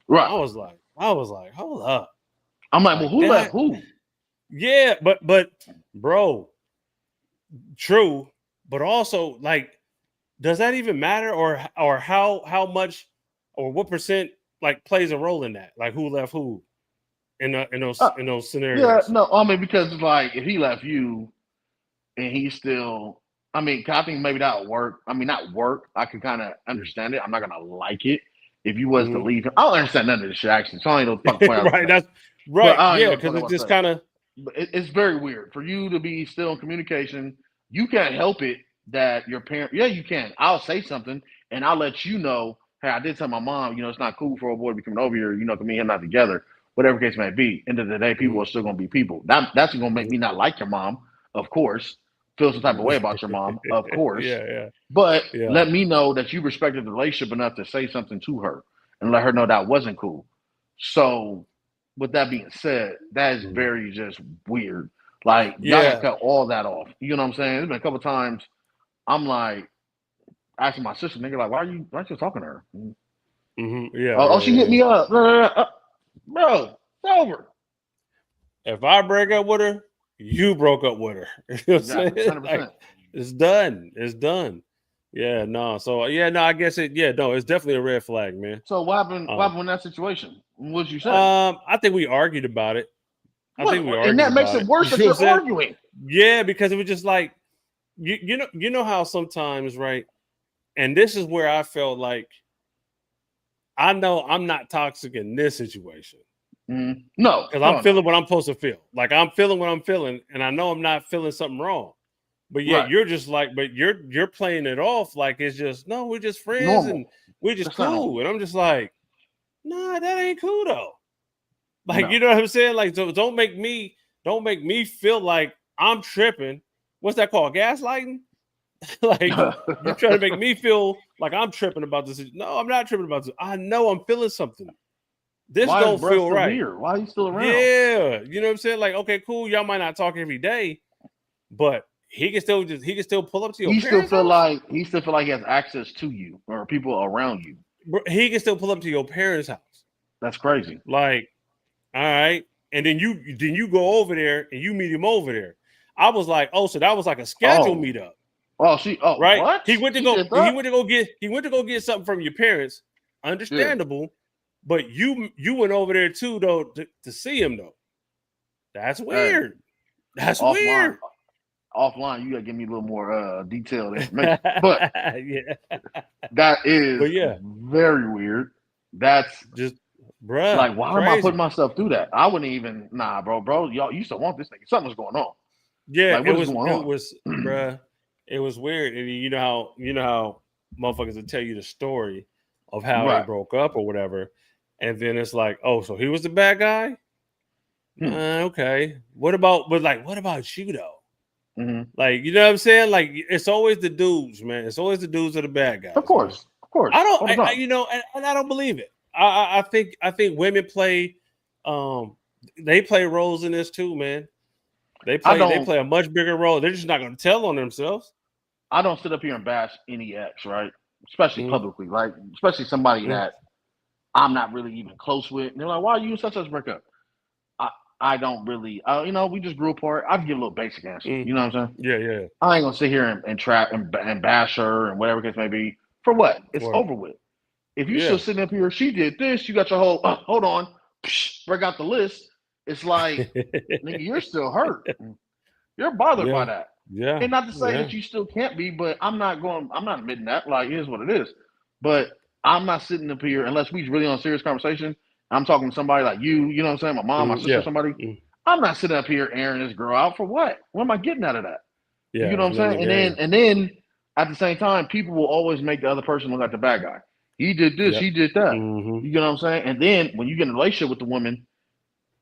Right. I was like, hold up. I'm like, well, who left who? Yeah, but bro, true. But also, like, does that even matter, or how much, or what percent like plays a role in that? Like, who left who in those scenarios? Yeah, no, I mean because like if he left you and he's still, I mean, I think maybe that'll work. I mean, not work. I can kind of understand it. I'm not gonna like it if you was to leave him. I don't understand none of this shit actually. So I ain't no fucking point. Right, that's right. I don't Yeah, know because what it's I just say. kind of But it's very weird for you to be still in communication. You can't help it that your parent. Yeah, you can. I'll say something and I'll let you know. Hey, I did tell my mom. You know, it's not cool for a boy to be coming over here. You know, to me and him not together. Whatever case may be. End of the day, people are still gonna be people. That's gonna make me not like your mom, of course. Feel some type of way about your mom, of course. yeah. But Yeah. let me know that you respected the relationship enough to say something to her and let her know that wasn't cool. So, with that being said, that is very just weird. Like, y'all gotta cut all that off. You know what I'm saying? There's been a couple times I'm like asking my sister, nigga, like, why are you talking to her? Yeah. She hit me up. Bro, it's over. If I break up with her, you broke up with her. You know what I'm Exactly, saying? 100%. Like, it's done. It's done. Yeah, no. So yeah, no. I guess it. Yeah, no. It's definitely a red flag, man. So what happened? What Um, happened in that situation? What'd you say? I think we argued about it. I think we and argued that makes about it it. worse You if know what you're I'm saying? arguing. Yeah, because it was just like you know how sometimes, right? And this is where I felt like I know I'm not toxic in this situation No, because I'm no, feeling what I'm supposed to feel. Like I'm feeling what I'm feeling, and I know I'm not feeling something wrong. But yet Right. you're just like, but you're playing it off like it's just no, we're just friends Normal. and we're just That's not normal. cool. And I'm just like, nah, that ain't cool though. Like, No. you know what I'm saying? Like, so don't make me feel like I'm tripping. What's that called? Gaslighting? Like you're trying to make me feel like I'm tripping about this. No, I'm not tripping about this. I know I'm feeling something. This Why don't is Brett feel still right. here? Why are you still around? Yeah, you know what I'm saying? Like, okay, cool. Y'all might not talk every day, but he can still pull up to your He still parents' feel house. like he has access to you or people around you. He can still pull up to your parents' house. That's crazy. Like, all right, and then you go over there and you meet him over there. I was like, oh, so that was like a scheduled meetup. Right? What? He went to He go. did that? He went to go get something from your parents. Understandable, but you went over there too though to see him though. That's weird. That's weird. Offline, you gotta give me a little more detailed information. But yeah, that is but yeah, very weird. That's just bruh. like, why am I crazy. putting myself through that? I wouldn't even. Nah, bro. Y'all used to want this thing. Something's going on. Yeah, Like, what is going on? bruh. It was weird, and you know how motherfuckers will tell you the story of how they Right. broke up or whatever, and then it's like, oh, so he was the bad guy. Okay. What about you though? Mhm. Like, you know what I'm saying? Like, it's always the dudes, man. It's always the dudes are the bad guys. Of course. I All the don't, time. you know, and I don't believe it. I think women play, they play roles in this too, man. They play a much bigger role. They're just not going to tell on themselves. I don't sit up here and bash any ex, right? Especially Mhm. publicly, like especially somebody that I'm not really even close with. And they're like, "Why are you and such breakup?" I don't really, you know, we just grew apart. I can give a little basic answer. You know what I'm saying? Yeah. I ain't gonna sit here and trap and bash her and whatever case may be. For what? It's Right. over with. If you Yeah. still sitting up here, she did this. You got your whole. Hold on, break out the list. It's like, nigga, you're still hurt. You're bothered by that. Yeah. And not to say that you still can't be, but I'm not admitting that. Like, it is what it is. But I'm not sitting up here unless we really on a serious conversation. I'm talking to somebody like you know what I'm saying? My mom, my sister, somebody. I'm not sitting up here airing this girl out for what? What am I getting out of that? Yeah. You know what I'm saying? And then at the same time, people will always make the other person look like the bad guy. He did this, he did that. Mhm. You know what I'm saying? And then when you get in a relationship with the woman,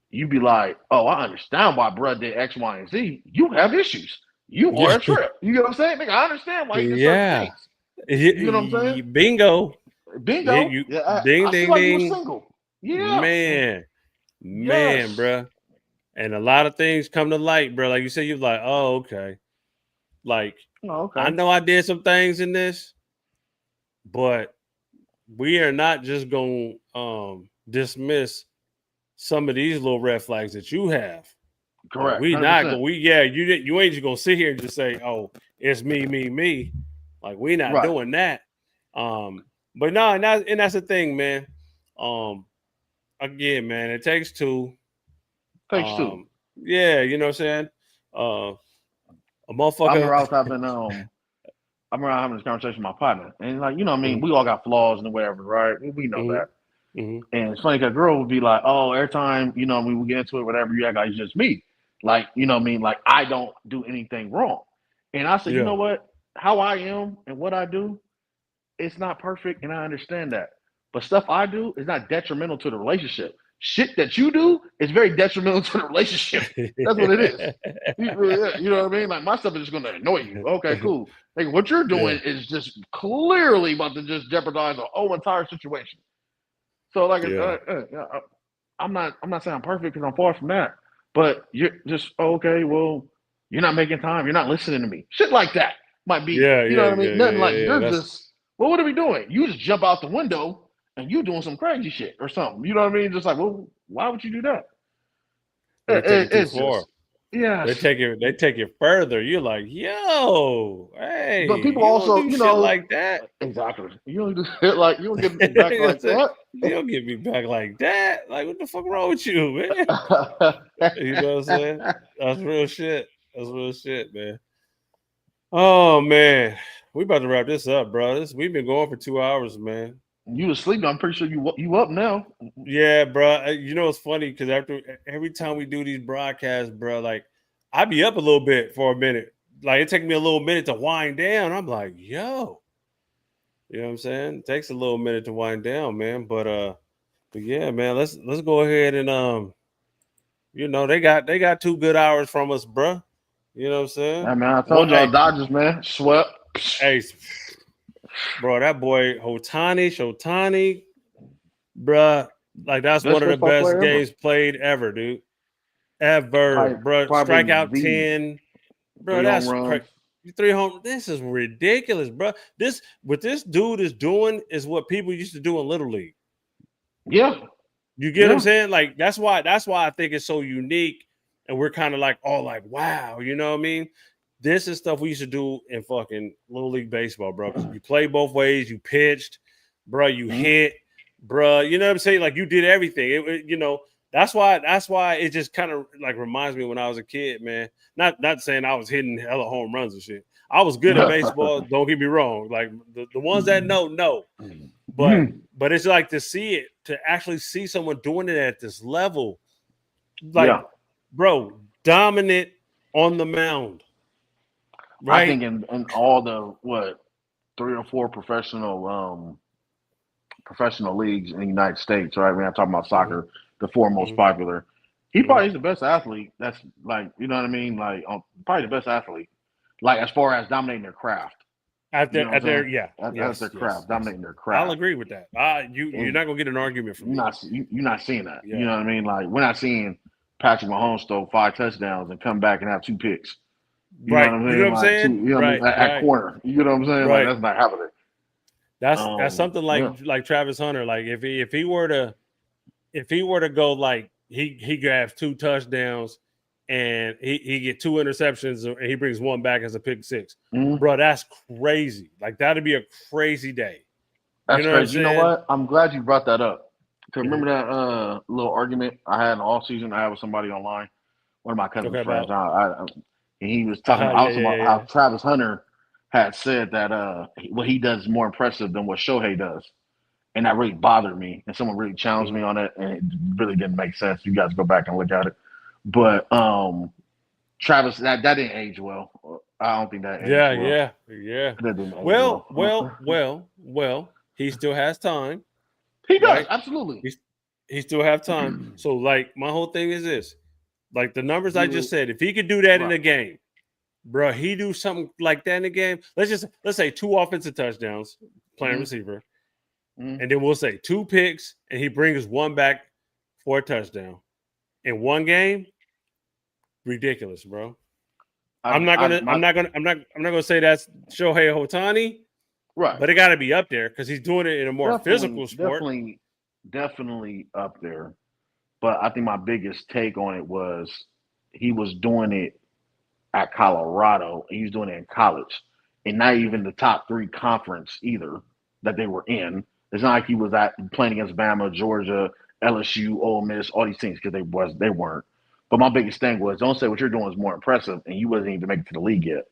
you be like, oh, I understand why bruh did X, Y, and Z. You have issues. You are a trip. You know what I'm saying? Nigga, I understand why you did certain things. You know what I'm saying? Bingo. Bingo. I ding, feel ding, like you ding. were single. Yeah. Man, Yes. bruh. And a lot of things come to light, bro. Like you said, you're like, oh, okay. Like, I know I did some things in this, but we are not just going to dismiss some of these little red flags that you have. Correct. We 100%. not going. You ain't just gonna sit here and just say, "Oh, it's me." Like we not doing that. But no, and that's the thing, man. Again, man, it takes two. Takes two. Yeah, you know what I'm saying. A motherfucker. I remember having this conversation with my partner, and like, you know what I mean, we all got flaws and whatever, right? We know that. And it's funny because a girl would be like, oh, every time, you know, when we get into it, whatever, you act like it's just me. Like, you know what I mean? Like, I don't do anything wrong. And I said, you know what? How I am and what I do, it's not perfect, and I understand that. But stuff I do is not detrimental to the relationship. Shit that you do is very detrimental to the relationship. That's what it is. You know what I mean? Like, my stuff is just going to annoy you. Okay, cool. Like, what you're doing is just clearly about to just jeopardize the whole entire situation. So, like, I'm not saying I'm perfect because I'm far from that. But you're just, okay, well, you're not making time. You're not listening to me. Shit like that might be, you know what I mean? Nothing like you're just, well, what are we doing? You just jump out the window and you doing some crazy shit or something. You know what I mean? Just like, well, why would you do that? It's just, Yeah. They take it further. You're like, yo, hey, But people you also, don't do you shit know, like that. exactly. You don't do shit like you don't get You back know what I'm like saying? You don't get me back like that. Like, what the fuck wrong with you, man? that. You know what I'm saying? That's real shit. That's real shit, man. Oh man, we about to wrap this up, bro. We've been going for 2 hours, man. You asleep? I'm pretty sure you up now. Yeah, bro. You know it's funny because every time we do these broadcasts, bro, like I be up a little bit for a minute. Like it takes me a little minute to wind down. I'm like, yo, you know what I'm saying? It takes a little minute to wind down, man. But yeah, man, let's go ahead and you know, they got 2 good hours from us, bro. You know what I'm saying? Yeah, man, I told y'all Hey, Dodgers, man, swept. hey, bro, that boy Shotani, bro, like that's Best one of the baseball best player ever. games played ever, dude. Ever, bro. Probably Strikeout the 10, bro. 3 home That's runs. crazy. 3 home. This is ridiculous, bro. What this dude is doing is what people used to do in Little League. Yeah, You get what I'm Yeah. saying? Like that's why I think it's so unique, and we're kind of like all like, wow, you know what I mean? This is stuff we used to do in fucking Little League baseball, bro. 'Cause you play both ways, you pitched, bro, you Mhm. hit, bro. You know what I'm saying? Like you did everything. You know, that's why it just kind of like reminds me when I was a kid, man. Not saying I was hitting hella home runs and shit. I was good at baseball. Don't get me wrong. Like the ones that know. But it's like to actually see someone doing it at this level, like, Yeah. bro, dominant on the mound. Right? I think in all the 3 or 4 professional leagues in the United States, right? We're not talking about soccer, the 4 most Mhm. popular. He probably is the best athlete. That's like, you know what I mean? Like, probably the best athlete. Like as far as dominating their craft. At You know what I'm their saying? yeah. That's their craft, dominating their craft. I'll agree with that. You're not gonna get an argument from me. You're not seeing that. Yeah. You know what I mean? Like we're not seeing Patrick Mahomes throw 5 touchdowns and come back and have 2 picks. You Right. know what I'm saying? You know what I'm Like, saying? you know what I mean? At corner. You know what I'm saying? Right. Like that's not happening. That's something like Travis Hunter. Like if he were to go like he grabs 2 touchdowns and he get 2 interceptions and he brings 1 back as a pick 6. Mhm. Bro, that's crazy. Like that'd be a crazy day. That's know crazy. You know what I'm saying? what? I'm glad you brought that up. Cause remember that little argument I had in all season I had with somebody online, one of my cousin's Okay, friends. about- And he was talking about how Travis Hunter had said that what he does is more impressive than what Shohei does. And that really bothered me. And someone really challenged me on it, and it really didn't make sense. You guys go back and look at it. But Travis, that didn't age well. I don't think that aged well. Yeah. That didn't age Well, he still has time. He does, Right? absolutely. He still have time. So like my whole thing is this. Like the numbers I just said, if he could do that in a game, bro, he do something like that in a game. Let's say 2 offensive touchdowns playing receiver. Mhm. And then we'll say 2 picks and he brings 1 back for a touchdown in 1 game. Ridiculous, bro. I'm not gonna say that's Shohei Ohtani, right, but it got to be up there because he's doing it in a more physical sport. Definitely up there. But I think my biggest take on it was he was doing it at Colorado. He was doing it in college, and not even the top 3 conference either that they were in. It's not like he was playing against Bama, Georgia, LSU, Ole Miss, all these teams because they weren't. But my biggest thing was don't say what you're doing is more impressive, and you wasn't even make it to the league yet.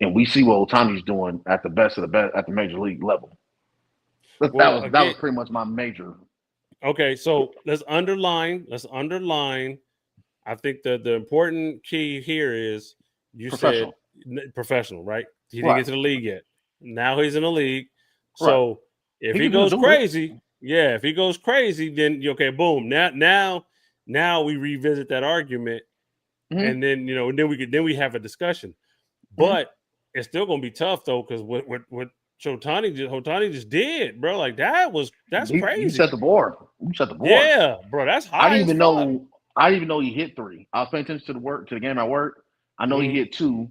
And we see what Otani's doing at the best of the best at the major league level. That was pretty much my major. Okay, so let's underline. I think the important key here is you said professional, right? He didn't get to the league yet. Now he's in the league. So if he goes crazy, then okay, boom. Now we revisit that argument, and then then we have a discussion. But it's still gonna be tough though, because what Ohtani just did, bro. Like that's crazy. You set the board. Yeah, bro. That's high. I didn't even know he hit 3. I was paying attention to the game at work. I know he hit 2,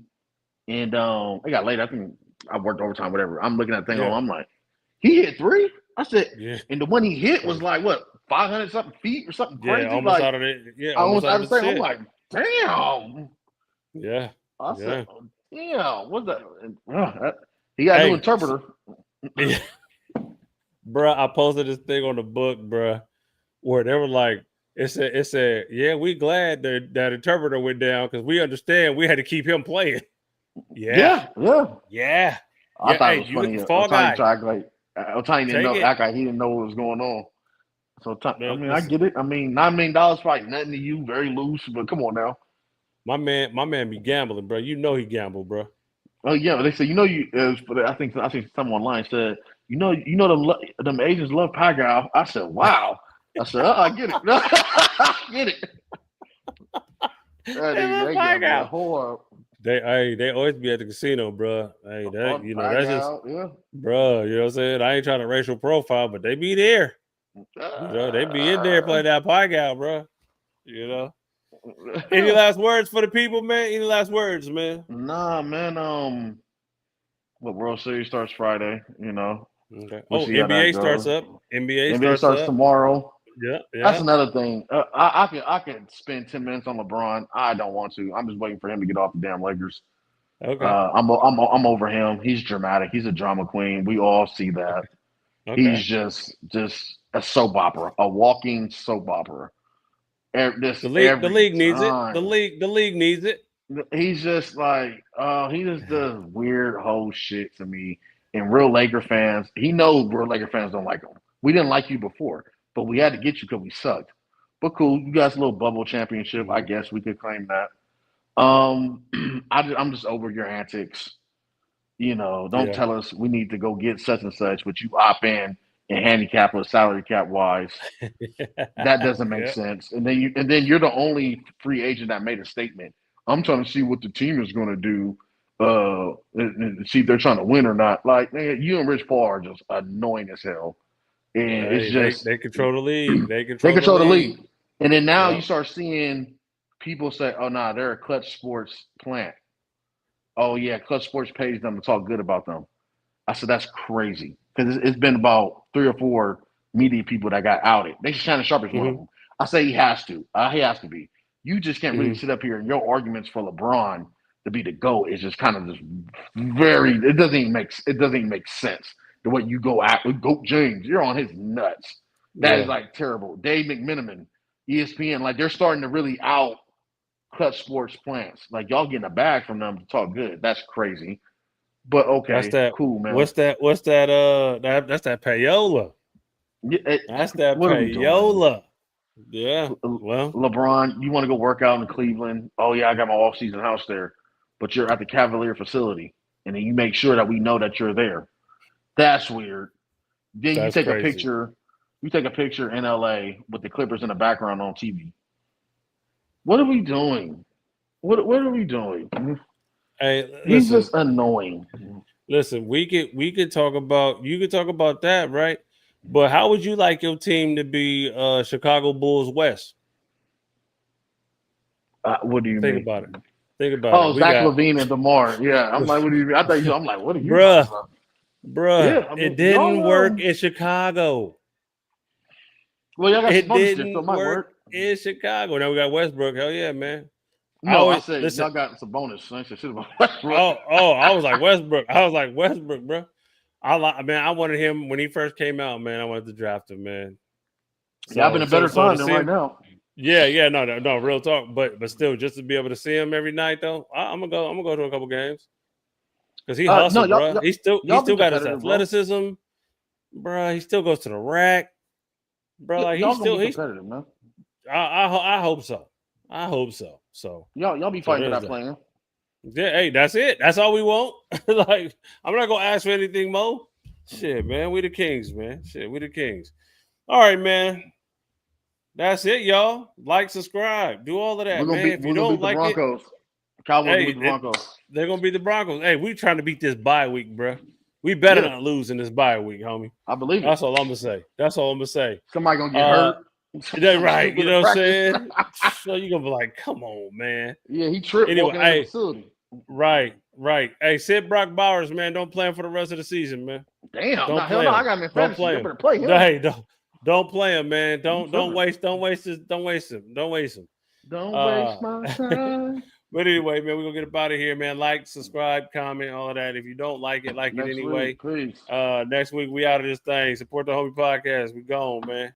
and it got late. I think I worked overtime, whatever. I'm looking at the thing. I'm like, he hit 3. I said, and the one he hit was like what 500 something feet or something crazy. Almost out of it. Yeah, almost out of the stadium. I'm like, damn. Yeah. I Yeah. said, yeah, what's that? He got a Hey. new interpreter. Yeah. Bruh, I posted this thing on the book, bruh, where they were like, it said, yeah, we glad that interpreter went down because we understand we had to keep him playing. Yeah. Yeah. Yeah. I Yeah. thought Hey, it was you funny. Fall Otani Guy. tried to act like Otani didn't Take know, it. act like he didn't know what was going on. So I mean, I Listen, get it. I mean, $9 million probably nothing to you, very loose, but come on now. my man be gambling, bro. You know he gambled, bro. Oh yeah, they say I think someone online said them Asians love Pagao. I said wow. I said I get it. I get it. They love They Pagao. got whole They always be at the casino, bro. Hey, that's just, yeah. bro. You know what I'm saying? I ain't trying to racial profile, but they be there. You know, they be in there playing that pie gal, bro. You know. Any last words for the people, man? Any last words, man? Nah, man. What World Series starts Friday? You know. Okay. We'll see how that NBA starts goes. up. NBA NBA starts up tomorrow. Yeah. That's another thing. I can spend 10 minutes on LeBron. I don't want to. I'm just waiting for him to get off the damn Lakers. Okay. I'm over him. He's dramatic. He's a drama queen. We all see that. Okay. He's just a soap opera, a walking soap opera. The league needs it. The league needs it. He's just like, he just does weird whole shit to me. And real Laker fans, he knows real Laker fans don't like him. We didn't like you before, but we had to get you because we sucked. But cool, you guys a little bubble championship. I guess we could claim that. I'm just over your antics. You know, don't tell us we need to go get such and such, but you opt in and handicap us salary cap wise. That doesn't make sense. And then you're the only free agent that made a statement. I'm trying to see what the team is going to do, and see if they're trying to win or not. Like, man, you and Rich Paul are just annoying as hell. And it's just they control the league. They control control the league. And then now Yep. you start seeing people say, "Oh, nah, they're a Clutch Sports plant." Oh yeah, Clutch Sports pays them to talk good about them. I said that's crazy because it's been about 3 or 4 media people that got outed. They Shannon Sharp is one of them. I say he has to. He has to be. You just can't really sit up here and your arguments for LeBron to be the GOAT is just kind of just very. It doesn't even make sense. The way you go at with GOAT James, you're on his nuts. That is like terrible. Dave McMenamin, ESPN, like they're starting to really out Clutch Sports plants. Like y'all getting a bag from them to talk good. That's crazy. But okay, cool, man. What's that? That's that payola. Yeah, that's that payola. Yeah. Well, LeBron, you want to go work out in Cleveland? Oh yeah, I got my off-season house there, but you're at the Cavalier facility, and then you make sure that we know that you're there. That's weird. Then you take crazy. a picture. You take a picture in LA with the Clippers in the background on TV. What are we doing? What are we doing? Hey, he's just annoying. Listen, you could talk about that, right? But how would you like your team to be Chicago Bulls West? What do you think mean? about it? Think about it. Oh, Zach LaVine and DeMar. Yeah, I'm like, what do you mean? I'm like, what are you? Bruh, yeah, I mean, it didn't work in Chicago. Well, y'all got it didn't so it might work in Chicago. Now we got Westbrook. Hell yeah, man. No, I said y'all got some bonus. I said shit about Westbrook. I was like Westbrook. Bro. I wanted him when he first came out, man. I wanted to draft him, man. So, yeah, I've been a better time than right now. Yeah, no, real talk. But still, just to be able to see him every night, though, I'm gonna go to a couple games because he hustles, bro. He still got his athleticism, bro. He still goes to the rack, bro. Like he's competitive, man. I hope so. I hope so. So y'all be fighting for that plan. Yeah, hey, that's it. That's all we want. Like, I'm not gonna ask for anything more. Shit, man. We the Kings, man. We the Kings. All right, man. That's it, y'all. Like, subscribe, do all of that, man. If you don't like Broncos. Cowboys beat the Broncos. They're gonna beat the Broncos. Hey, we trying to beat this bye week, bro. We better not lose in this bye week, homie. I believe it. That's all I'm gonna say. Somebody gonna get hurt. That's right. You know what I'm saying? So you're gonna be like, come on, man. Yeah, he tripped walking in the facility. Right. Hey, Sid Brock Bowers, man, don't play him for the rest of the season, man. Damn, hell no, I got him in fantasy. Don't play him. Better play him. Hey, don't play him, man. Don't waste my time. But anyway, man, we're gonna get up out of here, man. Like, subscribe, comment, all of that. If you don't like it, like it Next anyway. week, peace. Next week we out of this thing. Support the Homie Podcast. We gone, man.